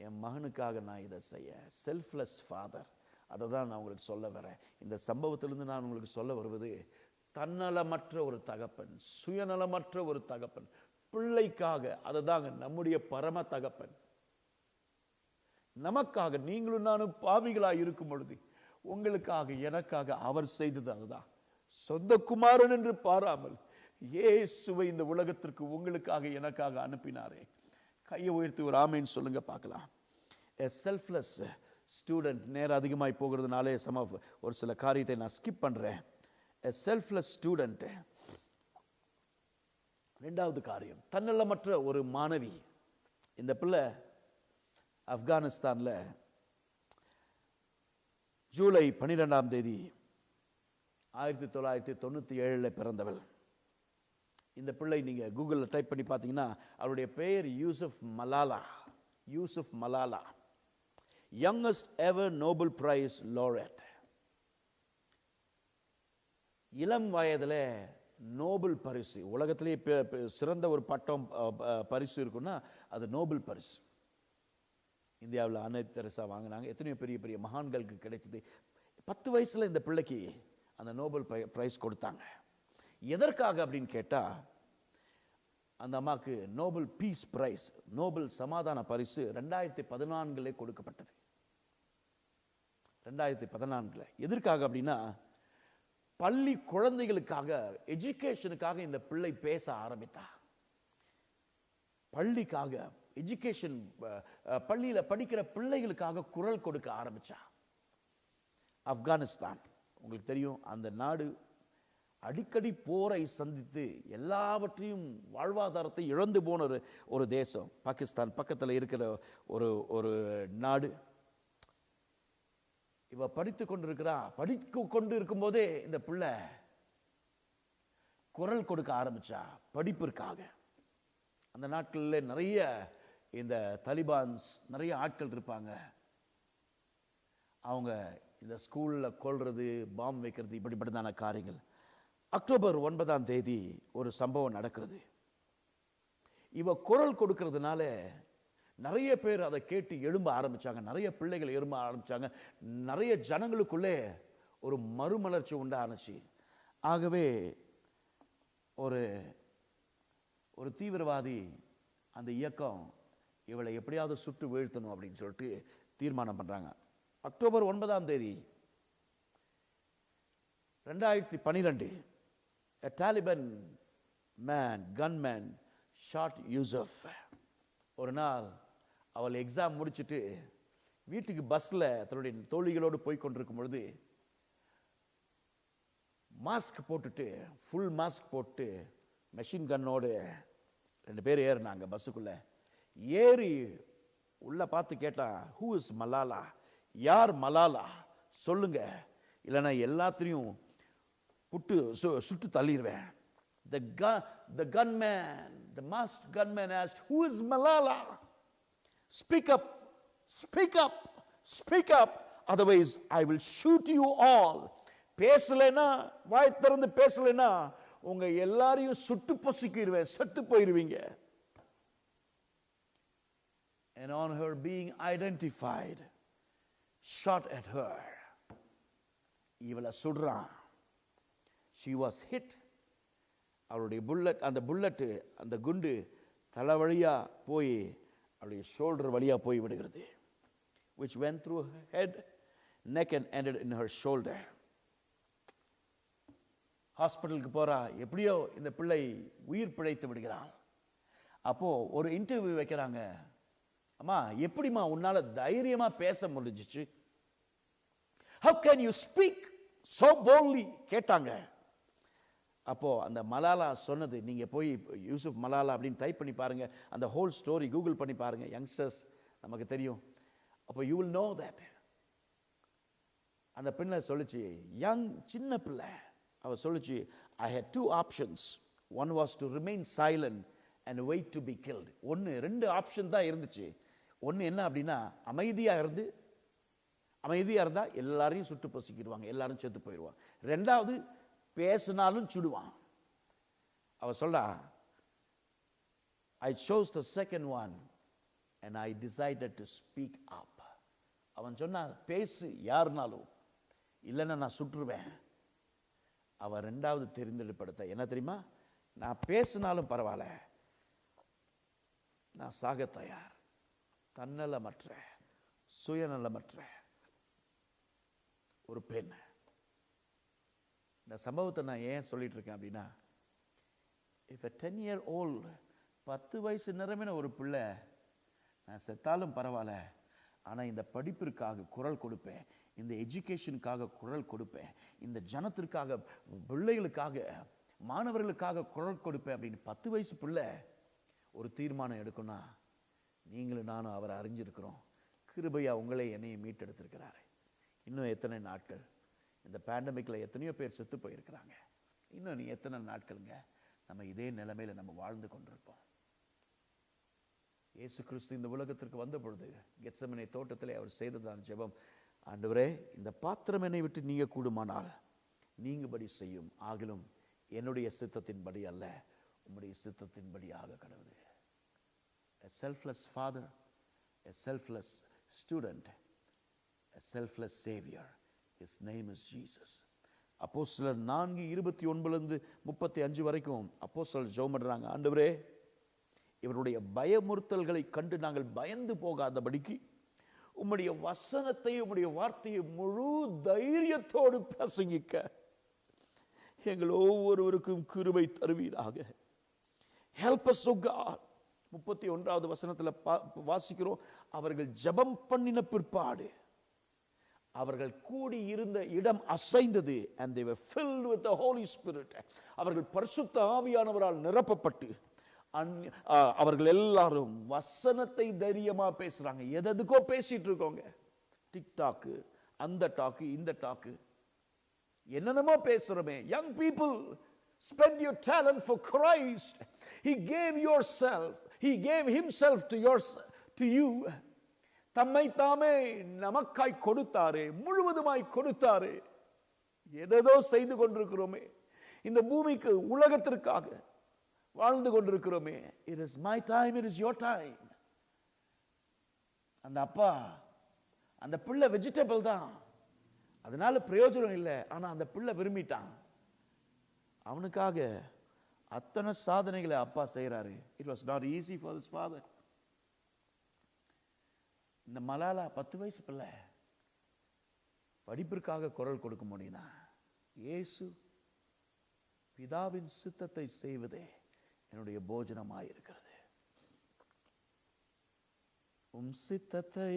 என் மகனுக்காக நான் இதை செய்ய. Selfless father. அதை தான் நான் உங்களுக்கு சொல்ல வரேன். இந்த சம்பவத்திலிருந்து நான் உங்களுக்கு சொல்ல வருவது, தன்னலமற்ற ஒரு தகப்பன், சுயநலமற்ற ஒரு தகப்பன், பிள்ளைக்காக. அதை தாங்க நம்முடைய பரம தகப்பன். நமக்காக, நீங்களும் நானும் பாவிகளாய் இருக்கும் பொழுது உங்களுக்காக, எனக்காக அவர் செய்தது அதுதான். சொந்த குமாரன் என்று பாராமல் இயேசுவை இந்த உலகத்திற்கு உங்களுக்காக, எனக்காக அனுப்பினாரே. கையை உயர்த்தி ஒரு ஆமேன்னு சொல்லுங்க பார்க்கலாம். A selfless student. நேரம் அதிகமாய் போகிறதுனாலே ஒரு சில காரியத்தை நான் ஸ்கிப் பண்ணுறேன். A selfless student. ரெண்டாவது காரியம், தன்னலமற்ற ஒரு மாணவி. இந்த பிள்ளை ஆப்கானிஸ்தானில் ஜூலை 12ஆம் தேதி 1997 பிறந்தவள். இந்த பிள்ளை நீங்கள் கூகுளில் டைப் பண்ணி பார்த்தீங்கன்னா அவருடைய பெயர் யூசுப் மலாலா. யங்கஸ்ட் எவர் நோபல் பிரைஸ் லாரேட். இளம் வயதில் நோபல் பரிசு, உலகத்திலே சிறந்த ஒரு பட்டம் பரிசு இருக்குன்னா அது நோபல் பரிசு. இந்தியாவில் அன்னை தெரசா வாங்கினாங்க. எத்தனையோ பெரிய பெரிய மகான்களுக்கு கிடைச்சது. 10 வயசில் இந்த பிள்ளைக்கு அந்த நோபல் பிரைஸ் கொடுத்தாங்க. எதற்காக அப்படின்னு கேட்டால், அந்த அம்மாவுக்கு நோபல் பீஸ் பிரைஸ், நோபல் சமாதான பரிசு 2014 கொடுக்கப்பட்டது. 2014. எதற்காக அப்படின்னா, பள்ளி குழந்தைகளுக்காக, எஜுகேஷனுக்காக இந்த பிள்ளை பேச ஆரம்பித்தா. பள்ளிக்காக, எஜுகேஷன், பள்ளியில் படிக்கிற பிள்ளைகளுக்காக குரல் கொடுக்க ஆரம்பிச்சா. ஆப்கானிஸ்தான் உங்களுக்கு தெரியும், அந்த நாடு அடிக்கடி போரை சந்தித்து எல்லாவற்றையும், வாழ்வாதாரத்தை இழந்து போன ஒரு தேசம். பாகிஸ்தான் பக்கத்தில் இருக்கிற ஒரு நாடு. இவ படித்து கொண்டு இருக்கும்போதே இந்த பிள்ளை குரல் கொடுக்க ஆரம்பிச்சா படிப்பிற்காக. அந்த நாட்களில் நிறைய இந்த தலிபான்ஸ், நிறைய ஆட்கள் இருப்பாங்க. அவங்க இந்த ஸ்கூலில் கொல்றது, பாம்பு வைக்கிறது, இப்படிப்பட்டதான காரியங்கள். அக்டோபர் 9ஆம் தேதி ஒரு சம்பவம் நடக்கிறது. இவ குரல் கொடுக்கறதுனால நிறைய பேர் அதை கேட்டு எழும்ப ஆரம்பிச்சாங்க. நிறைய பிள்ளைகள் எழும்ப ஆரம்பிச்சாங்க. நிறைய ஜனங்களுக்குள்ளே ஒரு மறுமலர்ச்சி உண்டானுச்சு. ஆகவே ஒரு தீவிரவாதி அந்த இயக்கம் இவளை எப்படியாவது சுட்டு வீழ்த்தணும் அப்படின்னு சொல்லிட்டு தீர்மானம் பண்றாங்க. அக்டோபர் 9ஆம் தேதி 2012 a Taliban gunman shot Yusuf. ஒரு நாள் அவள் எக்ஸாம் முடிச்சுட்டு வீட்டுக்கு பஸ்ஸில் தன்னுடைய தோழிகளோடு போய் கொண்டிருக்கும் பொழுது மாஸ்க் போட்டுட்டு, ஃபுல் மாஸ்க் போட்டு, மெஷின் கன்னோடு 2 பேர் ஏறினாங்க பஸ்ஸுக்குள்ளே. ஏறி உள்ள பார்த்து கேட்டா, ஹூ இஸ் மலாலா? யார் மலாலா சொல்லுங்க, இல்லைன்னா எல்லாத்தையும் சுட்டு தள்ளிடுவேன். The gunman, the masked gunman asked, who is Malala? Speak up, speak up, speak up, otherwise I will shoot you all. பேசலைன்னா, வாய் திறந்து பேசலைன்னா உங்க எல்லாரையும் சுட்டு பொசுக்கிடுவேன், செத்து போயிருவீங்க. And on her being identified, shot at her. இவளை சுடுறான். She was hit. அவருடைய அந்த குண்டு தலை வழியாக போய் அவளுடைய ஷோல்டர் வழியாக போய் விடுகிறது. which went through her head, neck and ended in her shoulder. ஹாஸ்பிட்டலுக்கு போகிறா, எப்படியோ இந்த பிள்ளை உயிர் பிழைத்து விடுகிறாள். அப்போது ஒரு இன்டர்வியூ வைக்கிறாங்க. அம்மா, எப்படிம்மா உன்னால் தைரியமாக பேச முடிஞ்சிச்சு? how can you speak so boldly கேட்டாங்க. அப்போது அந்த மலாலா சொன்னது, நீங்கள் போய் யூசுப் மலாலா அப்படின்னு டைப் பண்ணி பாருங்கள், அந்த ஹோல் ஸ்டோரி கூகுள் பண்ணி பாருங்கள், யங்ஸ்டர்ஸ் நமக்கு தெரியும். அப்போ யூ வில் நோ தட். அந்த பெண்ணை சொல்லிச்சு, சின்ன பிள்ளை, அவள் சொல்லிச்சு, ஐ had 2 options. One was to remain silent and wait to be killed. 2 option தான் இருந்துச்சு. ஒன்று என்ன அப்படின்னா, அமைதியாக இருந்தால் எல்லாரையும் சுட்டு பொசுக்கிடுவாங்க, எல்லாரும் செத்து போயிடுவாங்க. 2வது, பேசினாலும் சுடுவான். அவ சொல்றா, I chose the second one and I decided to speak up. அவன் சொன்னா, பேசு யாருனாலும், இல்லைன்னா நான் சுற்றுவேன். அவ 2வது தெரிந்தெடுப்படுத்த என்ன தெரியுமா, நான் பேசினாலும் பரவாயில்ல, நான் சாக தயார். தன்னலமற்ற சுயநலமற்ற ஒரு பெண். இந்த சம்பவத்தை நான் ஏன் சொல்லிட்டு இருக்கேன் அப்படின்னா, இஃப் a 10-year-old 10 வயசு நிரம்பின ஒரு பிள்ளை, நான் செத்தாலும் பரவாயில்ல, ஆனால் இந்த படிப்பிற்காக குரல் கொடுப்பேன், இந்த எஜுகேஷனுக்காக குரல் கொடுப்பேன், இந்த ஜனத்திற்காக, பிள்ளைகளுக்காக, மாணவர்களுக்காக குரல் கொடுப்பேன் அப்படின்னு 10 வயசு பிள்ளை ஒரு தீர்மானம் எடுக்கணும்னா, நீங்களும் நானும் அவரை அறிஞ்சிருக்கிறோம். கிருபையா உங்களே என்னையும் மீட்டெடுத்திருக்கிறாரு. இன்னும் எத்தனை நாட்கள், இந்த பேண்டமிக்கில் எத்தனையோ பேர் செத்து போயிருக்கிறாங்க. இன்னும் நீ எத்தனை நாட்களுங்க நம்ம இதே நிலைமையில் நம்ம வாழ்ந்து கொண்டிருப்போம். இயேசு கிறிஸ்து இந்த உலகத்திற்கு வந்த பொழுது கெத்செமனே தோட்டத்திலே அவர் செய்ததான் ஜெபம், ஆண்டவரே, இந்த பாத்திரம் என்னை விட்டு நீங்க கூடுமானால் நீங்கும்படி செய்யும், ஆகிலும் என்னுடைய சித்தத்தின்படி அல்ல, உம்முடைய சித்தத்தின்படி ஆக கடவுது. A selfless father, a selfless student, a selfless savior. His name is Jesus. அப்போஸ்தலர் 4:29-35 வரைக்கும் அப்போஸ்தலர் ஜெபம் பண்றாங்க, ஆண்டவரே, இவருடைய பயமுறுத்தல்களை கண்டு நாங்கள் பயந்து போகாதபடிக்கு உம்முடைய வசனத்தை, உம்முடைய வார்த்தையை முழு தைரியத்தோடு பிரசங்கிக்க எங்கள் ஒவ்வொருவருக்கும் கிருபை தருவீராக. Help us, O God. 31வது வசனத்தில் வாசிக்கிறோம், அவர்கள் ஜெபம் பண்ணின பிற்பாடு அவர்கள் கூடி இருந்த இடம் அசைந்தது. and they were filled with the Holy Spirit. அவர்கள் பரிசுத்த ஆவியானவரால் நிரப்பப்பட்டு அவர்கள் எல்லாரும் வசனத்தை தைரியமா பேசுறாங்க. எதுக்கோ பேசிட்டு இருக்கோங்க, டிக்டாக்கு, அந்த டாக்கு, இந்த டாக்கு, என்னென்னமோ பேசுறோமே. young people, spend your talent for Christ. He gave himself to you. தம்மை தாமே நமக்காய் கொடுத்தாரே, முழுவதுமாய் கொடுத்தாரே. எதோ செய்து கொண்டிருக்கிறோமே, இந்த பூமிக்கு, உலகத்திற்காக வாழ்ந்து கொண்டிருக்கிறோமே. It is my time, it is your time. அந்த அப்பா, அந்த பிள்ளை வெஜிடபிள் தான், அதனால பிரயோஜனம் இல்லை. ஆனா அந்த பிள்ளை விரும்பிட்டான், அவனுக்காக அத்தனை சாதனைகளை அப்பா செய்யறாரு. It was not easy for his father. இந்த மலாலா 10 வயசு பிள்ளை படிப்பிற்காக குரல் கொடுக்க முடியும்னா, இயேசு பிதாவின் சித்தத்தை செய்வதே என்னுடைய போஜனமாயிருக்கிறது. உம் சித்தத்தை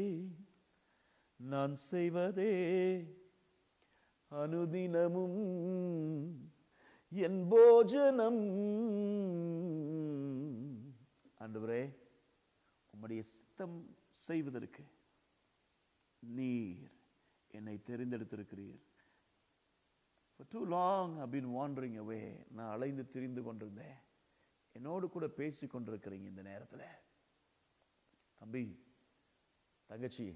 நான் செய்வதே அனுதினமும் என் போஜனம். ஆண்டவரே, உம்முடைய சித்தம் செய்வதற்கு நீர் என்னை தெரிந்தெடுத்திருக்கிறீர். For too long I've been wandering away. நான் அலைந்து திரிந்து கொண்டிருந்தேன். என்னோடு கூட பேசி கொண்டிருக்கிறீங்க இந்த நேரத்தில். தம்பி, தங்கச்சி,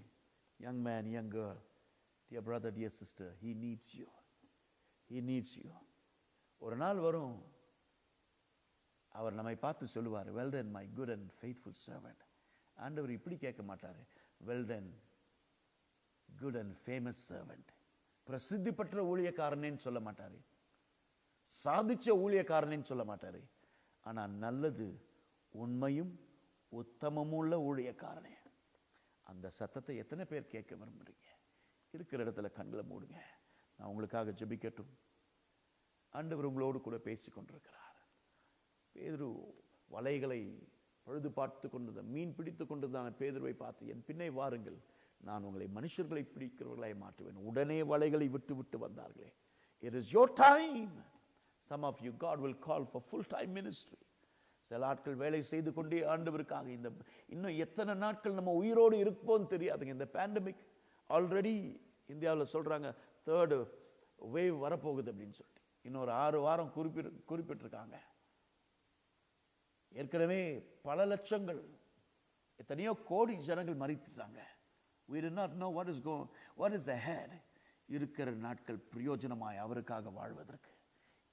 young man, young girl, dear brother, dear sister, he needs you. He needs you. ஒரு நாள் வரும், அவர் நம்மை பார்த்து சொல்லுவார், well done my good and faithful servant. ஆண்டவர் இப்படி கேட்க மாட்டாரு, well done good and famous servant. பிரசித்தி பெற்ற ஊழியக்காரனேன்னு சொல்ல மாட்டாரு, சாதிச்ச ஊழியக்காரனேன்னு சொல்ல மாட்டாரு. ஆனா நல்லது உண்மையும் உத்தமமுள்ள ஊழியக்காரனே. அந்த சத்தத்தை எத்தனை பேர் கேட்க விரும்புறீங்க? இருக்கிற இடத்துல கண்களை மூடுங்க. நான் உங்களுக்காக ஜெபிக்கட்டும். ஆண்டவர் உங்களோடு கூட பேசி கொண்டிருக்கிறார். பேதுரு வலைகளை பழுது பார்த்து கொண்டது, மீன் பிடித்து கொண்டதான பேதுருவை பார்த்து, என் பின்னே வாருங்கள், நான் உங்களை மனுஷர்களை பிடிக்கிறவர்களாய் மாற்றுவேன். உடனே வலைகளை விட்டு விட்டு வந்தார்களே. It is your time. Some of you, God will call for full-time ministry. சில ஆட்கள் வேலை செய்து கொண்டே ஆண்டவருக்காக இன்னும் எத்தனை நாட்கள் நம்ம உயிரோடு இருப்போம் தெரியாதுங்க. இந்த பேண்டமிக் ஆல்ரெடி இந்தியாவில் சொல்றாங்க 3rd wave வரப்போகுது அப்படின்னு சொல்லிட்டு இன்னொரு 6 வாரம் குறிப்பிட்டிருக்காங்க. ஏற்கனவே பல லட்சங்கள், எத்தனையோ கோடி ஜனங்கள் மரித்துட்டாங்க. We do not know what is ahead. இருக்கிற நாட்கள் பிரயோஜனமாய் அவருக்காக வாழ்வதற்கு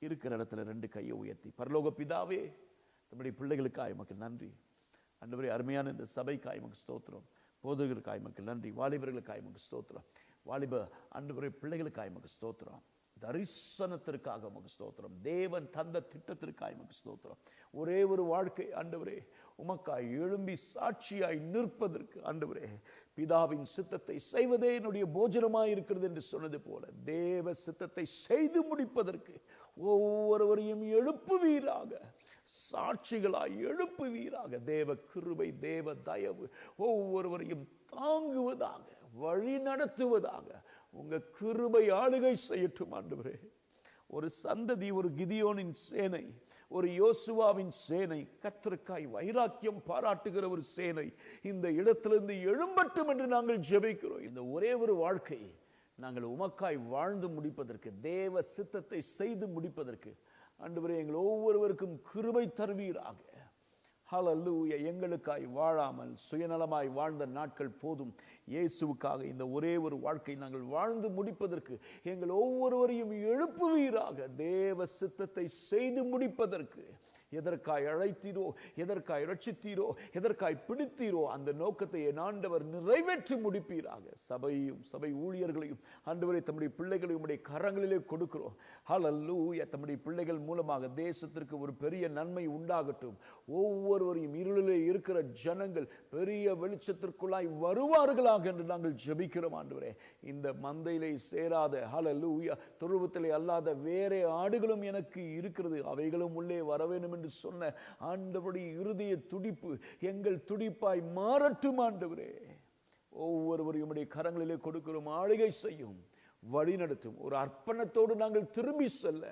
இருக்கிற இடத்துல 2 கையை உயர்த்தி, பரலோக பிதாவே, நம்முடைய பிள்ளைகளுக்காய் உமக்கு நன்றி. ஆண்டவரே, அருமையான இந்த சபைக்காய் உமக்கு ஸ்தோத்திரம். போதகருக்காய் உமக்கு நன்றி. வாலிபர்களுக்காய் உமக்கு ஸ்தோத்திரம். வாலிப ஆண்டவரே பிள்ளைகளுக்காய் உமக்கு ஸ்தோத்திரம். தரிசனத்திற்காக உமக்கு ஸ்தோத்திரம். தேவன் தந்த திட்டத்திற்காய் உமக்கு ஸ்தோத்திரம். ஒரே ஒரு வாழ்க்கை ஆண்டவரே உமக்காய் எழும்பி சாட்சியாய் நிற்பதற்கு ஆண்டவரே, பிதாவின் சித்தத்தை செய்வதே என்னுடைய போஜனமாய் இருக்கிறது என்று சொன்னது போல தேவ சித்தத்தை செய்து முடிப்பதற்கு ஒவ்வொருவரையும் எழுப்புவீராக, சாட்சிகளாய் எழுப்புவீராக. தேவ கிருபை, தேவ தயவு ஒவ்வொருவரையும் தாங்குவதாக, வழி நடத்துவதாக. உங்க கிருபை ஆளுகை செய்யட்டும் ஆண்டவரே. ஒரு சந்ததி, ஒரு கிதியோனின் சேனை, ஒரு யோசுவாவின் சேனை, கர்த்தருக்காய் வைராக்கியம் பாராட்டுகிற ஒரு சேனை இந்த இடத்திலிருந்து எழும்பட்டும் என்று நாங்கள் ஜெபிக்கிறோம். இந்த ஒரே ஒரு வாழ்க்கை நாங்கள் உமக்காய் வாழ்ந்து முடிப்பதற்கு, தேவ சித்தத்தை செய்து முடிப்பதற்கு ஆண்டவரே எங்கள் ஒவ்வொருவருக்கும் கிருபை தருவீராக. ஹல்லேலூயா. எங்களுக்காய் வாழாமல் சுயநலமாய் வாழ்ந்த நாட்கள் போதும். இயேசுவுக்காக இந்த ஒரே ஒரு வாழ்க்கை நாங்கள் வாழ்ந்து முடிப்பதற்கு எங்கள் ஒவ்வொருவரையும் எழுப்புவீராக. தேவ சித்தத்தை செய்து முடிப்பதற்கு எதற்காய் அழைத்தீரோ, எதற்காய் ரட்சித்தீரோ, எதற்காய் பிடித்தீரோ அந்த நோக்கத்தை என் ஆண்டவர் நிறைவேற்றி முடிப்பீராக. சபையும் சபை ஊழியர்களையும் ஆண்டவரை தம்முடைய பிள்ளைகளையும் உடைய கரங்களிலே கொடுக்கிறோம். ஹல்லேலூயா. தம்முடைய பிள்ளைகள் மூலமாக தேசத்திற்கு ஒரு பெரிய நன்மை உண்டாகட்டும். ஒவ்வொருவரையும் இருளிலே இருக்கிற ஜனங்கள் பெரிய வெளிச்சத்திற்குள்ளாய் வருவார்களாக என்று நாங்கள் ஜெபிக்கிறோம் ஆண்டவரே. இந்த மந்தையிலே சேராத, ஹல்லேலூயா, தொழுவத்திலே அல்லாத வேறே ஆடுகளும் எனக்கு இருக்கிறது, அவைகளும் உள்ளே வர வேண்டும் என்று சொன்ன ஆண்டவருடைய இருதய துடிப்பு எங்கள் துடிப்பாய் மாறட்டும் ஆண்டவரே. ஒவ்வொருவரையும் உடைய கரங்களிலே கொடுக்கிறோம். ஆளுகை செய்யும், வழி நடத்தும். ஒரு அர்ப்பணத்தோடு நாங்கள் திரும்பி செல்ல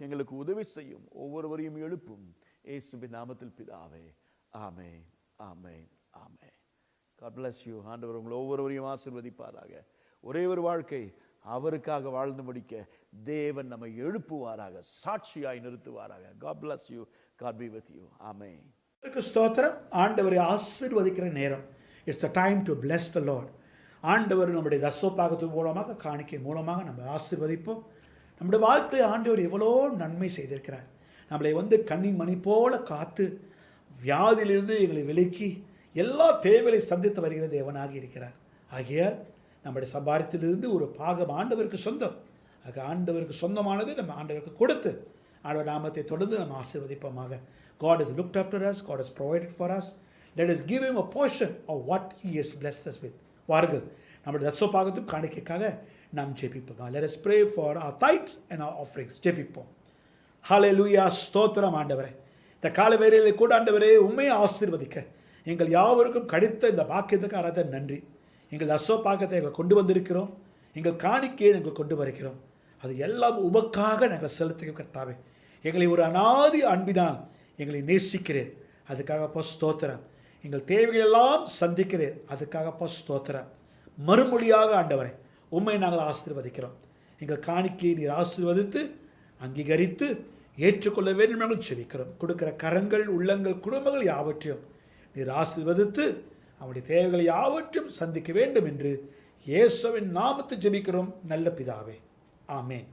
எங்களுக்கு உதவி செய்யும். ஒவ்வொருவரையும் எழுப்பும். இயேசுவின் நாமத்தில் பிதாவே, ஆமென், ஆமென், ஆமென். God bless you. ஆண்டவர் உங்களை ஒவ்வொருவரையும் ஆசீர்வதிப்பாராக. ஒரே ஒரு வாழ்க்கை அவருக்காக வாழ்ந்து முடிக்க தேவன் நம்மை எழுப்புவாராக, சாட்சியாய் நிறுத்துவாராக. God bless you. God be with you. Amen. ஸ்தோத்திரம். ஆண்டவரை ஆசீர்வதிக்கிற நேரம். It's a time to bless the Lord. ஆண்டவர் நம்முடைய தசோபாகத்து மூலமாக, காணிக்கை மூலமாக நம்ம ஆசீர்வதிப்போம். நம்முடைய வாழ்க்கையை ஆண்டவர் எவ்வளோ நன்மை செய்திருக்கிறார். நம்மளை கண்ணின் மணி போல காத்து வியாதியிலிருந்து எங்களை விலக்கி எல்லா தேவைகளை சந்தித்து வருகிற தேவனாக இருக்கிறார். ஆகையால் நம்முடைய சம்பாரத்திலிருந்து ஒரு பாகம் ஆண்டவருக்கு சொந்தம். அது ஆண்டவருக்கு சொந்தமானது நம்ம ஆண்டவருக்கு கொடுத்து ஆண்டவர் நாமத்தை தொடர்ந்து நம்ம ஆசீர்வதிப்போமாக. God has looked after us. God has provided for us. Let us give him a portion of what he has blessed us with. வாருங்கள், நம்முடைய தசோபாகத்தும் காணிக்கைக்காக நாம் ஜெபிப்போம். Let us pray for our tithes and our offerings. ஜெபிப்போம். ஹல்லேலூயா. ஸ்தோத்திரம் ஆண்டவரே. இந்த கால வேளையிலே கூட ஆண்டவரே உம்மை ஆசீர்வதிக்க எங்கள் யாவருக்கும் கிடைத்த இந்த பாக்கியத்துக்கு ராஜா நன்றி. எங்கள் தசோபாகத்தை எங்களை கொண்டு வந்திருக்கிறோம். எங்கள் காணிக்கையை நாங்கள் கொண்டு வருகிறோம். அது எல்லாம் உமக்காக நாங்கள் செலுத்துகிறோம் கர்த்தாவே. எங்களை ஒரு அநாதி அன்பினால் எங்களை நேசிக்கிறேன். அதுக்காக ஸ்தோத்திரம். எங்கள் தேவைகளெல்லாம் சந்திக்கிறேன். அதுக்காக ஸ்தோத்திரம். மறுமொழியாக ஆண்டவரே உம்மை நாங்கள் ஆசீர்வதிக்கிறோம். எங்கள் காணிக்கையை நீர் ஆசீர்வதித்து அங்கீகரித்து ஏற்றுக்கொள்ள வேண்டும் நாங்கள் செபிக்கிறோம். கொடுக்கிற கரங்கள், உள்ளங்கள், குடும்பங்கள் யாவற்றையும் நீர் ஆசீர்வதித்து அவருடைய தேவைகளை யாவற்றையும் சந்திக்க வேண்டும் என்று இயேசுவின் நாமத்தில் ஜெபிக்கிறோம் நல்ல பிதாவே, ஆமென்.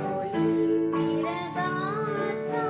ஒளி பிரகாசா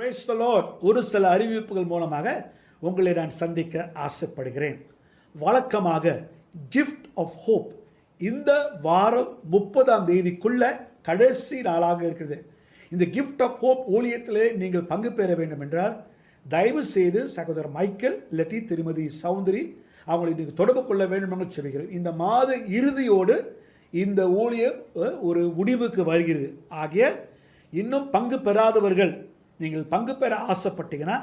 Praise the Lord. ஒரு சில அறிவிப்புகள் மூலமாக உங்களை நான் சந்திக்க ஆசைப்படுகிறேன். வழக்கமாக கிஃப்ட் ஆஃப் ஹோப் இந்த வாரம் 30ஆம் தேதிக்குள்ள கடைசி நாளாக இருக்கிறது. இந்த கிஃப்ட் ஆஃப் ஹோப் ஊழியத்திலே நீங்கள் பங்கு பெற வேண்டும் என்றால் தயவு செய்து சகோதரர் மைக்கேல் இல்லாட்டி திருமதி சௌந்தரி அவங்களை நீங்கள் தொடர்பு கொள்ள வேண்டும் என்று சொல்கிறேன். இந்த மாத இறுதியோடு இந்த ஊழியம் ஒரு முடிவுக்கு வருகிறது. ஆகிய இன்னும் பங்கு பெறாதவர்கள் நீங்கள் பங்கு பெற ஆசைப்பட்டீங்கன்னா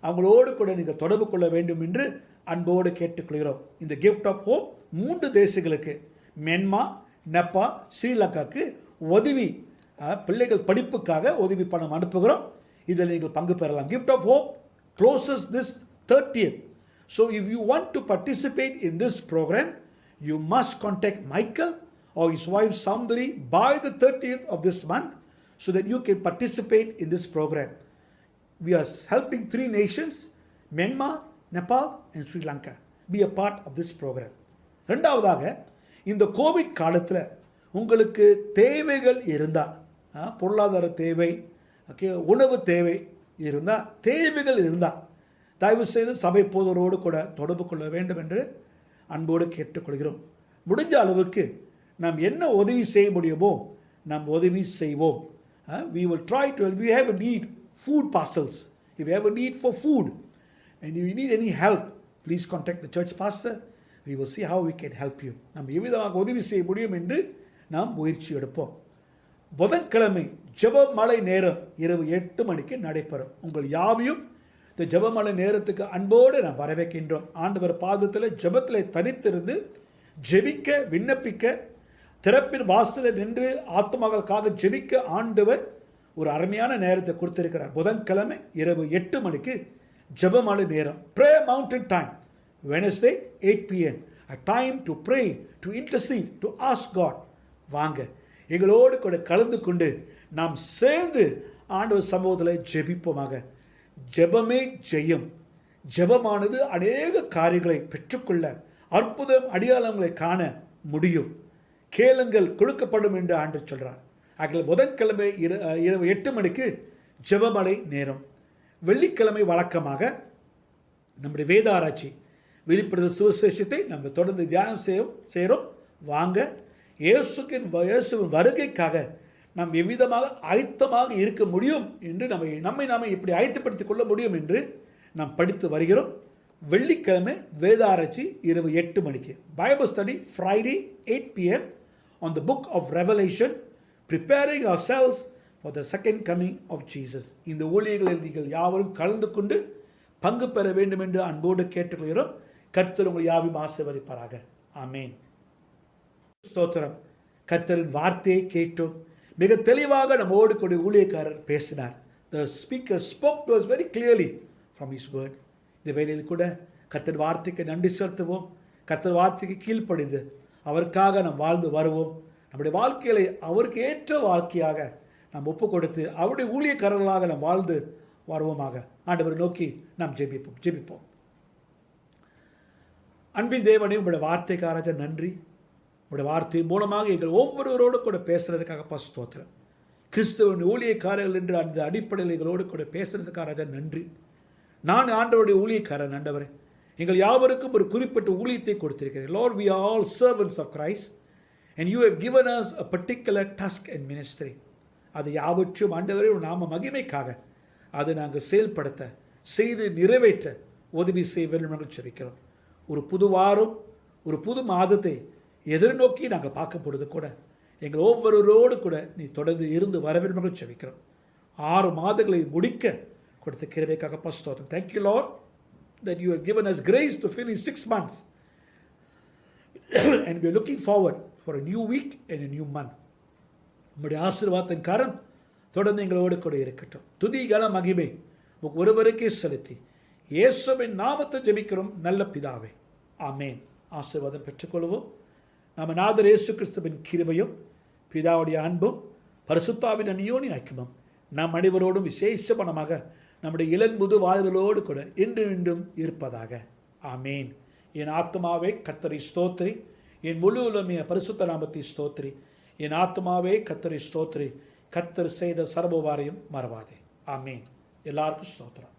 அவங்களோடு கூட நீங்கள் தொடர்பு கொள்ள வேண்டும் என்று அன்போடு கேட்டுக்கொள்கிறோம். இந்த கிஃப்ட் ஆஃப் ஹோப் 3 தேசங்களுக்கு மென்மா, நேபாள், ஸ்ரீலங்காவுக்கு உதவி பிள்ளைகள் படிப்புக்காக உதவி பணம் அனுப்புகிறோம். இதில் நீங்கள் பங்கு பெறலாம். Gift of hope closes this 30th. So if you want to participate in this program, you must contact Michael or his wife Soundari by the 30th of this month so that you can participate in this program. We are helping 3 nations, Myanmar, Nepal and Sri Lanka. Be a part of this program. ரெண்டாவதாக இந்த Covid காலத்தில் உங்களுக்கு தேவைகள் இருந்தால், பொருளாதார தேவை, உணவு தேவை இருந்தால், தேவைகள் இருந்தால் தயவு செய்து சபை போதரோடு கூட தொடர்பு கொள்ள வேண்டும் என்று அன்போடு கேட்டுக்கொள்கிறோம். முடிஞ்ச அளவுக்கு நாம் என்ன உதவி செய்ய முடியுமோ நாம் உதவி செய்வோம். We will try to help. We have a need food parcels. If you have a need for food and if you need any help, please contact the church pastor. We will see how we can help you. நாம் எவ்விதமாக உதவி செய்ய முடியும் என்று நாம் முயற்சி எடுப்போம். புதன்கிழமை ஜெபமலை நேரம் இரவு 8 மணிக்கு நடைபெறும். உங்கள் யாவையும் இந்த ஜெபமலை நேரத்துக்கு அன்போடு நாம் வரவேற்கின்றோம். ஆண்டவர் பாதத்தில் ஜெபத்தில் தனித்திருந்து ஜெபிக்க, விண்ணப்பிக்க, திறப்பின் வாசலில் நின்று ஆத்மாக்களுக்காக ஜெபிக்க ஆண்டவர் ஒரு அருமையான நேரத்தை கொடுத்திருக்கிறார். புதன்கிழமை இரவு 8 மணிக்கு ஜெபமலை நேரம். Prayer Mountain time, Wednesday 8 p.m. A time to pray, to intercede, to ask God. வாங்க எங்களோடு கூட கலந்து கொண்டு நாம் சேர்ந்து ஆண்டவர் சமூகத்தில் ஜெபிப்போமாக. ஜெபமே ஜெயம். ஜெபமானது அநேக காரியங்களை பெற்றுக்கொள்ள, அற்புதம் அடையாளங்களை காண முடியும். கேளுங்கள் கொடுக்கப்படும் என்று ஆண்டவர் சொல்கிறார். ஆகிய புதன்கிழமை இரவு 8 மணிக்கு ஜெபமலை நேரம். வெள்ளிக்கிழமை வழக்கமாக நம்முடைய வேத ஆராய்ச்சி வெளிப்படுத்த சுவிசேஷத்தை நம்ம தொடர்ந்து தியானம் செய்கிறோம். வாங்க இயேசுவின் வருகைக்காக நாம் எவ்விதமாக ஆயத்தமாக இருக்க முடியும் என்று நம்மை இப்படி ஆயத்தப்படுத்திக் கொள்ள முடியும் என்று நாம் படித்து வருகிறோம். வெள்ளிக்கிழமை வேத ஆராய்ச்சி இரவு 8 மணிக்கு. Bible study Friday 8 p.m. on the book of Revelation, preparing ourselves for the second coming of Jesus. இந்த ஊழியர்களில் நீங்கள் யாவரும் கலந்து கொண்டு பங்கு பெற வேண்டும் என்று அன்போடு கேட்டுக்கொள்கிறோம். கர்த்தர் உங்கள் யாவையும் ஆசீர்வதிப்பாராக. ஆமென். ஸ்தோத்திரம். கர்த்தரின் வார்த்தையை கேட்டோம். மிக தெளிவாக நம்மோடு கூட ஊழியக்காரர் பேசினார். The speaker spoke to us very clearly from his word. இந்த வேளையில் கூட கர்த்தர் வார்த்தைக்கு நன்றி செலுத்துவோம். கர்த்தர் வார்த்தைக்கு கீழ்ப்படிந்து அவருக்காக நாம் வாழ்ந்து வருவோம். நம்முடைய வாழ்க்கையை அவருக்கு ஏற்ற வாழ்க்கையாக நாம் ஒப்பு கொடுத்து அவருடைய ஊழியக்காரர்களாக நாம் வாழ்ந்து வருவோமாக. ஆண்டவரை நோக்கி நாம் ஜெபிப்போம். அன்பின் தேவனே, உங்களுடைய வார்த்தைக்காக நன்றி. உங்களுடைய வார்த்தை மூலமாக எங்கள் ஒவ்வொருவரோடு கூட பேசுறதுக்காக ஸ்தோத்திரம். கிறிஸ்துவின் ஊழியக்காரர்கள் என்று அந்த அடிப்படையில் எங்களோடு கூட பேசுறதுக்காக நன்றி. நான் ஆண்டவருடைய ஊழியக்காரன். ஆண்டவரே, எங்கள் யாவருக்கும் ஒரு குறிப்பிட்ட ஊழியத்தை கொடுத்திருக்கிறேன். Lord, we are all servants of Christ and you have given us a particular task and ministry. அது யாவற்றும் ஆண்டவரே ஒரு நாம மகிமைக்காக அதை நாங்கள் செயல்படுத்த, செய்து நிறைவேற்ற உதவி செய்ய வேண்டும் என்று ஜெபிக்கிறோம். ஒரு புது வாரம், ஒரு புது மாதத்தை எதிர்நோக்கி நாங்கள் பார்க்க பொழுது கூட எங்கள் ஒவ்வொருவரோடு கூட நீ தொடர்ந்து இருந்து வர வேண்டும் என்று ஜெபிக்கிறோம். 6 மாதங்களை முடிக்க கொடுத்த கிருபைக்காக ஸ்தோத்திரம். Thank you, Lord, that you have given us grace to finish 6 months and we are looking forward for a new week and a new month. உம்முடைய ஆசீர்வாதத்தின் கரம் தொடர்ந்து எங்களோடு கூட இருக்கட்டும். துதி கன மகிமை ஒருவருக்கே செலுத்தி இயேசுவின் நாமத்தை ஜெபிக்கிறோம் நல்ல பிதாவே, ஆமென். ஆசீர்வாதம் பெற்றுக்கொள்வோம். நம்ம நாதர் இயேசு கிறிஸ்துவின் கிருபையும் பிதாவுடைய அன்பும் பரிசுத்தாவின் அந்யோன்ய ஐக்கியமும் நாம் அனைவரோடும் விசேஷமானமாக நம்முடைய இளம்புது வாழ்தலோடு கூட இன்றும் இருப்பதாக. ஆமேன். என் ஆத்மாவே கர்த்தரை ஸ்தோத்திரி, என் முழு உலகமே பரிசுத்த நாமத்தை ஸ்தோத்திரி. என் ஆத்மாவே கர்த்தரை ஸ்தோத்திரி, கர்த்தர் செய்த சர்வபாரையும் மறவாதே. ஆமேன். எல்லாருக்கும் ஸ்தோத்திரம்.